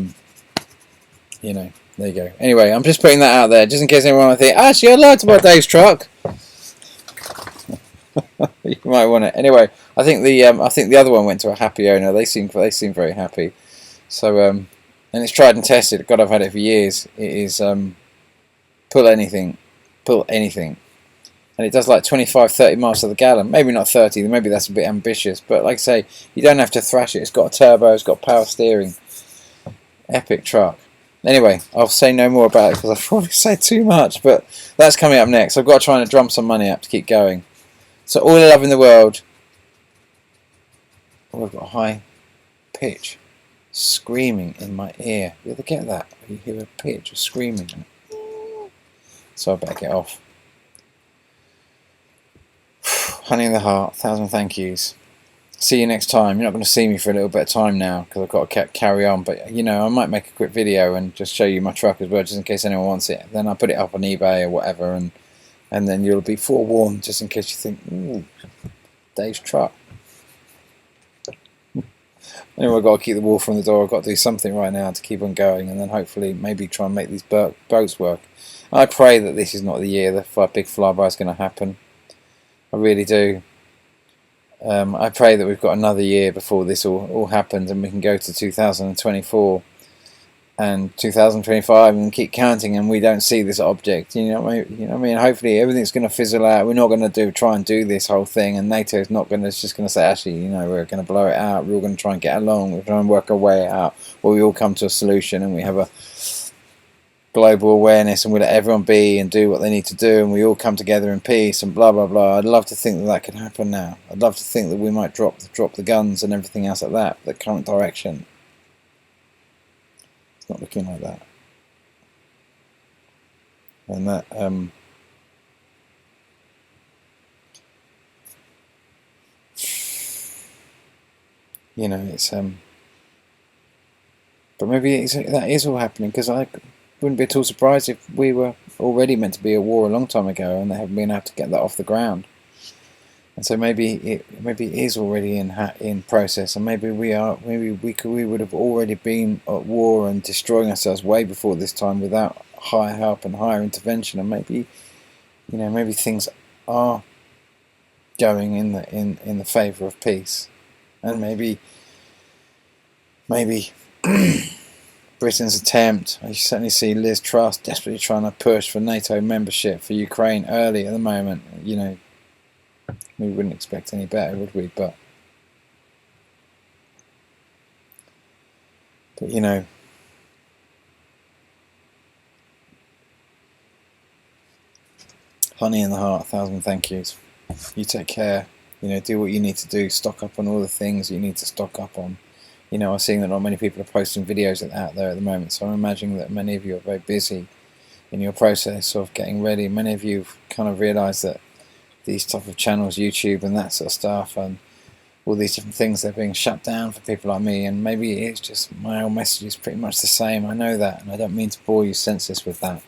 you know, there you go. Anyway, I'm just putting that out there, just in case anyone might think, actually, I'd like to buy Dave's truck. You might want it. Anyway, I think the other one went to a happy owner. They seem very happy. So and it's tried and tested. God, I've had it for years. It is pull anything, and it does like 25-30 miles to the gallon. Maybe not 30. Maybe that's a bit ambitious. But like I say, you don't have to thrash it. It's got a turbo. It's got power steering. Epic truck. Anyway, I'll say no more about it because I've probably said too much. But that's coming up next. I've got to try and drum some money up to keep going. So all the love in the world. Oh, I've got a high pitch screaming in my ear. You ever get that? You hear a pitch of screaming. So I better get off. Honey in the heart, 1,000 thank yous. See you next time. You're not going to see me for a little bit of time now because I've got to carry on. But you know, I might make a quick video and just show you my truck as well, just in case anyone wants it. Then I'll put it up on eBay or whatever, and then you'll be forewarned, just in case you think, ooh, Dave's truck. Anyway, I've got to keep the wall from the door. I've got to do something right now to keep on going, and then hopefully maybe try and make these boats work. I pray that this is not the year the big flyby is going to happen. I really do. I pray that we've got another year before this all happens, and we can go to 2024 and 2025 and keep counting, and we don't see this object. You know what I mean? Hopefully everything's going to fizzle out. We're not going to try and do this whole thing, and NATO is not going to just going to say, actually, you know, we're going to blow it out. We're all going to try and get along. We're trying to work our way out, or we all come to a solution, and we have a global awareness, and we let everyone be and do what they need to do, and we all come together in peace and blah blah blah. I'd love to think that could happen now. I'd love to think that we might drop the guns and everything else like that. The current direction, it's not looking like that, and that you know, it's but maybe that is all happening, because I wouldn't be at all surprised if we were already meant to be at war a long time ago and they haven't been able to get that off the ground. And so maybe it is already in process, and maybe we would have already been at war and destroying ourselves way before this time without higher help and higher intervention. And maybe, you know, maybe things are going in the favour of peace, and maybe Britain's attempt. I certainly see Liz Truss desperately trying to push for NATO membership for Ukraine early at the moment. You know, we wouldn't expect any better, would we? But you know, honey in the heart, 1,000 thank yous. You take care. You know, do what you need to do. Stock up on all the things you need to stock up on. You know, I'm seeing that not many people are posting videos out there at the moment, so I'm imagining that many of you are very busy in your process of getting ready. Many of you have kind of realised that these type of channels, YouTube and that sort of stuff, and all these different things, they're being shut down for people like me, and maybe it's just my old message is pretty much the same. I know that, and I don't mean to bore you senseless with that,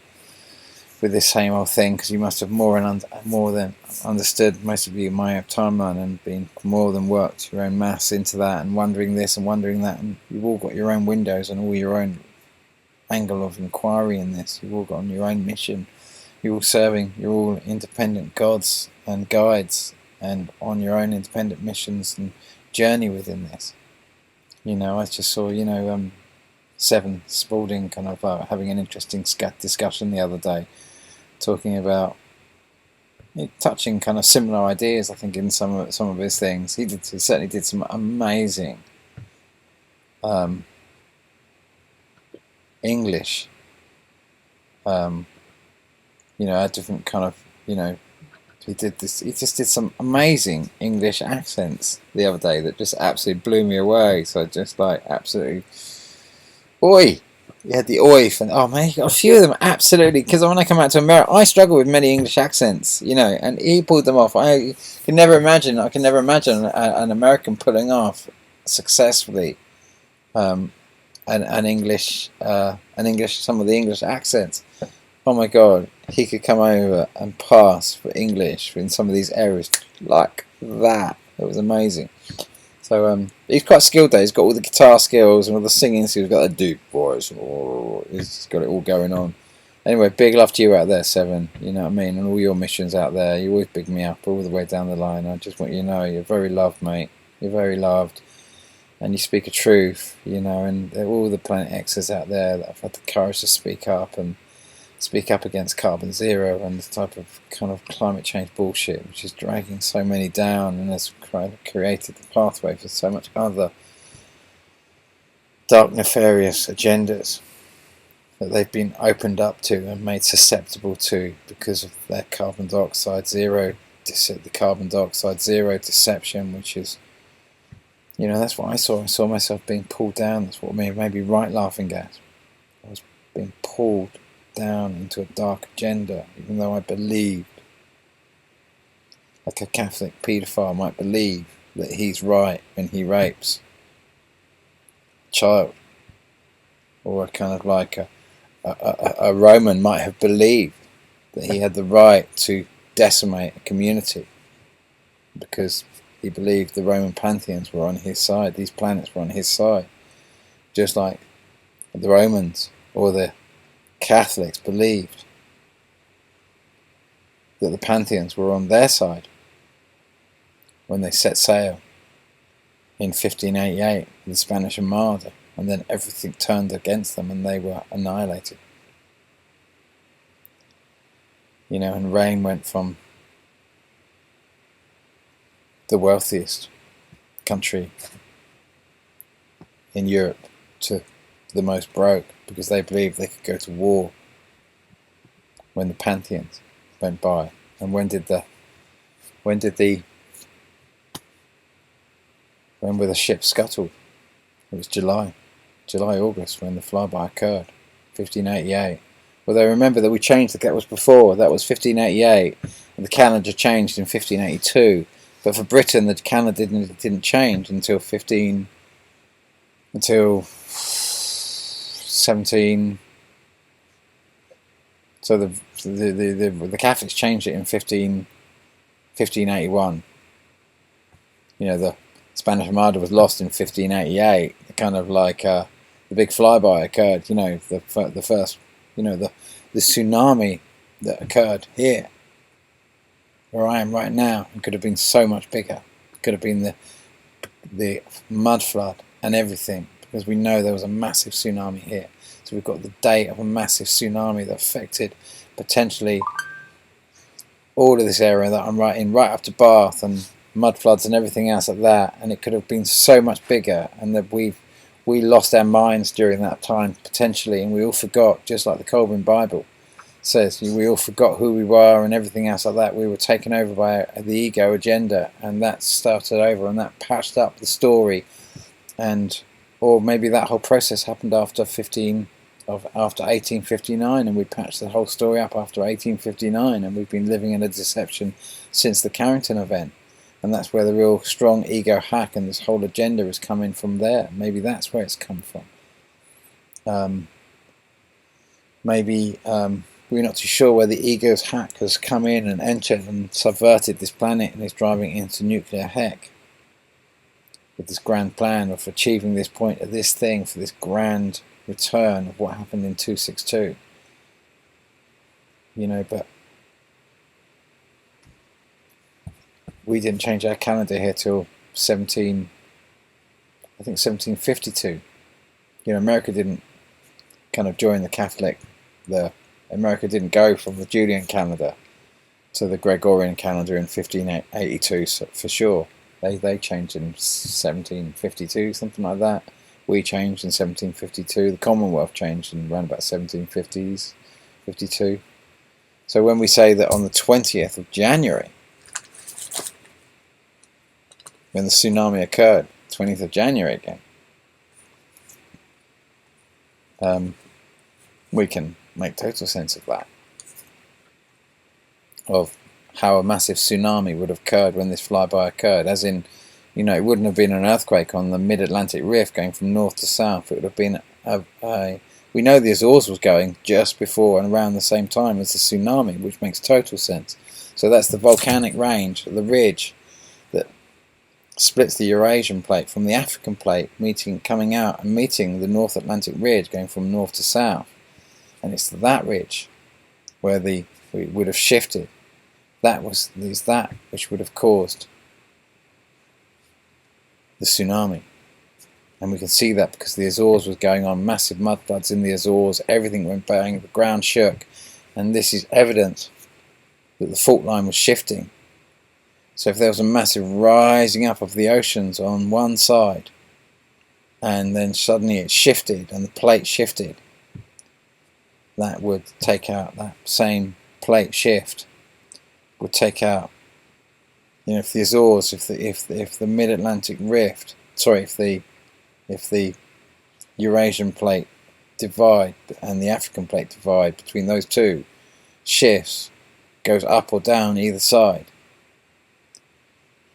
with this same old thing, because you must have more than understood, most of you, my timeline, and been more than worked your own maths into that, and wondering this and wondering that, and you've all got your own windows and all your own angle of inquiry in this. You've all got on your own mission. You're all serving. You're all independent gods and guides, and on your own independent missions and journey within this. You know, I just saw, you know, Seven Spalding kind of having an interesting discussion the other day, talking about touching kind of similar ideas. I think in some of his things, he certainly did some amazing English You know, a different kind of, you know, he did this. He just did some amazing English accents the other day that just absolutely blew me away. So just like absolutely, oi. He had the oi, and oh man, he got a few of them absolutely. Because when I come out to America, I struggle with many English accents, you know, and he pulled them off. I can never imagine. I can never imagine an American pulling off successfully an English, some of the English accents. Oh my God, he could come over and pass for English in some of these areas like that. It was amazing. So he's quite skilled there. He's got all the guitar skills and all the singing skills. He's got a deep voice. He's got it all going on. Anyway, big love to you out there, Seven. You know what I mean? And all your missions out there. You always big me up all the way down the line. I just want you to know you're very loved, mate. You're very loved. And you speak a truth, you know, and all the Planet X's out there that have had the courage to speak up and speak up against carbon zero and this type of kind of climate change bullshit, which is dragging so many down and has created the pathway for so much other dark, nefarious agendas that they've been opened up to and made susceptible to because of their carbon dioxide zero, the carbon dioxide zero deception, which is, you know, that's what I saw. I saw myself being pulled down. That's what made me right laughing gas. I was being pulled down into a dark agenda, even though I believed, like a Catholic paedophile might believe, that he's right when he rapes a child, or a kind of like a Roman might have believed that he had the right to decimate a community because he believed the Roman pantheons were on his side, these planets were on his side, just like the Romans or the Catholics believed that the pantheons were on their side when they set sail in 1588 with the Spanish Armada, and then everything turned against them and they were annihilated. You know, and rain went from the wealthiest country in Europe to the most broke because they believed they could go to war when the pantheons went by. And when were the ships scuttled? It was July, August when the flyby occurred, 1588. Well, they remember that we changed that was before. That was 1588, and the calendar changed in 1582. But for Britain, the calendar didn't change until 17. So the Catholics changed it in 1581. You know, the Spanish Armada was lost in 1588. Kind of like the big flyby occurred. You know, the first. You know, the tsunami that occurred here, where I am right now, it could have been so much bigger. It could have been the mud flood and everything, because we know there was a massive tsunami here. So we've got the date of a massive tsunami that affected potentially all of this area that I'm right in, right up to Bath, and mud floods and everything else like that. And it could have been so much bigger, and that we lost our minds during that time potentially, and we all forgot, just like the Colburn Bible says, we all forgot who we were and everything else like that. We were taken over by the ego agenda, and that started over, and that patched up the story. And or maybe that whole process happened after 1859, and we patched the whole story up after 1859, and we've been living in a deception since the Carrington event. And that's where the real strong ego hack and this whole agenda is coming from there. Maybe that's where it's come from. Maybe we're not too sure where the ego's hack has come in and entered and subverted this planet and is driving into nuclear heck with this grand plan of achieving this point of this thing for this grand return of what happened in 262. You know, but we didn't change our calendar here till 1752. You know, America didn't kind of join the Catholic. America didn't go from the Julian calendar to the Gregorian calendar in 1582 for sure. They changed in 1752, something like that. We changed in 1752. The Commonwealth changed in around about 1750s, 52. So when we say that on the 20th of January, when the tsunami occurred, 20th of January again, we can make total sense of that, of how a massive tsunami would have occurred when this flyby occurred, as in, you know, it wouldn't have been an earthquake on the mid-Atlantic rift going from north to south. It would have been we know the Azores was going just before and around the same time as the tsunami, which makes total sense. So that's the volcanic range, the ridge that splits the Eurasian plate from the African plate, coming out and meeting the North Atlantic ridge going from north to south. And it's that ridge where we would have shifted. That which would have caused the tsunami. And we can see that because the Azores was going on, massive mud floods in the Azores, everything went bang, the ground shook, and this is evidence that the fault line was shifting. So if there was a massive rising up of the oceans on one side, and then suddenly it shifted and the plate shifted, that would take out, that same plate shift would take out, you know, if the Azores, if the mid-Atlantic rift, sorry, if the Eurasian plate divide and the African plate divide, between those two shifts, goes up or down either side,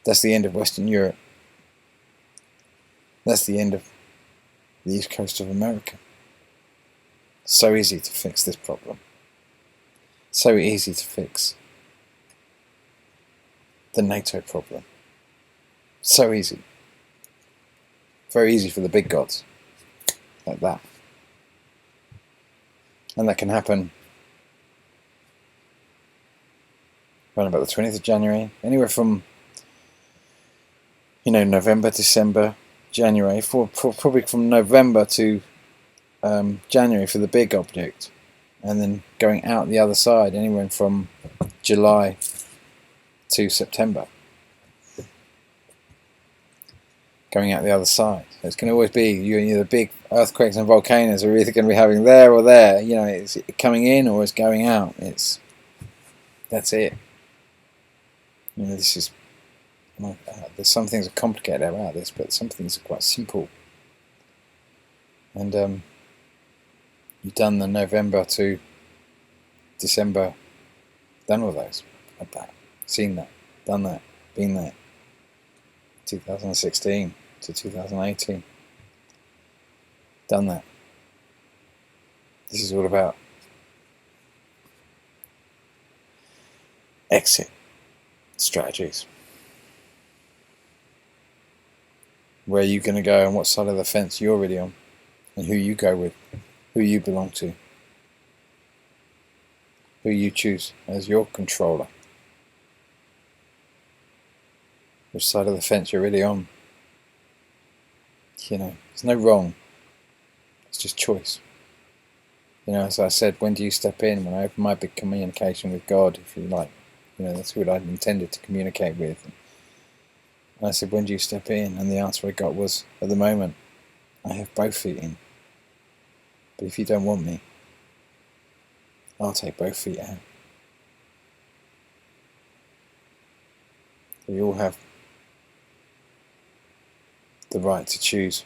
that's the end of Western Europe. That's the end of the east coast of America. So easy to fix this problem. So easy to fix the NATO problem. So easy. Very easy for the big gods. Like that. And that can happen around about the 20th of January. Anywhere from, you know, November, December, January. Probably from November to January for the big object. And then going out the other side, anywhere from July to September. Going out the other side. So it's going to always be, the big earthquakes and volcanoes are either going to be having there or there. You know, it's coming in or it's going out. That's it. You know, this is, there's some things are complicated about this, but some things are quite simple. And you've done the November to December, done all those, like that, seen that, done that, been there. 2016 to 2018, done that. This is all about exit strategies. Where you're going to go and what side of the fence you're really on, and who you go with, who you belong to, who you choose as your controller. Which side of the fence you're really on. You know, there's no wrong. It's just choice. You know, as I said, when do you step in? When I open my big communication with God, if you like. You know, that's who I intended to communicate with. And I said, when do you step in? And the answer I got was, at the moment, I have both feet in. But if you don't want me, I'll take both feet out. We all have the right to choose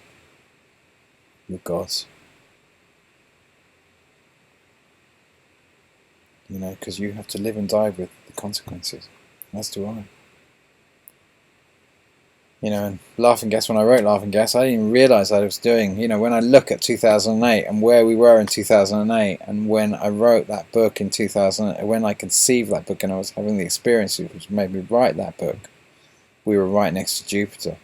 with God's. You know, because you have to live and die with the consequences. As do I. You know, and Laughing Gas, when I wrote Laughing Gas, I didn't even realise I was doing, you know, when I look at 2008 and where we were in 2008, and when I wrote that book in 2000, when I conceived that book and I was having the experiences which made me write that book, we were right next to Jupiter.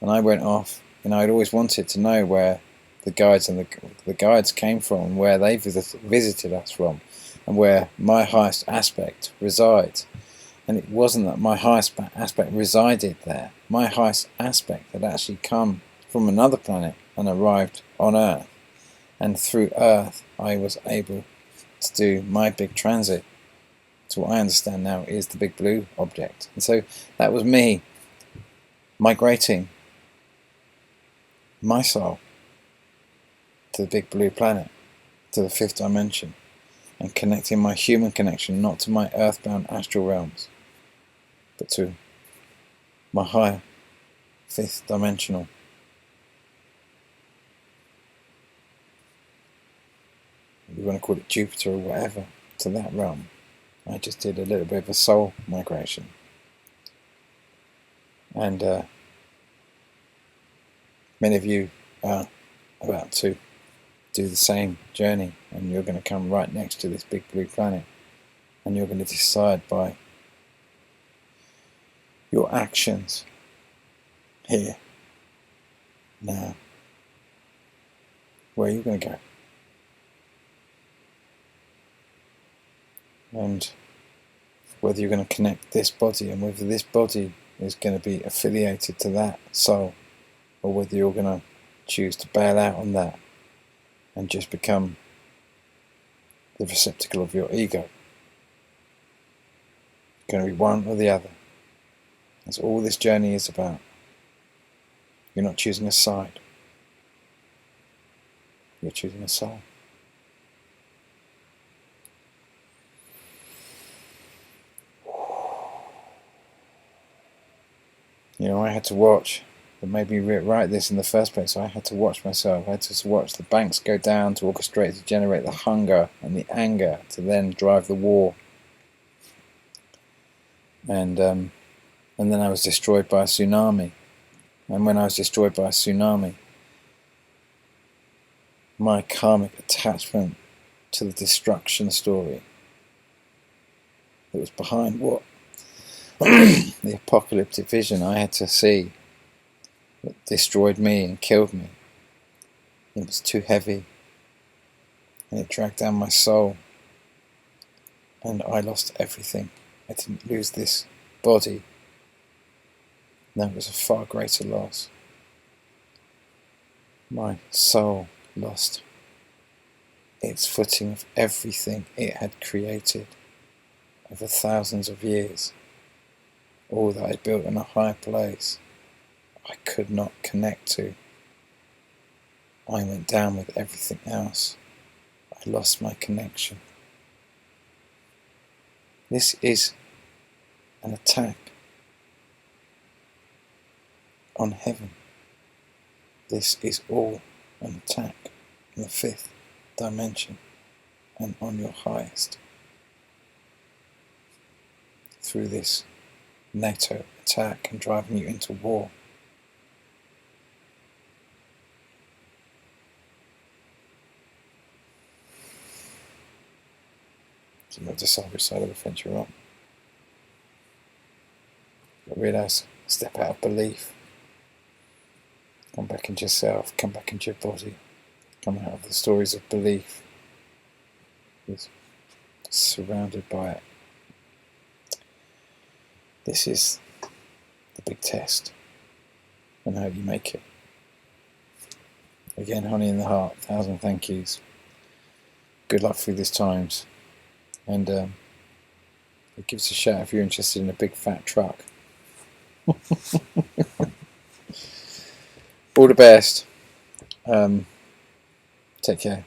And I went off, you know, I'd always wanted to know where the guides and the guides came from, and where they visited us from, and where my highest aspect resides. And it wasn't that my highest aspect resided there. My highest aspect had actually come from another planet and arrived on Earth. And through Earth, I was able to do my big transit to what I understand now is the big blue object. And so that was me migrating my soul to the big blue planet, to the fifth dimension. and connecting my human connection not to my earthbound astral realms, but to my higher, fifth dimensional. You want to call it Jupiter or whatever, to that realm. I just did a little bit of a soul migration. And many of you are about to do the same journey, and you're going to come right next to this big blue planet, and you're going to decide by your actions here, now, where you're going to go. And whether you're going to connect this body, and whether this body is going to be affiliated to that soul, or whether you're going to choose to bail out on that and just become the receptacle of your ego. It's going to be one or the other. That's all this journey is about. You're not choosing a side. You're choosing a soul. You know, I had to watch. That made me write this in the first place. So I had to watch myself. I had to watch the banks go down to orchestrate, to generate the hunger and the anger, to then drive the war. And then I was destroyed by a tsunami. And when I was destroyed by a tsunami, my karmic attachment to the destruction story that was behind what the apocalyptic vision I had to see, that destroyed me and killed me. It was too heavy, and it dragged down my soul, and I lost everything. I didn't lose this body. No, it was a far greater loss. My soul lost its footing of everything it had created over thousands of years. All that I built in a high place, I could not connect to. I went down with everything else. I lost my connection. This is an attack on heaven. This is all an attack on the fifth dimension and on your highest. Through this NATO attack and driving you into war. So you have to decide which side of the fence you're on. But realise, step out of belief. Come back into yourself, come back into your body. Come out of the stories of belief. You're surrounded by it. This is the big test, and how you make it. Again, honey in the heart, 1,000 thank yous. Good luck through these times, and give us a shout if you're interested in a big fat truck. All the best. Take care.